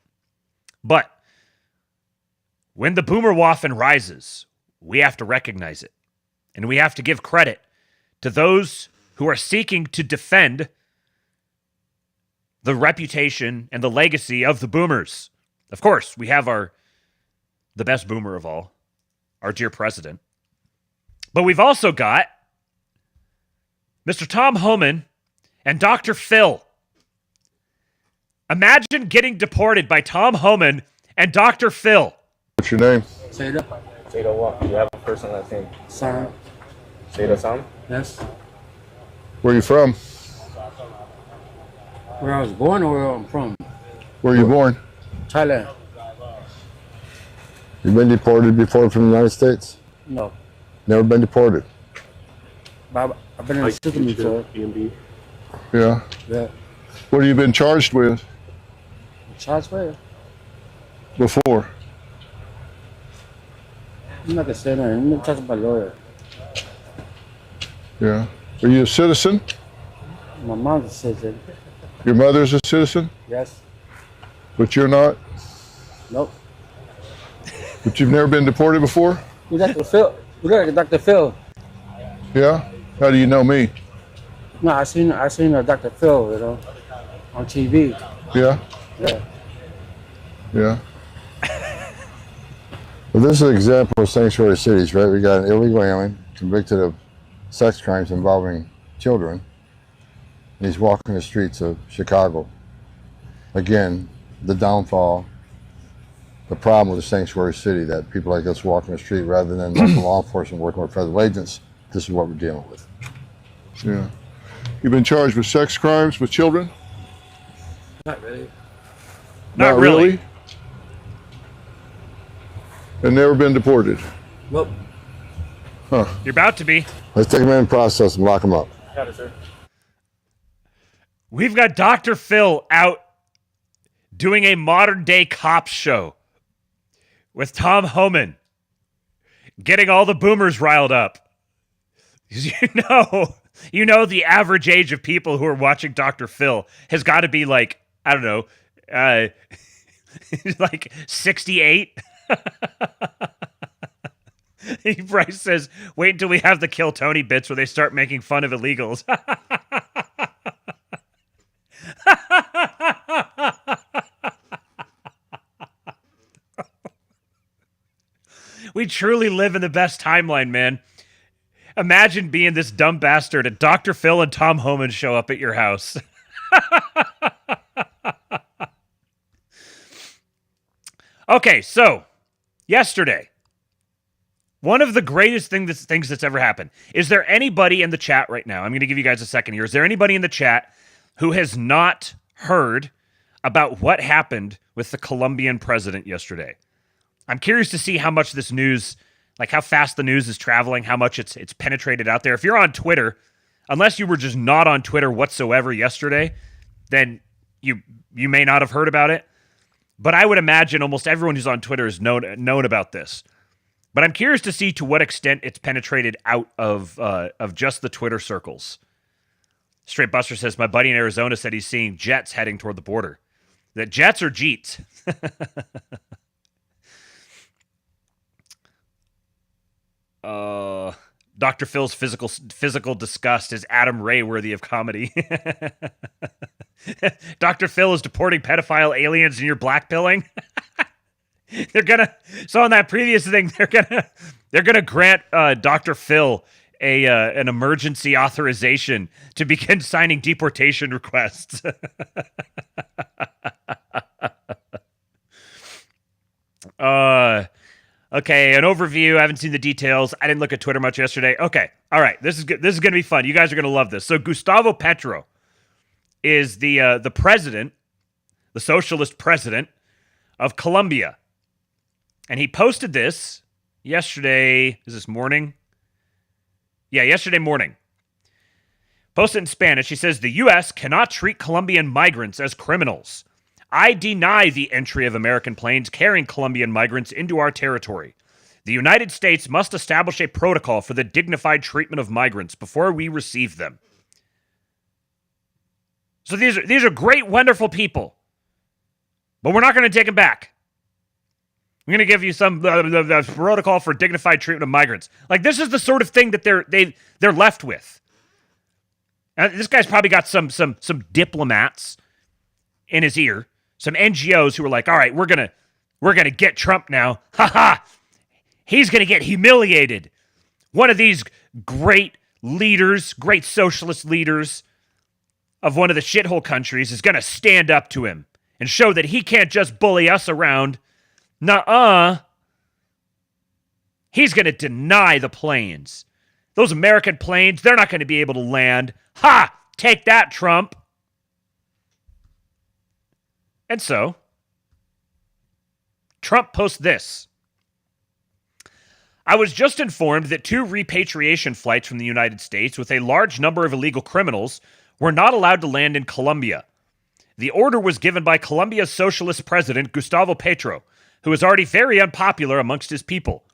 S1: But when the BOOMERWAFFEN rises, we have to recognize it. And we have to give credit to those who are seeking to defend the reputation and the legacy of the boomers. Of course, we have the best boomer of all, our dear president. But we've also got Mr. Tom Homan and Dr. Phil. Imagine getting deported by Tom Homan and Dr. Phil.
S3: What's your name?
S4: Seda.
S7: Seda what? You have a first and last name.
S4: Sam.
S7: Seda Sam?
S4: Yes.
S3: Where are you from?
S4: Where I was born or where I'm from?
S3: Where are you born?
S4: Thailand.
S3: You been deported before from the United States?
S4: No.
S3: Never been deported?
S4: But I've been in the system before.
S3: Yeah.
S4: Yeah.
S3: What have you been charged with
S4: Charged where?
S3: before?
S4: I'm not gonna say nothing. I'm gonna talk to my lawyer.
S3: Yeah. Are you a citizen?
S4: My mom's a citizen.
S3: Your mother's a citizen?
S4: Yes.
S3: But you're not?
S4: Nope.
S3: But you've never been deported before?
S4: You Dr. Phil. You look like Dr. Phil.
S3: Yeah? How do you know me?
S4: No, I seen Dr. Phil, on TV.
S3: Yeah?
S4: Yeah.
S3: Yeah. Well, this is an example of sanctuary cities, right? We got an illegal alien convicted of sex crimes involving children. And he's walking the streets of Chicago. Again, the downfall, the problem with the sanctuary city, that people like us walking the street rather than local law enforcement working with federal agents. This is what we're dealing with. Yeah. You've been charged with sex crimes with children?
S4: Not really.
S1: Not really.
S3: And never been deported?
S4: Nope.
S3: Huh.
S1: You're about to be.
S3: Let's take them in and process and lock them up.
S7: Got it, sir.
S1: We've got Dr. Phil out doing a modern-day cop show with Tom Homan, getting all the boomers riled up. You know the average age of people who are watching Dr. Phil has got to be like, I don't know, like 68. Bryce says, wait until we have the Kill Tony bits where they start making fun of illegals. We truly live in the best timeline, man. Imagine being this dumb bastard and Dr. Phil and Tom Homan show up at your house. Okay, so yesterday, one of the greatest things that's ever happened. Is there anybody in the chat right now? I'm going to give you guys a second here. Is there anybody in the chat who has not heard about what happened with the Colombian president yesterday? I'm curious to see how much this news, like how fast the news is traveling, how much it's penetrated out there. If you're on Twitter, unless you were just not on Twitter whatsoever yesterday, then you may not have heard about it. But I would imagine almost everyone who's on Twitter has known about this. But I'm curious to see to what extent it's penetrated out of just the Twitter circles. Straight Buster says, my buddy in Arizona said he's seeing jets heading toward the border. That jets or jeets? Dr. Phil's physical disgust is Adam Ray worthy of comedy. Dr. Phil is deporting pedophile aliens and you're blackpilling. So on that previous thing, they're gonna grant Dr. Phil an emergency authorization to begin signing deportation requests. Okay, an overview. I haven't seen the details. I didn't look at Twitter much yesterday. Okay, all right. This is good. This is going to be fun. You guys are going to love this. So Gustavo Petro is the president, the socialist president of Colombia, and he posted this yesterday. Is this morning? Yeah, yesterday morning. Posted in Spanish. He says the U.S. cannot treat Colombian migrants as criminals. I deny the entry of American planes carrying Colombian migrants into our territory. The United States must establish a protocol for the dignified treatment of migrants before we receive them. So these are great, wonderful people. But we're not going to take them back. I'm going to give you some the protocol for dignified treatment of migrants. Like, this is the sort of thing that they're left with. Now, this guy's probably got some diplomats in his ear. Some NGOs who are like, all right, we're gonna get Trump now. Ha ha! He's gonna get humiliated. One of these great leaders, great socialist leaders of one of the shithole countries is gonna stand up to him and show that he can't just bully us around. Nuh-uh. He's gonna deny the planes. Those American planes, they're not gonna be able to land. Ha! Take that, Trump. And so, Trump posts this. I was just informed that 2 repatriation flights from the United States with a large number of illegal criminals were not allowed to land in Colombia. The order was given by Colombia's socialist president, Gustavo Petro, who is already very unpopular amongst his people.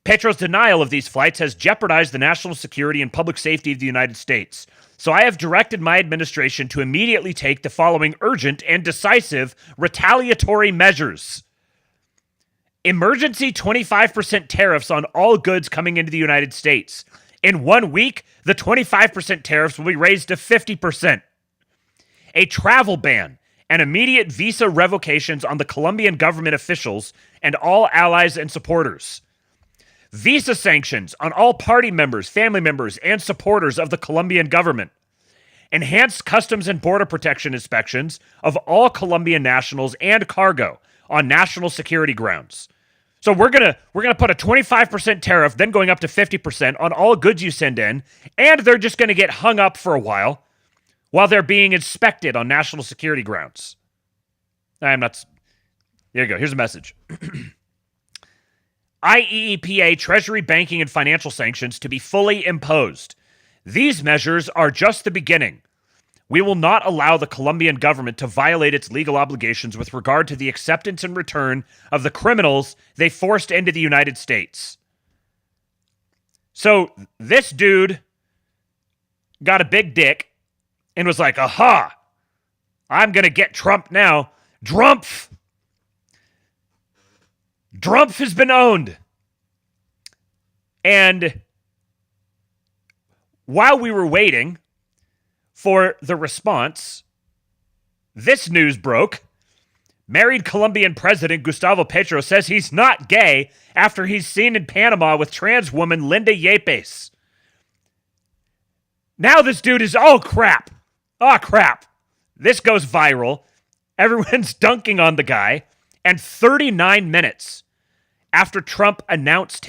S1: Petro's denial of these flights has jeopardized the national security and public safety of the United States. So I have directed my administration to immediately take the following urgent and decisive retaliatory measures. Emergency 25% tariffs on all goods coming into the United States. In 1 week, the 25% tariffs will be raised to 50%. A travel ban and immediate visa revocations on the Colombian government officials and all allies and supporters. Visa sanctions on all party members, family members, and supporters of the Colombian government. Enhanced customs and border protection inspections of all Colombian nationals and cargo on national security grounds. So we're gonna put a 25% tariff, then going up to 50% on all goods you send in, and they're just gonna get hung up for a while they're being inspected on national security grounds. There you go. Here's a message. IEEPA Treasury banking and financial sanctions to be fully imposed. These measures are just the beginning. We will not allow the Colombian government to violate its legal obligations with regard to the acceptance and return of the criminals they forced into the United States. So this dude got a big dick and was like, aha, I'm going to get Trump now. Drumpf has been owned. And while we were waiting for the response, this news broke. Married Colombian President Gustavo Petro says he's not gay after he's seen in Panama with trans woman Linda Yepes. Now this dude is, oh crap. Oh crap. This goes viral. Everyone's dunking on the guy. And 39 minutes after Trump announced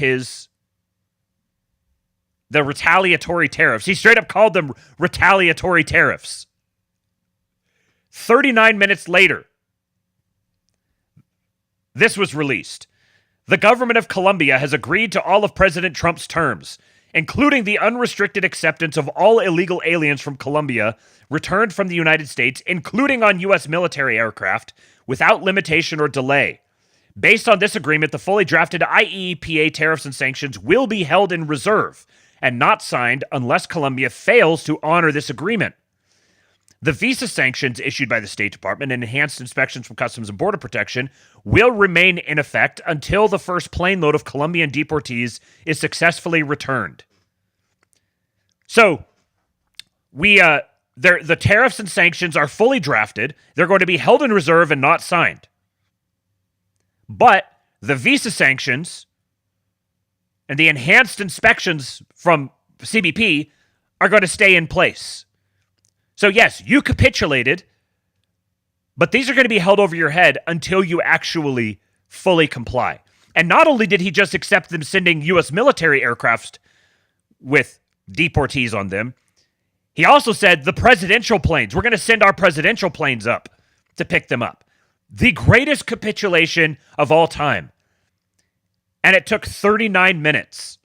S1: the retaliatory tariffs, he straight up called them retaliatory tariffs. 39 minutes later, this was released. The government of Colombia has agreed to all of President Trump's terms, including the unrestricted acceptance of all illegal aliens from Colombia returned from the United States, including on U.S. military aircraft, without limitation or delay. Based on this agreement, the fully drafted IEEPA tariffs and sanctions will be held in reserve and not signed unless Colombia fails to honor this agreement. The visa sanctions issued by the State Department and enhanced inspections from Customs and Border Protection will remain in effect until the first plane load of Colombian deportees is successfully returned. So, the tariffs and sanctions are fully drafted. They're going to be held in reserve and not signed. But the visa sanctions and the enhanced inspections from CBP are going to stay in place. So yes, you capitulated, but these are going to be held over your head until you actually fully comply. And not only did he just accept them sending U.S. military aircraft with deportees on them, he also said the presidential planes, we're going to send our presidential planes up to pick them up. The greatest capitulation of all time. And it took 39 minutes.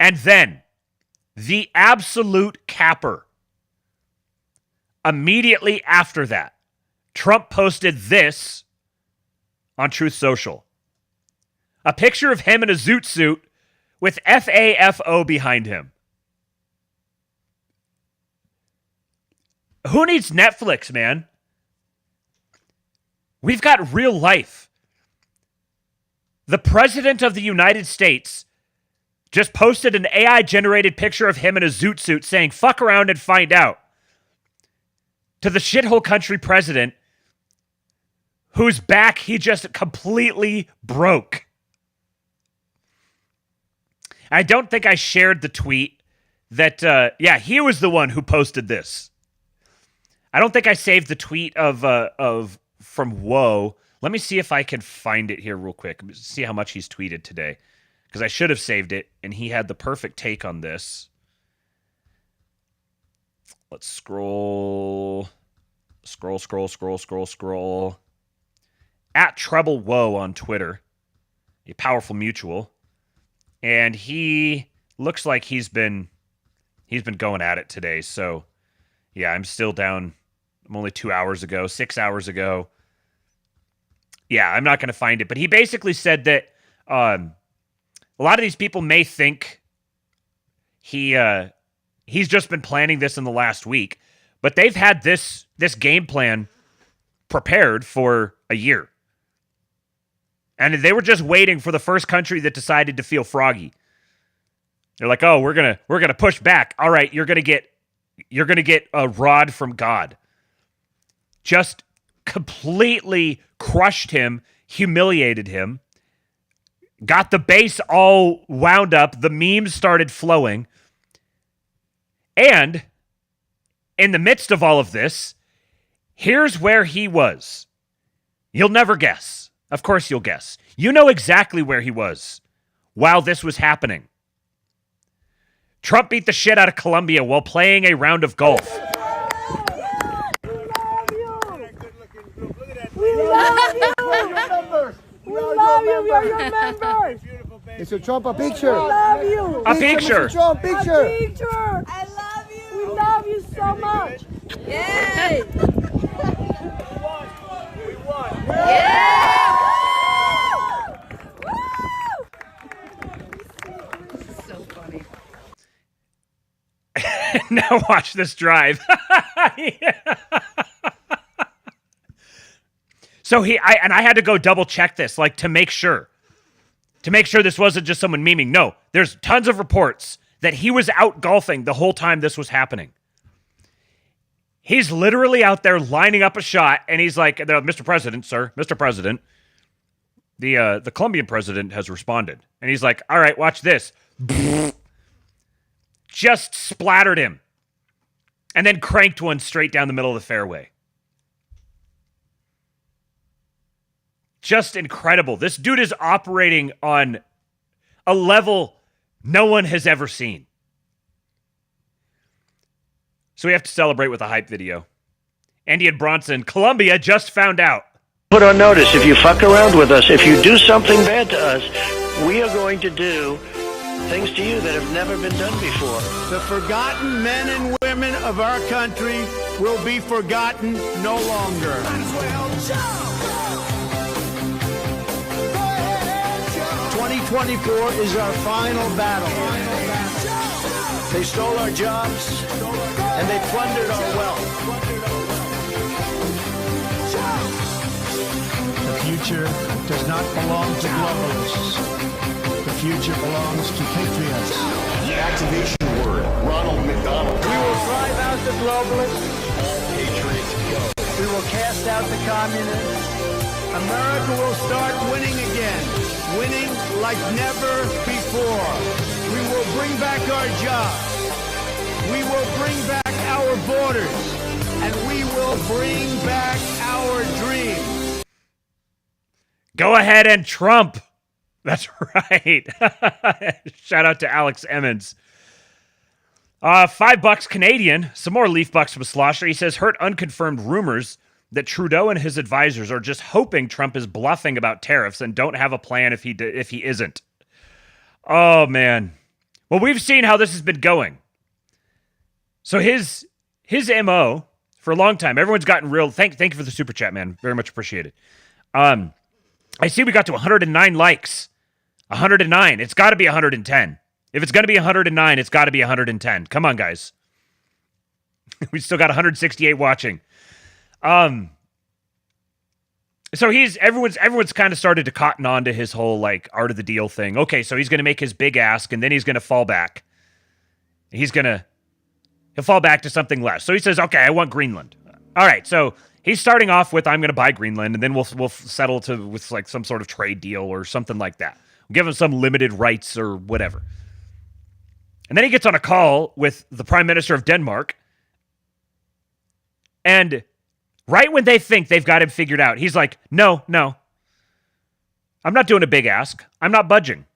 S1: And then, the absolute capper. Immediately after that, Trump posted this on Truth Social. A picture of him in a zoot suit with FAFO behind him. Who needs Netflix, man? We've got real life. The President of the United States just posted an AI-generated picture of him in a zoot suit saying, fuck around and find out. To the shithole country president whose back he just completely broke. I don't think I shared the tweet that, he was the one who posted this. I don't think I saved the tweet of from Whoa. Let me see if I can find it here real quick. See how much he's tweeted today. Because I should have saved it, and he had the perfect take on this. Let's scroll. Scroll. At Treble Woe on Twitter. A powerful mutual. And he looks like he's been going at it today. So, yeah, I'm still down. I'm only 6 hours ago. Yeah, I'm not going to find it. But he basically said that a lot of these people may think he's just been planning this in the last week, but they've had this game plan prepared for a year. And they were just waiting for the first country that decided to feel froggy. They're like, "Oh, we're going to push back. All right, you're going to get a rod from God." Just completely crushed him, humiliated him. Got the base all wound up. The memes started flowing. And in the midst of all of this, here's where he was. You'll never guess. Of course you'll guess. You know exactly where he was while this was happening. Trump beat the shit out of Colombia while playing a round of golf.
S8: We love you. We love you. We are your members.
S9: Mr. Trump, a picture.
S8: We love you.
S1: A picture.
S9: Mr. Trump, picture.
S8: A picture. I love you. We love you so much. Yay.
S9: We won.
S8: Yeah.
S10: So funny.
S1: Now watch this drive. Yeah. So I had to go double check this, like to make sure this wasn't just someone memeing. No, there's tons of reports that he was out golfing the whole time this was happening. He's literally out there lining up a shot, and he's like, "Mr. President, sir, Mr. President, the Colombian president has responded," and he's like, "All right, watch this." just splattered him and then cranked one straight down the middle of the fairway. Just incredible. This dude is operating on a level no one has ever seen. So we have to celebrate with a hype video. Andy and Bronson, Colombia just found out.
S6: Put on notice, if you fuck around with us, if you do something bad to us, we are going to do things to you that have never been done before.
S2: The forgotten men and women of our country will be forgotten no longer. 2024 is our final battle. They stole our jobs and they plundered our wealth. The future does not belong to globalists. The future belongs to patriots.
S12: The activation word, Ronald McDonald.
S2: We will drive out the globalists.
S12: Patriots go.
S2: We will cast out the communists. America will start winning again. Winning like never before. We will bring back our jobs. We will bring back our borders. And we will bring back our dreams.
S1: Go ahead and Trump. That's right. Shout out to Alex Emmons. $5 Canadian. Some more leaf bucks from Slosher. He says, heard unconfirmed rumors that Trudeau and his advisors are just hoping Trump is bluffing about tariffs and don't have a plan if he isn't. Oh, man. Well, we've seen how this has been going. So his MO for a long time, everyone's gotten real. Thank you for the super chat, man. Very much appreciated. I see we got to 109 likes. 109. It's got to be 110. If it's going to be 109, it's got to be 110. Come on, guys. We still got 168 watching. So everyone's kind of started to cotton on to his whole like art of the deal thing. Okay, so he's going to make his big ask and then he's going to fall back. He'll fall back to something less. So he says, okay, I want Greenland. All right, so he's starting off with, I'm going to buy Greenland, and then we'll settle with like some sort of trade deal or something like that. We'll give him some limited rights or whatever. And then he gets on a call with the Prime Minister of Denmark, and right when they think they've got him figured out, he's like, no, I'm not doing a big ask. I'm not budging.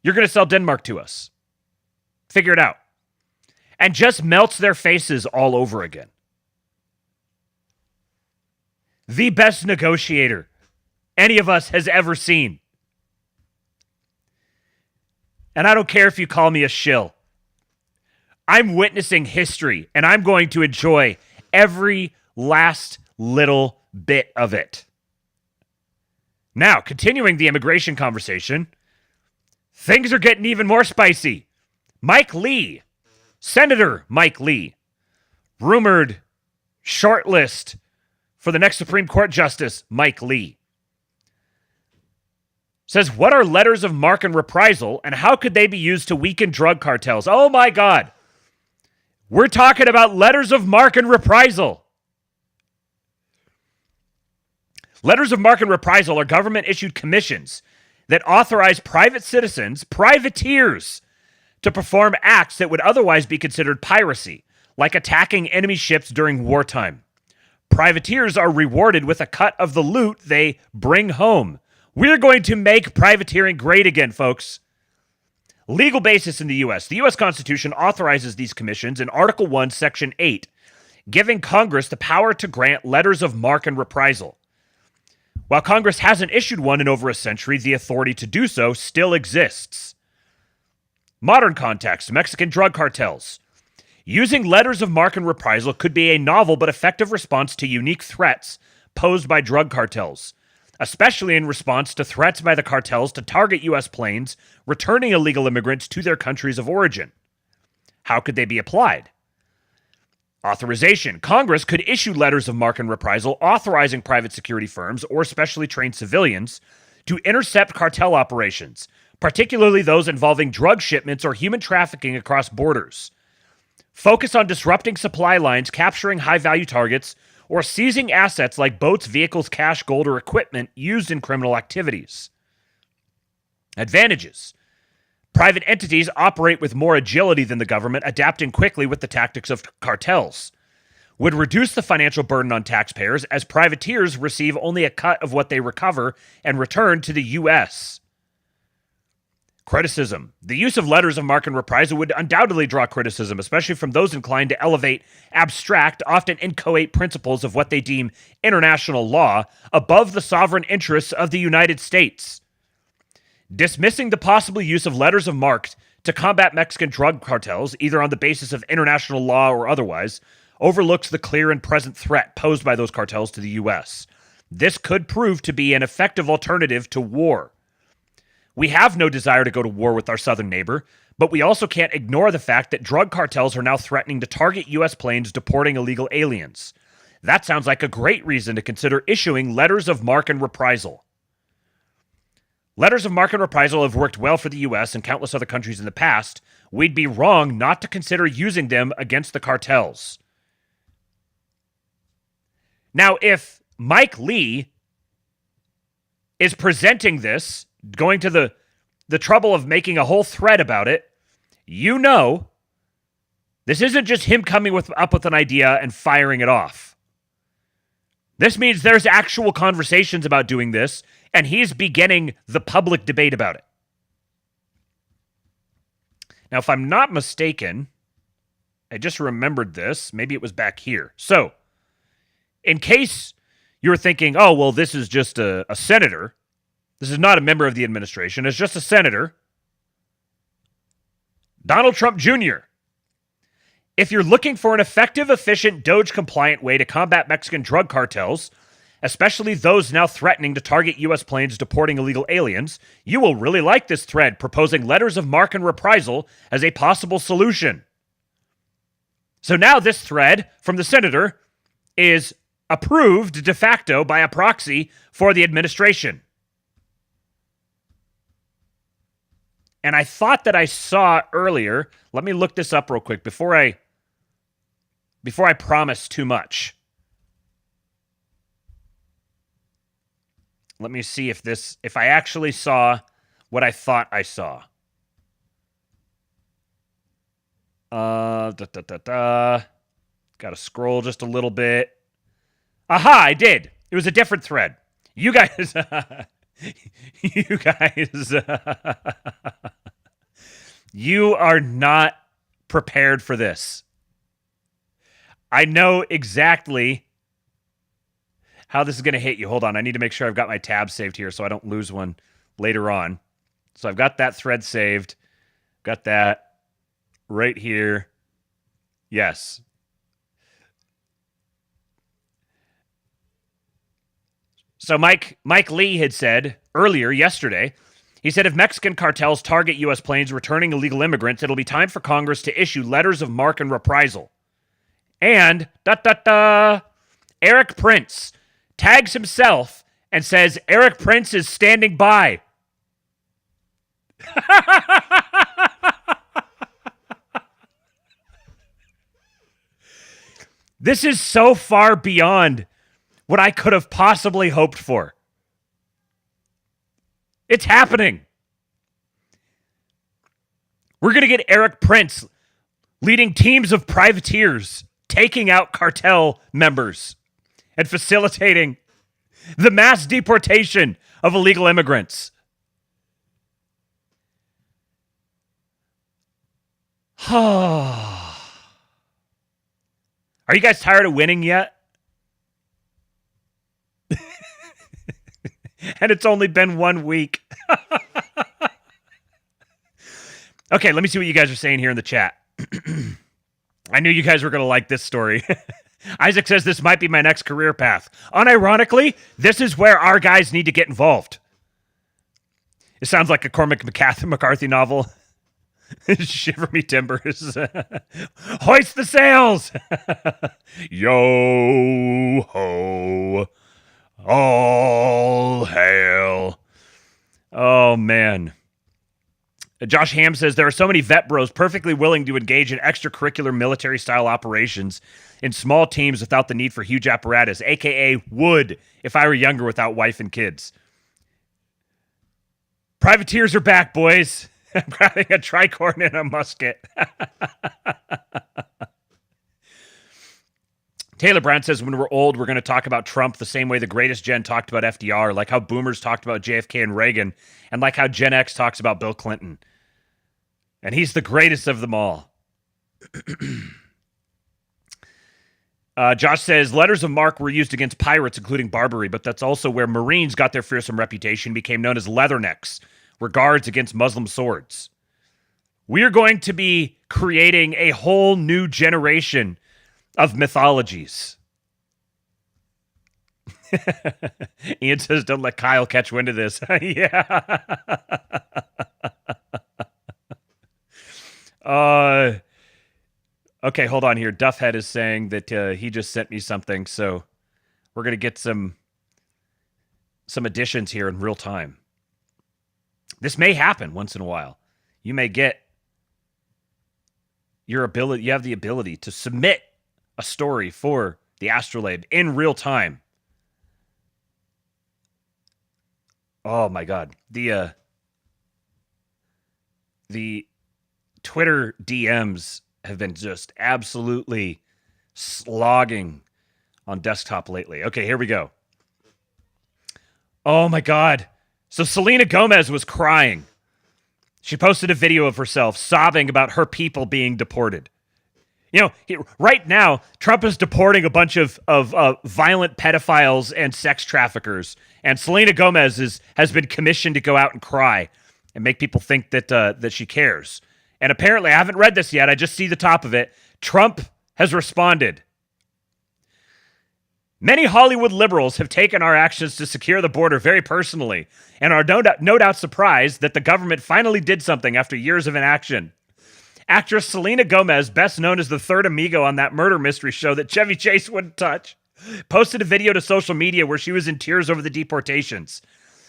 S1: You're going to sell Denmark to us. Figure it out. And just melts their faces all over again. The best negotiator any of us has ever seen. And I don't care if you call me a shill. I'm witnessing history, and I'm going to enjoy every last little bit of it. Now, continuing the immigration conversation, things are getting even more spicy. Mike Lee, Senator Mike Lee, rumored shortlist for the next Supreme Court Justice, Mike Lee, says, what are letters of marque and reprisal, and how could they be used to weaken drug cartels? Oh my God. We're talking about letters of marque and reprisal. Letters of marque and reprisal are government-issued commissions that authorize private citizens, privateers, to perform acts that would otherwise be considered piracy, like attacking enemy ships during wartime. Privateers are rewarded with a cut of the loot they bring home. We're going to make privateering great again, folks. Legal basis in the U.S. The U.S. Constitution authorizes these commissions in Article 1, Section 8, giving Congress the power to grant letters of marque and reprisal. While Congress hasn't issued one in over a century, the authority to do so still exists. Modern context, Mexican drug cartels. Using letters of marque and reprisal could be a novel but effective response to unique threats posed by drug cartels, especially in response to threats by the cartels to target U.S. planes returning illegal immigrants to their countries of origin. How could they be applied? Authorization. Congress could issue letters of marque and reprisal authorizing private security firms or specially trained civilians to intercept cartel operations, particularly those involving drug shipments or human trafficking across borders. Focus on disrupting supply lines, capturing high-value targets, or seizing assets like boats, vehicles, cash, gold, or equipment used in criminal activities. Advantages. Private entities operate with more agility than the government, adapting quickly with the tactics of cartels. Would reduce the financial burden on taxpayers as privateers receive only a cut of what they recover and return to the U.S. Criticism. The use of letters of marque and reprisal would undoubtedly draw criticism, especially from those inclined to elevate abstract, often inchoate principles of what they deem international law above the sovereign interests of the United States. Dismissing the possible use of letters of marque to combat Mexican drug cartels, either on the basis of international law or otherwise, overlooks the clear and present threat posed by those cartels to the U.S. This could prove to be an effective alternative to war. We have no desire to go to war with our southern neighbor, but we also can't ignore the fact that drug cartels are now threatening to target U.S. planes deporting illegal aliens. That sounds like a great reason to consider issuing letters of marque and reprisal. Letters of marque and reprisal have worked well for the U.S. and countless other countries in the past. We'd be wrong not to consider using them against the cartels. Now, if Mike Lee is presenting this, going to the trouble of making a whole thread about it, you know this isn't just him coming up with an idea and firing it off. This means there's actual conversations about doing this, and he's beginning the public debate about it. Now, if I'm not mistaken, I just remembered this. Maybe it was back here. So, in case you're thinking, oh, well, this is just a senator. This is not a member of the administration. It's just a senator. Donald Trump Jr. If you're looking for an effective, efficient, DOJ-compliant way to combat Mexican drug cartels, especially those now threatening to target U.S. planes deporting illegal aliens, you will really like this thread proposing letters of marque and reprisal as a possible solution. So now this thread from the senator is approved de facto by a proxy for the administration. And I thought that I saw earlier, let me look this up real quick before I promise too much. Let me see if I actually saw what I thought I saw. Got to scroll just a little bit. Aha, I did. It was a different thread. You guys, you are not prepared for this. I know exactly how this is going to hit you. Hold on. I need to make sure I've got my tab saved here so I don't lose one later on. So I've got that thread saved. Got that right here. Yes. So Mike Lee had said earlier yesterday, he said if Mexican cartels target U.S. planes returning illegal immigrants, it'll be time for Congress to issue letters of marque and reprisal. And, Eric Prince tags himself and says Eric Prince is standing by. This is so far beyond what I could have possibly hoped for. It's happening. We're going to get Eric Prince leading teams of privateers, taking out cartel members and facilitating the mass deportation of illegal immigrants. Are you guys tired of winning yet? And it's only been 1 week. Okay, let me see what you guys are saying here in the chat. I knew you guys were going to like this story. Isaac says this might be my next career path. Unironically, this is where our guys need to get involved. It sounds like a Cormac McCarthy novel. Shiver me timbers. Hoist the sails. Yo ho. All hail. Oh, man. Josh Ham says, there are so many vet bros perfectly willing to engage in extracurricular military-style operations in small teams without the need for huge apparatus, a.k.a. would if I were younger without wife and kids. Privateers are back, boys. Grabbing a tricorn and a musket. Taylor Brown says, when we're old, we're going to talk about Trump the same way the greatest gen talked about FDR, like how boomers talked about JFK and Reagan, and like how Gen X talks about Bill Clinton. And he's the greatest of them all. Josh says, letters of marque were used against pirates, including Barbary, but that's also where Marines got their fearsome reputation, became known as leathernecks, were guards against Muslim swords. We're going to be creating a whole new generation of mythologies. Ian says, don't let Kyle catch wind of this. Yeah. Okay, hold on here. Duffhead is saying that he just sent me something, so we're going to get some additions here in real time. This may happen once in a while. You may get you have the ability to submit a story for the Astrolabe in real time. Oh my God. The Twitter DMs have been just absolutely slogging on desktop lately. Okay, here we go. Oh my God. So Selena Gomez was crying. She posted a video of herself sobbing about her people being deported. You know, right now, Trump is deporting a bunch of violent pedophiles and sex traffickers, and Selena Gomez has been commissioned to go out and cry and make people think that she cares. And apparently, I haven't read this yet. I just see the top of it. Trump has responded. Many Hollywood liberals have taken our actions to secure the border very personally and are no doubt surprised that the government finally did something after years of inaction. Actress Selena Gomez, best known as the third amigo on that murder mystery show that Chevy Chase wouldn't touch, posted a video to social media where she was in tears over the deportations.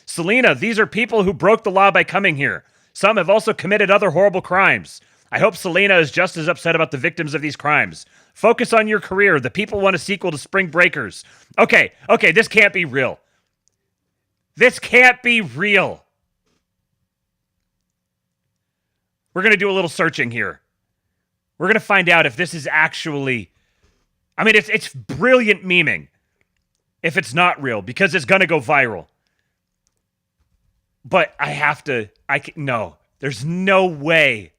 S1: Selena, these are people who broke the law by coming here. Some have also committed other horrible crimes. I hope Selena is just as upset about the victims of these crimes. Focus on your career. The people want a sequel to Spring Breakers. Okay, this can't be real. This can't be real. We're going to do a little searching here. We're going to find out if this is actually... I mean, it's brilliant memeing if it's not real, because it's going to go viral. But no, there's no way.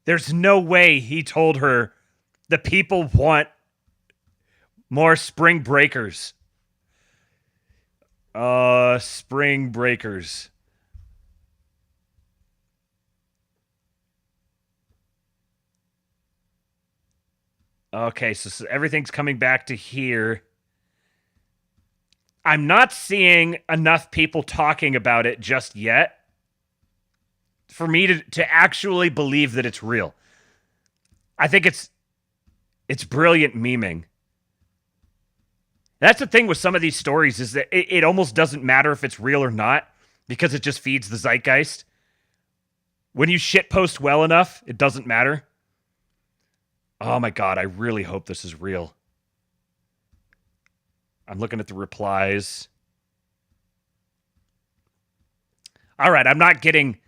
S1: There's no way he told her the people want more Spring Breakers. Spring Breakers. Okay, so everything's coming back to here. I'm not seeing enough people talking about it just yet for me to actually believe that it's real. I think it's brilliant memeing. That's the thing with some of these stories, is that it almost doesn't matter if it's real or not, because it just feeds the zeitgeist. When you shitpost well enough, it doesn't matter. Oh my God, I really hope this is real. I'm looking at the replies. All right, I'm not getting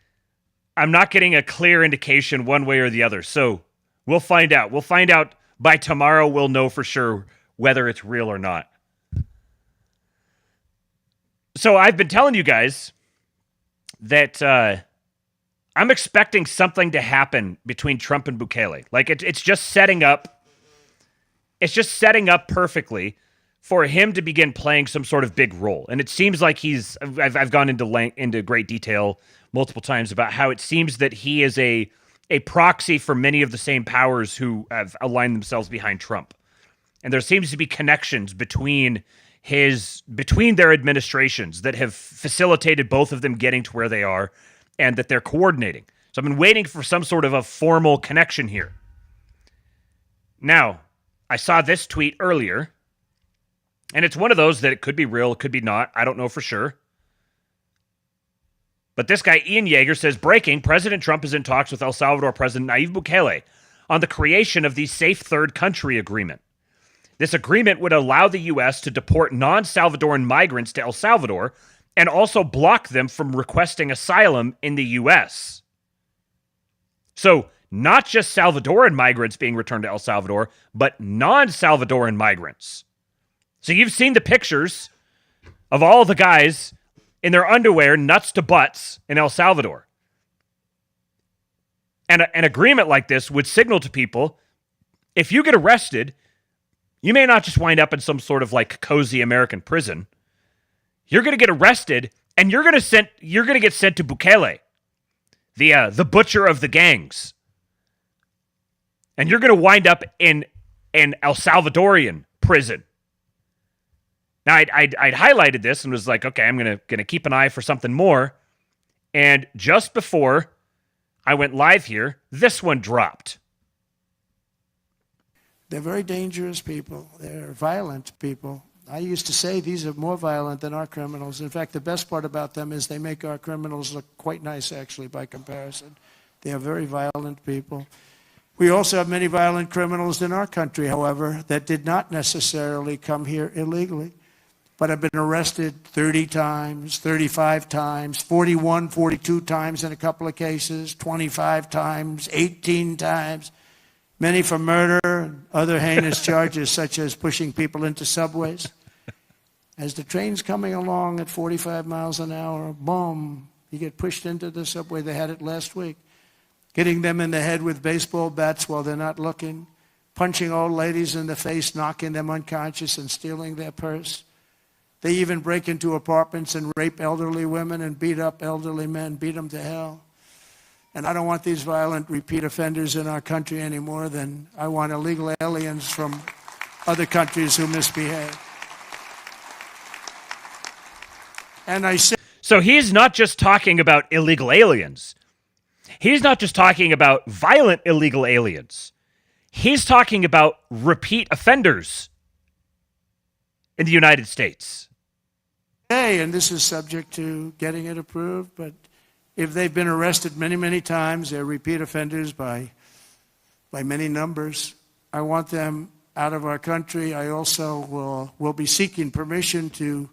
S1: a clear indication one way or the other. So we'll find out. We'll find out by tomorrow. We'll know for sure whether it's real or not. So I've been telling you guys that I'm expecting something to happen between Trump and Bukele. Like it's just setting up. It's just setting up perfectly for him to begin playing some sort of big role. And it seems like I've gone into great detail multiple times about how it seems that he is a proxy for many of the same powers who have aligned themselves behind Trump. And there seems to be connections between their administrations that have facilitated both of them getting to where they are, and that they're coordinating. So I've been waiting for some sort of a formal connection here. Now, I saw this tweet earlier, and it's one of those that it could be real, it could be not. I don't know for sure. But this guy, Ian Yeager, says, breaking, President Trump is in talks with El Salvador President Nayib Bukele on the creation of the Safe Third Country Agreement. This agreement would allow the U.S. to deport non-Salvadoran migrants to El Salvador and also block them from requesting asylum in the U.S. So not just Salvadoran migrants being returned to El Salvador, but non-Salvadoran migrants. So you've seen the pictures of all the guys in their underwear, nuts to butts, in El Salvador. And an agreement like this would signal to people, if you get arrested, you may not just wind up in some sort of like cozy American prison. You're going to get arrested, and you're going to get sent to Bukele, the butcher of the gangs. And you're going to wind up in an El Salvadorian prison. Now, I'd highlighted this and was like, okay, I'm gonna keep an eye for something more. And just before I went live here, this one dropped.
S2: They're very dangerous people. They're violent people. I used to say these are more violent than our criminals. In fact, the best part about them is they make our criminals look quite nice, actually, by comparison. They are very violent people. We also have many violent criminals in our country, however, that did not necessarily come here illegally, but have been arrested 30 times, 35 times, 41, 42 times in a couple of cases, 25 times, 18 times, many for murder and other heinous charges such as pushing people into subways. As the train's coming along at 45 miles an hour, boom, you get pushed into the subway. They had it last week. Hitting them in the head with baseball bats while they're not looking, punching old ladies in the face, knocking them unconscious and stealing their purse. They even break into apartments and rape elderly women and beat up elderly men, beat them to hell. And I don't want these violent repeat offenders in our country any more than I want illegal aliens from other countries who misbehave. And I say,
S1: so he's not just talking about illegal aliens. He's not just talking about violent illegal aliens. He's talking about repeat offenders in the United States.
S2: hey, and this is subject to getting it approved, but if they've been arrested many, many times, they're repeat offenders by many numbers. I want them out of our country. I also will be seeking permission to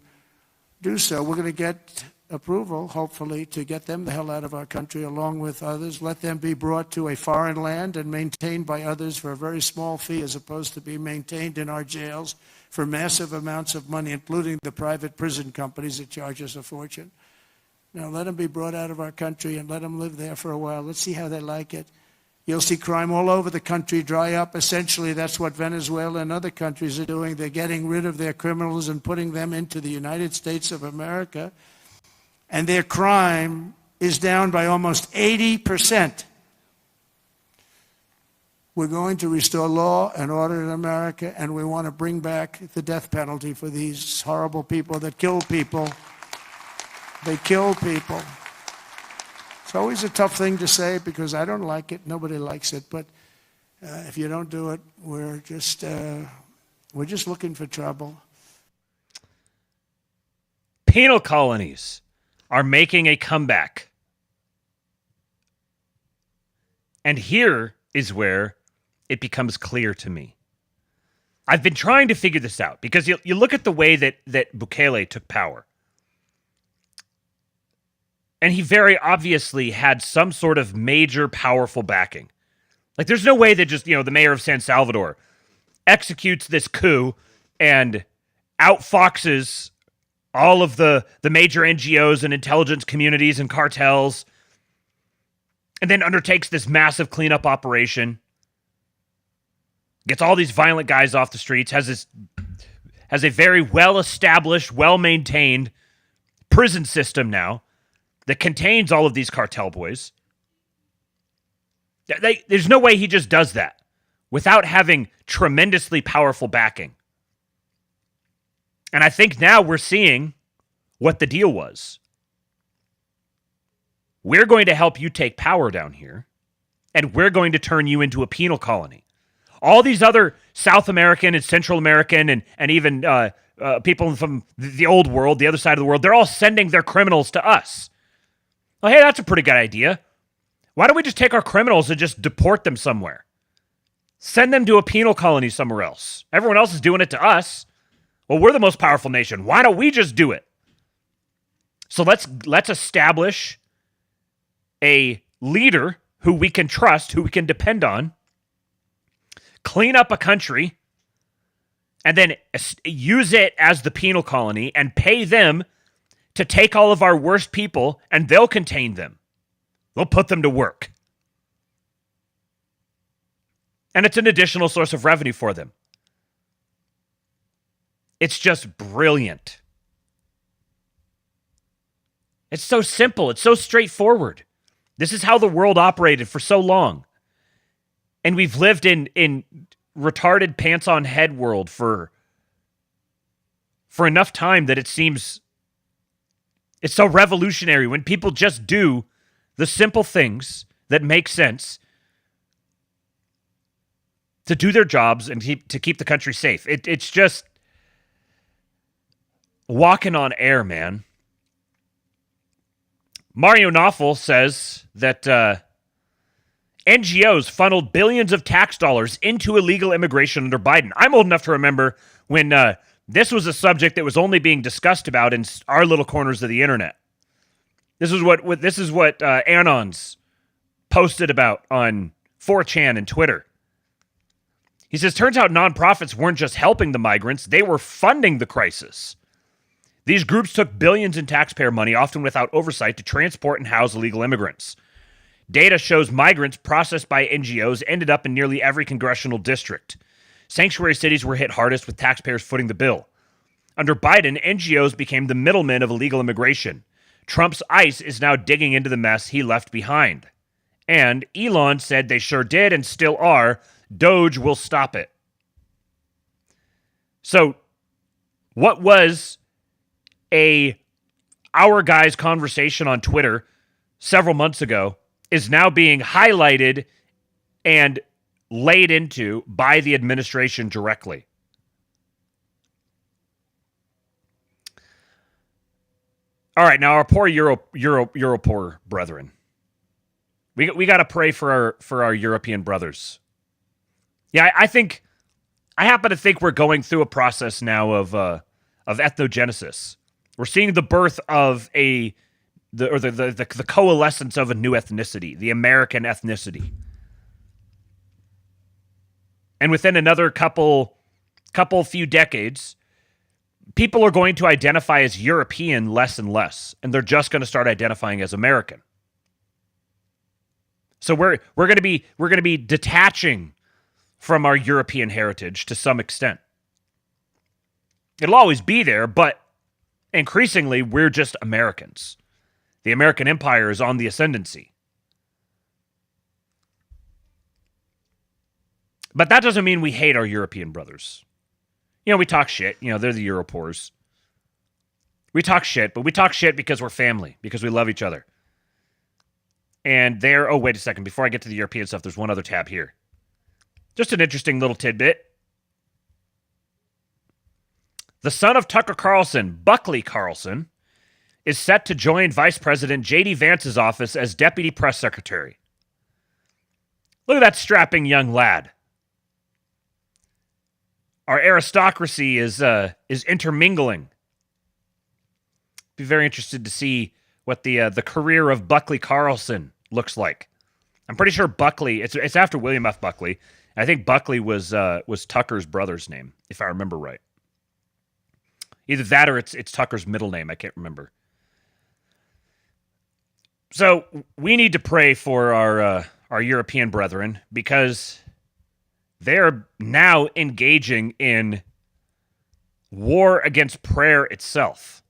S2: do so. We're going to get approval, hopefully, to get them the hell out of our country along with others. Let them be brought to a foreign land and maintained by others for a very small fee as opposed to be maintained in our jails for massive amounts of money, including the private prison companies that charge us a fortune. Now, let them be brought out of our country and let them live there for a while. Let's see how they like it. You'll see crime all over the country dry up. Essentially, that's what Venezuela and other countries are doing. They're getting rid of their criminals and putting them into the United States of America. And their crime is down by almost 80%. We're going to restore law and order in America, and we want to bring back the death penalty for these horrible people that kill people. They kill people. It's always a tough thing to say because I don't like it. Nobody likes it. But if you don't do it, we're just looking for trouble.
S1: Penal colonies are making a comeback. And here is where it becomes clear to me. I've been trying to figure this out because you look at the way that Bukele took power. And he very obviously had some sort of major powerful backing. Like there's no way that just, the mayor of San Salvador executes this coup and outfoxes all of the major NGOs and intelligence communities and cartels, and then undertakes this massive cleanup operation, gets all these violent guys off the streets, has a very well-established, well-maintained prison system now that contains all of these cartel boys. There's no way he just does that without having tremendously powerful backing. And I think now we're seeing what the deal was. We're going to help you take power down here, and we're going to turn you into a penal colony. All these other South American and Central American and even people from the old world, the other side of the world, they're all sending their criminals to us. Well, hey, that's a pretty good idea. Why don't we just take our criminals and just deport them somewhere? Send them to a penal colony somewhere else. Everyone else is doing it to us. Well, we're the most powerful nation. Why don't we just do it? So let's establish a leader who we can trust, who we can depend on, clean up a country, and then use it as the penal colony and pay them to take all of our worst people, and they'll contain them. They'll put them to work. And it's an additional source of revenue for them. It's just brilliant. It's so simple. It's so straightforward. This is how the world operated for so long. And we've lived in retarded pants on head world for enough time that it seems it's so revolutionary when people just do the simple things that make sense to do their jobs and to keep the country safe. It's just walking on air, man. Mario Nawfal says that NGOs funneled billions of tax dollars into illegal immigration under Biden. I'm old enough to remember when this was a subject that was only being discussed about in our little corners of the internet. This is what Anons posted about on 4chan and Twitter. He says, turns out nonprofits weren't just helping the migrants, they were funding the crisis. These groups took billions in taxpayer money, often without oversight, to transport and house illegal immigrants. Data shows migrants processed by NGOs ended up in nearly every congressional district. Sanctuary cities were hit hardest, with taxpayers footing the bill. Under Biden, NGOs became the middlemen of illegal immigration. Trump's ICE is now digging into the mess he left behind. And Elon said they sure did and still are. Doge will stop it. So, what was our guy's conversation on Twitter several months ago is now being highlighted and laid into by the administration directly. All right, now our poor Europor brethren. We got to pray for our European brothers. Yeah, I happen to think we're going through a process now of ethnogenesis. We're seeing the birth of the coalescence of a new ethnicity, the American ethnicity. And within another few decades, people are going to identify as European less and less, and they're just going to start identifying as American. So we're going to be detaching from our European heritage to some extent. It'll always be there, but increasingly we're just Americans. The American empire is on the ascendancy. But that doesn't mean we hate our European brothers. We talk shit. They're the Europors. We talk shit, but we talk shit because we're family, because we love each other. And oh, wait a second. Before I get to the European stuff, there's one other tab here. Just an interesting little tidbit. The son of Tucker Carlson, Buckley Carlson, is set to join Vice President J.D. Vance's office as Deputy Press Secretary. Look at that strapping young lad. Our aristocracy is intermingling. Be very interested to see what the career of Buckley Carlson looks like. I'm pretty sure Buckley. It's after William F. Buckley. I think Buckley was Tucker's brother's name, if I remember right. Either that or it's Tucker's middle name. I can't remember. So we need to pray for our European brethren because they're now engaging in war against prayer itself.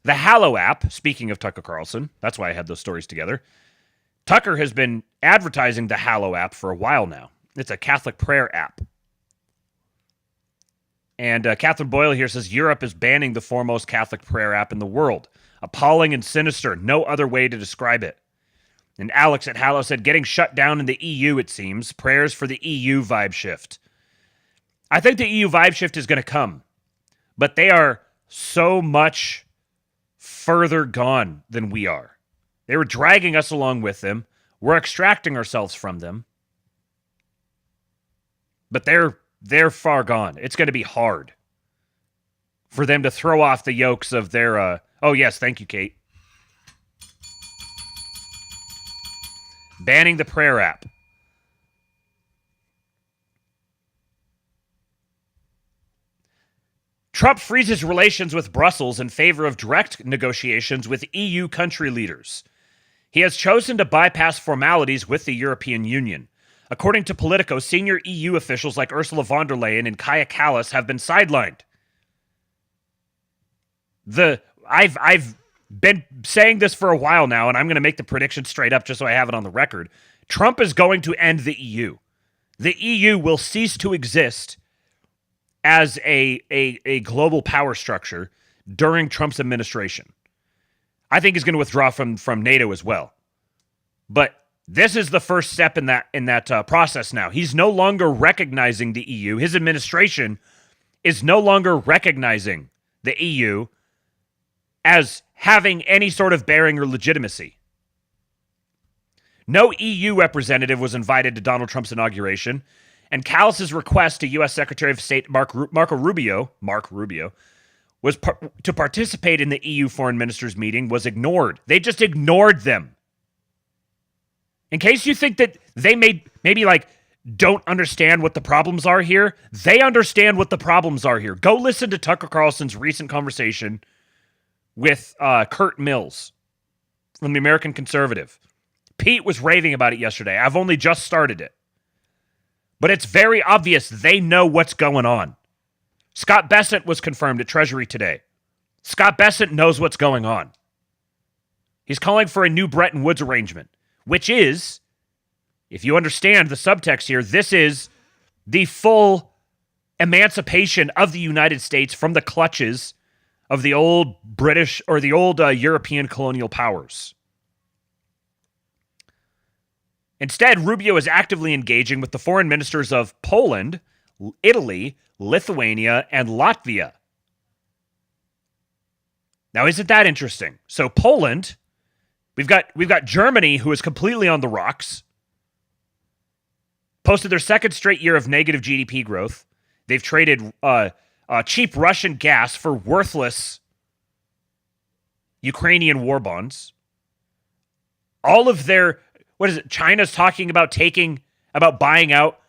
S1: The Hallow app, speaking of Tucker Carlson, that's why I had those stories together. Tucker has been advertising the Hallow app for a while now. It's a Catholic prayer app. And Catherine Boyle here says, Europe is banning the foremost Catholic prayer app in the world. Appalling and sinister. No other way to describe it. And Alex at Hallow said, getting shut down in the EU, it seems. Prayers for the EU vibe shift. I think the EU vibe shift is going to come. But they are so much further gone than we are. They were dragging us along with them. We're extracting ourselves from them. But they're far gone. It's going to be hard for them to throw off the yokes of their... oh, yes, thank you, Kate. Banning the prayer app. Trump freezes relations with Brussels in favor of direct negotiations with EU country leaders. He has chosen to bypass formalities with the European Union. According to Politico, senior EU officials like Ursula von der Leyen and Kaja Kallas have been sidelined. I've been saying this for a while now, and I'm going to make the prediction straight up just so I have it on the record. Trump is going to end the EU. The EU will cease to exist as a global power structure during Trump's administration. I think he's going to withdraw from NATO as well. But this is the first step in that process now. He's no longer recognizing the EU. His administration is no longer recognizing the EU as having any sort of bearing or legitimacy. No EU representative was invited to Donald Trump's inauguration, and Callas's request to U.S. Secretary of State Marco Rubio was to participate in the EU foreign ministers meeting was ignored. They just ignored them. In case you think that they maybe don't understand what the problems are here, they understand what the problems are here. Go listen to Tucker Carlson's recent conversation with Kurt Mills from the American Conservative. Pete was raving about it yesterday. I've only just started it. But it's very obvious they know what's going on. Scott Bessent was confirmed at Treasury today. Scott Bessent knows what's going on. He's calling for a new Bretton Woods arrangement, which is, if you understand the subtext here, this is the full emancipation of the United States from the clutches of the old British or the old European colonial powers. Instead, Rubio is actively engaging with the foreign ministers of Poland, Italy, Lithuania, and Latvia. Now, isn't that interesting? So Poland, we've got Germany, who is completely on the rocks, posted their second straight year of negative GDP growth. They've traded cheap Russian gas for worthless Ukrainian war bonds. All of their... What is it? China's talking about buying out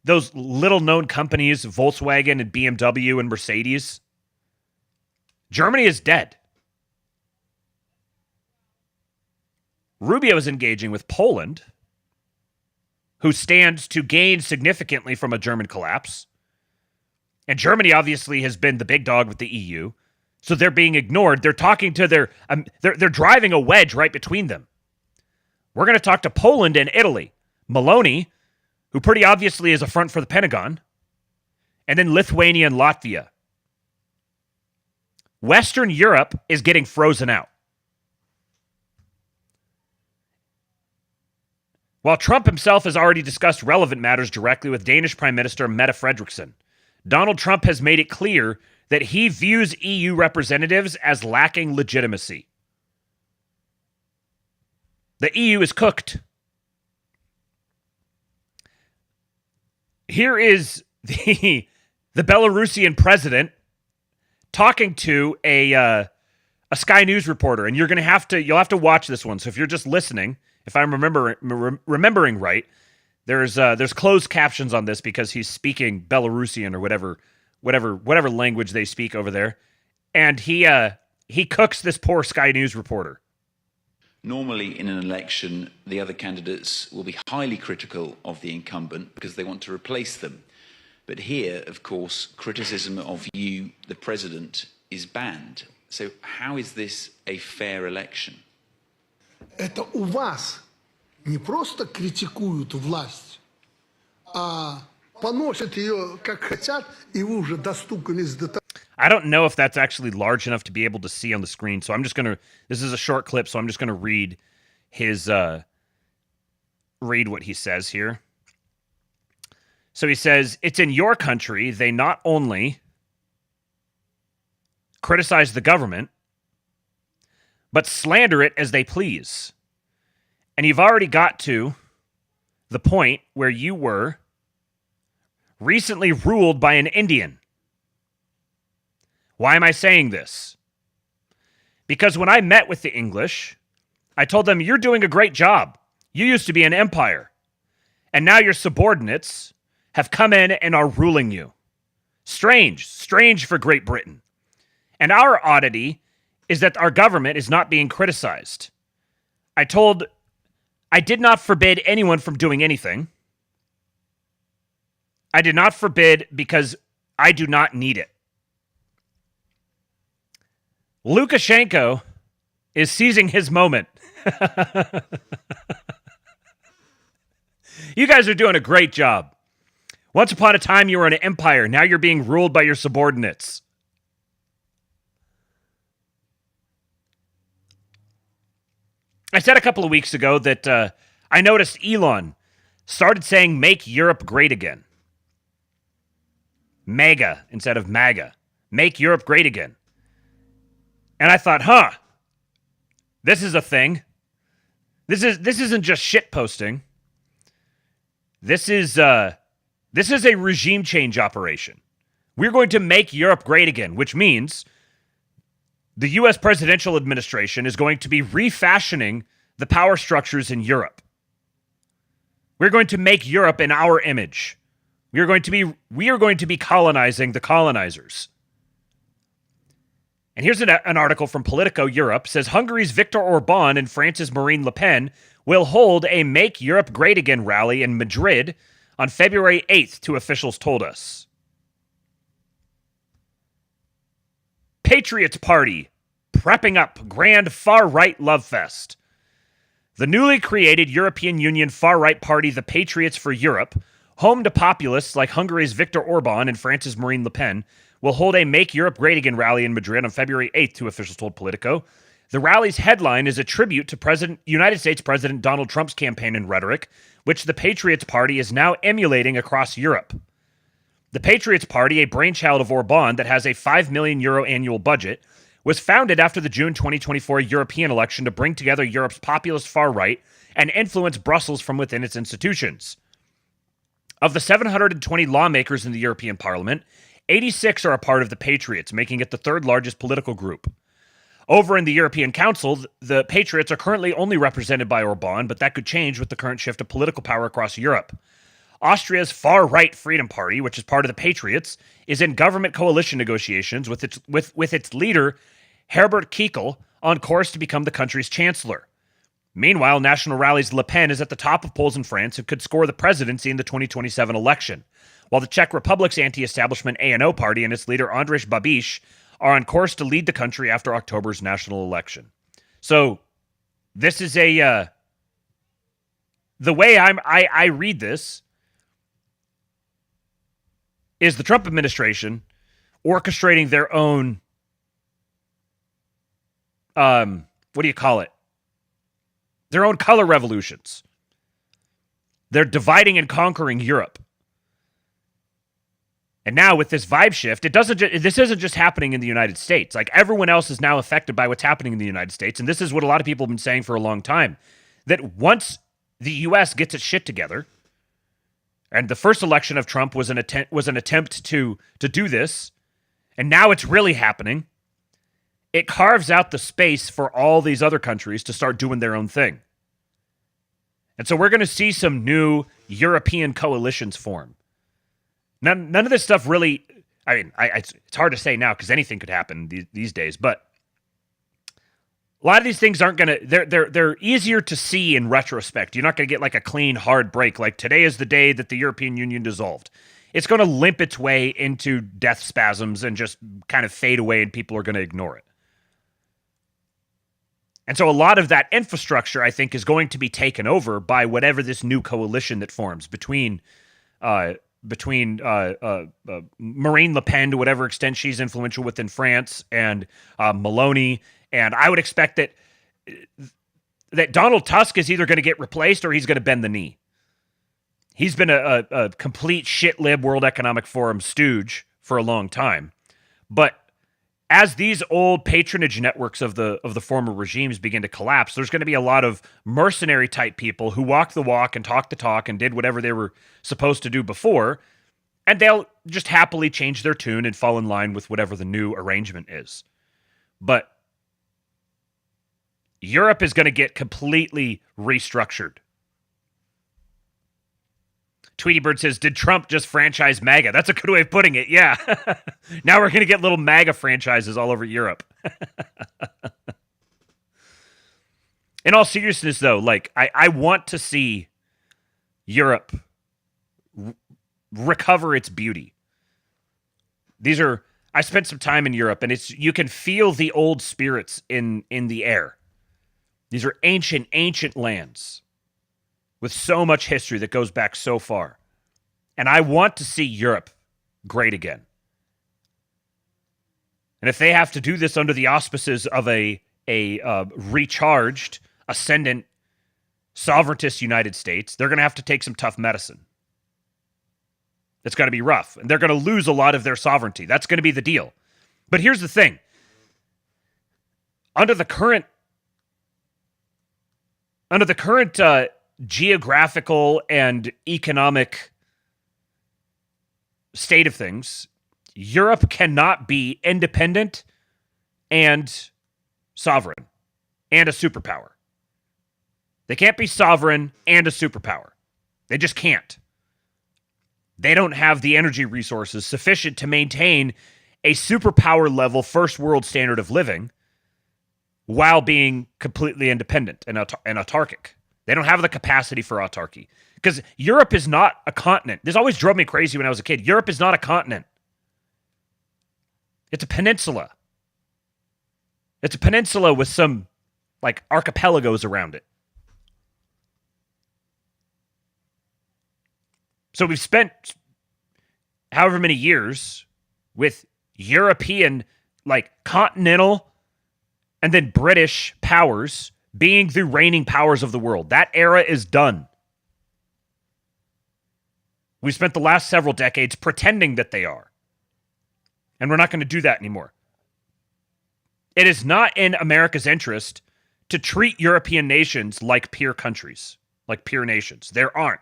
S1: those little-known companies, Volkswagen and BMW and Mercedes. Germany is dead. Rubio is engaging with Poland, who stands to gain significantly from a German collapse. And Germany obviously has been the big dog with the EU, so they're being ignored. They're talking to they're driving a wedge right between them. We're going to talk to Poland and Italy. Maloney, who pretty obviously is a front for the Pentagon, and then Lithuania and Latvia. Western Europe is getting frozen out. While Trump himself has already discussed relevant matters directly with Danish Prime Minister Mette Frederiksen, Donald Trump has made it clear that he views EU representatives as lacking legitimacy. The EU is cooked. Here is the Belarusian president talking to a Sky News reporter, and you'll have to watch this one. So if you're just listening, if I'm remembering right, there's closed captions on this because he's speaking Belarusian or whatever language they speak over there, and he cooks this poor Sky News reporter.
S13: Normally, in an election, the other candidates will be highly critical of the incumbent because they want to replace them. But here, of course, criticism of you, the president, is banned. So how is this a fair election?
S8: Это у вас не просто критикуют власть, а поносят ее как хотят, и вы уже достукались до того.
S1: I don't know if that's actually large enough to be able to see on the screen, so I'm just going to... This is a short clip, so I'm just going to read what he says here. So he says, it's in your country, they not only criticize the government, but slander it as they please. And you've already got to the point where you were recently ruled by an Indian. Why am I saying this? Because when I met with the English, I told them, you're doing a great job. You used to be an empire. And now your subordinates have come in and are ruling you. Strange for Great Britain. And our oddity is that our government is not being criticized. I did not forbid anyone from doing anything. I did not forbid because I do not need it. Lukashenko is seizing his moment. You guys are doing a great job. Once upon a time, you were an empire. Now you're being ruled by your subordinates. I said a couple of weeks ago that I noticed Elon started saying, make Europe great again. MEGA instead of MAGA. Make Europe great again. And I thought, this is a thing. This isn't just shit posting. This is a regime change operation. We're going to make Europe great again, which means the U.S. presidential administration is going to be refashioning the power structures in Europe. We're going to make Europe in our image. We are going to be colonizing the colonizers. And here's an article from Politico Europe. Says Hungary's Viktor Orban and France's Marine Le Pen will hold a Make Europe Great Again rally in Madrid on February 8th, two officials told us. Patriots Party prepping up grand far-right love fest. The newly created European Union far-right party, the Patriots for Europe, home to populists like Hungary's Viktor Orban and France's Marine Le Pen, will hold a Make Europe Great Again rally in Madrid on February 8th, two officials told Politico. The rally's headline is a tribute to United States President Donald Trump's campaign and rhetoric, which the Patriots Party is now emulating across Europe. The Patriots Party, a brainchild of Orban that has a €5 million annual budget, was founded after the June 2024 European election to bring together Europe's populist far right and influence Brussels from within its institutions. Of the 720 lawmakers in the European Parliament, 86 are a part of the Patriots, making it the third largest political group. Over in the European Council, the Patriots are currently only represented by Orban, but that could change with the current shift of political power across Europe. Austria's far-right Freedom Party, which is part of the Patriots, is in government coalition negotiations with its leader, Herbert Kickl, on course to become the country's chancellor. Meanwhile, National Rally's Le Pen is at the top of polls in France and could score the presidency in the 2027 election, while the Czech Republic's anti-establishment ANO party and its leader Andrej Babiš are on course to lead the country after October's national election. So, this is the way I read this is the Trump administration orchestrating their own, their own color revolutions. They're dividing and conquering Europe. And now with this vibe shift, this isn't just happening in the United States. Like, everyone else is now affected by what's happening in the United States. And this is what a lot of people have been saying for a long time. That once the U.S. gets its shit together, and the first election of Trump was an attempt to do this, and now it's really happening, it carves out the space for all these other countries to start doing their own thing. And so we're going to see some new European coalitions form. None of this stuff really, it's hard to say now because anything could happen these days, but a lot of these things aren't going to, they're easier to see in retrospect. You're not going to get like a clean, hard break. Like, today is the day that the European Union dissolved. It's going to limp its way into death spasms and just kind of fade away, and people are going to ignore it. And so a lot of that infrastructure, I think, is going to be taken over by whatever this new coalition that forms between Marine Le Pen, to whatever extent she's influential within France, and Meloni. And I would expect that Donald Tusk is either going to get replaced or he's going to bend the knee. He's been a complete shit-lib World Economic Forum stooge for a long time. But as these old patronage networks of the former regimes begin to collapse, there's going to be a lot of mercenary-type people who walked the walk and talked the talk and did whatever they were supposed to do before, And they'll just happily change their tune and fall in line with whatever the new arrangement is. But Europe is going to get completely restructured. Tweety Bird says, did Trump just franchise MAGA? That's a good way of putting it, yeah. Now we're going to get little MAGA franchises all over Europe. In all seriousness, though, like, I want to see Europe recover its beauty. I spent some time in Europe, and you can feel the old spirits in the air. These are ancient lands with so much history that goes back so far. And I want to see Europe great again. And if they have to do this under the auspices of a recharged, ascendant, sovereigntist United States, they're going to have to take some tough medicine. It's going to be rough. And they're going to lose a lot of their sovereignty. That's going to be the deal. But here's the thing. Under the current geographical and economic state of things, Europe cannot be independent and sovereign and a superpower. They can't be sovereign and a superpower. They just can't. They don't have the energy resources sufficient to maintain a superpower level first world standard of living while being completely independent and autarkic. They don't have the capacity for autarky. Because Europe is not a continent. This always drove me crazy when I was a kid. Europe is not a continent. It's a peninsula. It's a peninsula with some, like, archipelagos around it. So we've spent however many years with European, like, continental and then British powers being the reigning powers of the world. That era is done. We spent the last several decades pretending that they are. And we're not going to do that anymore. It is not in America's interest to treat European nations like peer countries, like peer nations. They aren't.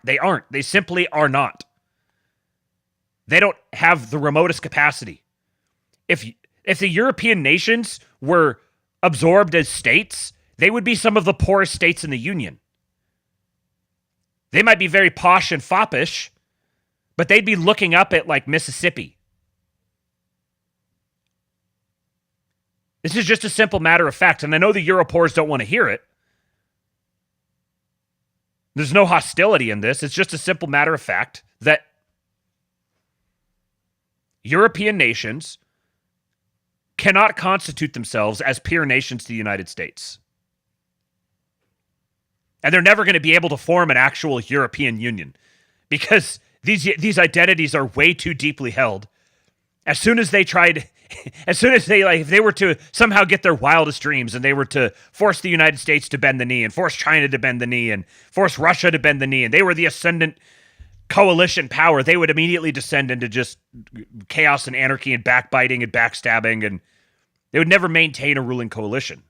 S1: They simply are not. They don't have the remotest capacity. If the European nations were absorbed as states, they would be some of the poorest states in the Union. They might be very posh and foppish, but they'd be looking up at, like, Mississippi. This is just a simple matter of fact, and I know the Europores don't want to hear it. There's no hostility in this. It's just a simple matter of fact that European nations cannot constitute themselves as peer nations to the United States. And they're never going to be able to form an actual European Union because these identities are way too deeply held. If they were to somehow get their wildest dreams and they were to force the United States to bend the knee and force China to bend the knee and force Russia to bend the knee, and they were the ascendant coalition power, they would immediately descend into just chaos and anarchy and backbiting and backstabbing, and they would never maintain a ruling coalition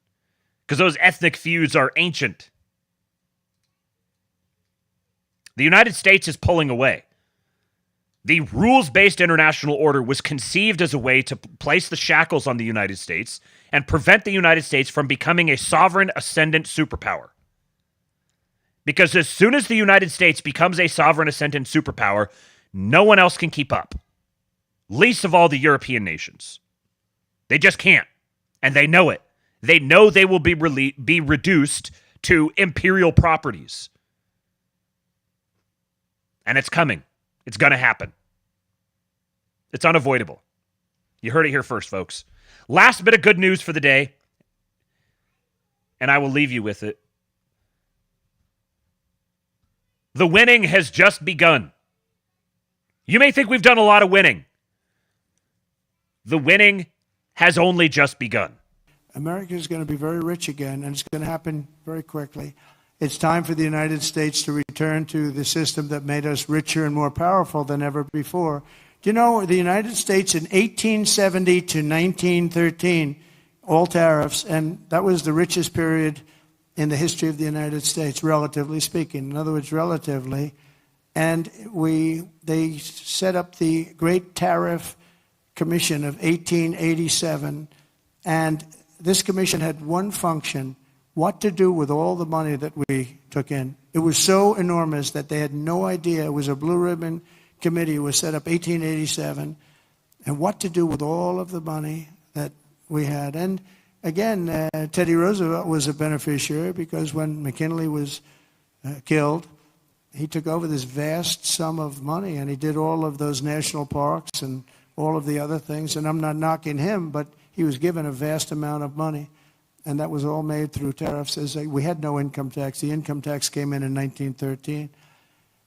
S1: because those ethnic feuds are ancient. The United States is pulling away. The rules-based international order was conceived as a way to place the shackles on the United States and prevent the United States from becoming a sovereign ascendant superpower. Because as soon as the United States becomes a sovereign ascendant superpower, no one else can keep up. Least of all the European nations. They just can't. And they know it. They know they will be reduced to imperial properties. And it's coming. It's going to happen. It's unavoidable. You heard it here first, folks. Last bit of good news for the day, and I will leave you with it. The winning has just begun. You may think we've done a lot of winning. The winning has only just begun.
S2: America is going to be very rich again, and it's going to happen very quickly. It's time for the United States to return to the system that made us richer and more powerful than ever before. Do you know the United States in 1870 to 1913, all tariffs, and that was the richest period in the history of the United States, relatively speaking. In other words, relatively. And they set up the Great Tariff Commission of 1887, and this commission had one function: what to do with all the money that we took in. It was so enormous that they had no idea. It was a blue ribbon committee. It was set up 1887, and what to do with all of the money that we had. And again, Teddy Roosevelt was a beneficiary, because when McKinley was killed, he took over this vast sum of money, and he did all of those national parks and all of the other things. And I'm not knocking him, but he was given a vast amount of money, and that was all made through tariffs. We had no income tax. The income tax came in 1913.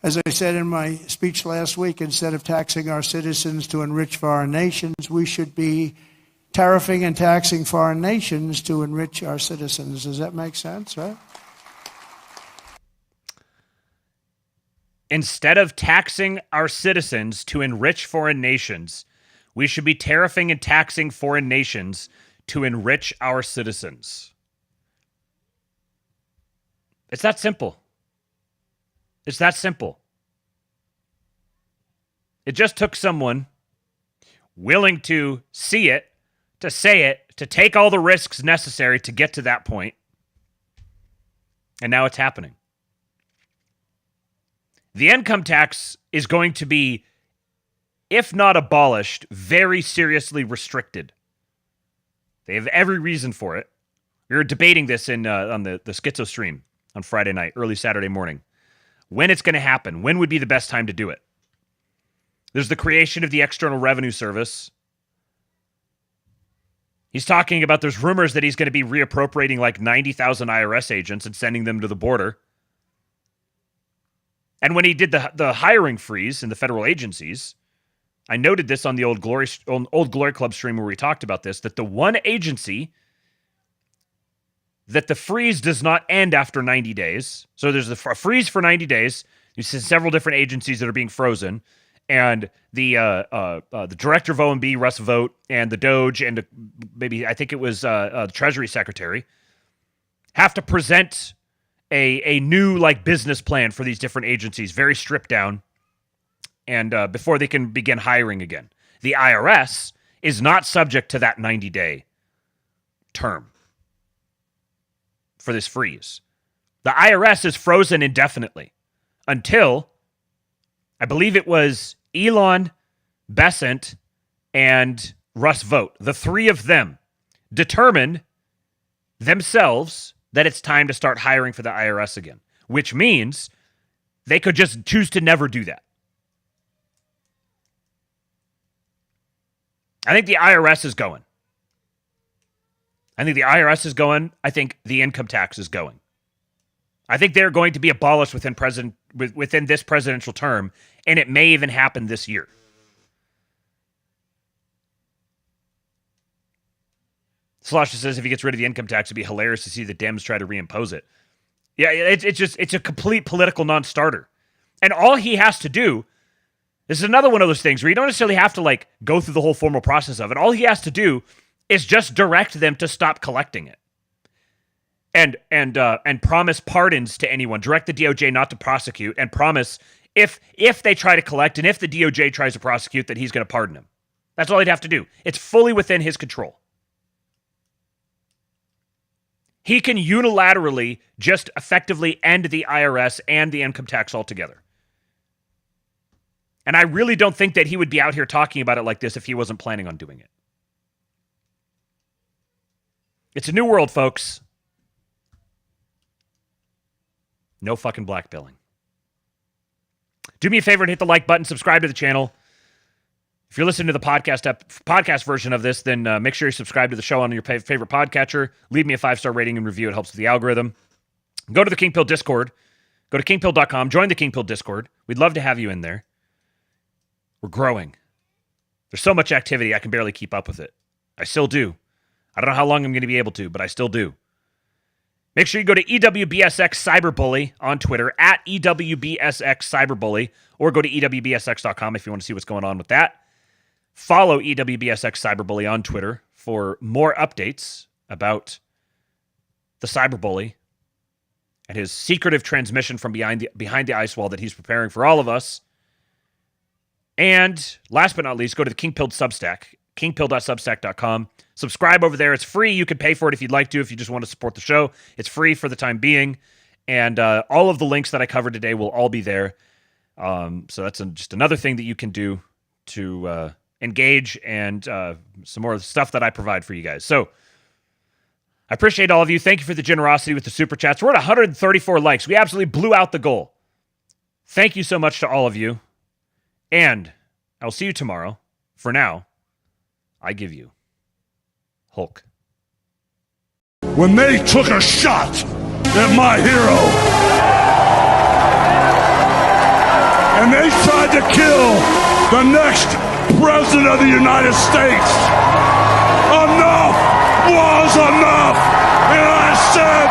S2: As I said in my speech last week, instead of taxing our citizens to enrich foreign nations, we should be tariffing and taxing foreign nations to enrich our citizens. Does that make sense, right?
S1: Instead of taxing our citizens to enrich foreign nations, we should be tariffing and taxing foreign nations to enrich our citizens. It's that simple. It's that simple. It just took someone willing to see it, to say it, to take all the risks necessary to get to that point. And now it's happening. The income tax is going to be, if not abolished, very seriously restricted. They have every reason for it. We were debating this on the Schizo stream on Friday night, early Saturday morning. When it's going to happen, when would be the best time to do it? There's the creation of the External Revenue Service. He's talking about, there's rumors that he's going to be reappropriating like 90,000 IRS agents and sending them to the border. And when he did the hiring freeze in the federal agencies, I noted this on the Old Glory Club stream where we talked about this, that the one agency that the freeze does not end after 90 days. So there's a freeze for 90 days. You see several different agencies that are being frozen. And the director of OMB, Russ Vogt, and the Doge, and maybe I think it was the Treasury Secretary, have to present a new like business plan for these different agencies, very stripped down, and before they can begin hiring again. The IRS is not subject to that 90-day term for this freeze. The IRS is frozen indefinitely until, I believe it was Elon, Besant, and Russ Vogt, the three of them, determined themselves that it's time to start hiring for the IRS again, which means they could just choose to never do that. I think the IRS is going. I think the IRS is going. I think the income tax is going. I think they're going to be abolished within this presidential term, and it may even happen this year. Slosha says if he gets rid of the income tax, it'd be hilarious to see the Dems try to reimpose it. Yeah, it's a complete political non-starter. And all he has to do, this is another one of those things where you don't necessarily have to like go through the whole formal process of it. All he has to do is just direct them to stop collecting it. And promise pardons to anyone. Direct the DOJ not to prosecute, and promise if they try to collect and if the DOJ tries to prosecute, that he's going to pardon them. That's all he'd have to do. It's fully within his control. He can unilaterally just effectively end the IRS and the income tax altogether. And I really don't think that he would be out here talking about it like this if he wasn't planning on doing it. It's a new world, folks. No fucking blackbilling. Do me a favor and hit the like button, subscribe to the channel. If you're listening to the podcast version of this, then make sure you subscribe to the show on your favorite podcatcher. Leave me a 5-star rating and review. It helps with the algorithm. Go to the King Pill Discord. Go to kingpill.com. Join the King Pill Discord. We'd love to have you in there. We're growing. There's so much activity, I can barely keep up with it. I still do. I don't know how long I'm going to be able to, but I still do. Make sure you go to EWBSX Cyberbully on Twitter, at EWBSX Cyberbully, or go to EWBSX.com if you want to see what's going on with that. Follow EWBSX Cyberbully on Twitter for more updates about the cyberbully and his secretive transmission from behind the ice wall that he's preparing for all of us. And last but not least, go to the King Pilled Substack, kingpill.substack.com. Subscribe over there. It's free. You can pay for it if you'd like to, if you just want to support the show. It's free for the time being. And all of the links that I covered today will all be there. So that's just another thing that you can do to engage and some more of the stuff that I provide for you guys. So I appreciate all of you. Thank you for the generosity with the super chats. We're at 134 likes. We absolutely blew out the goal. Thank you so much to all of you. And I'll see you tomorrow. For now, I give you Hulk.
S14: When they took a shot at my hero and they tried to kill the next president of the United States, enough was enough. And I said,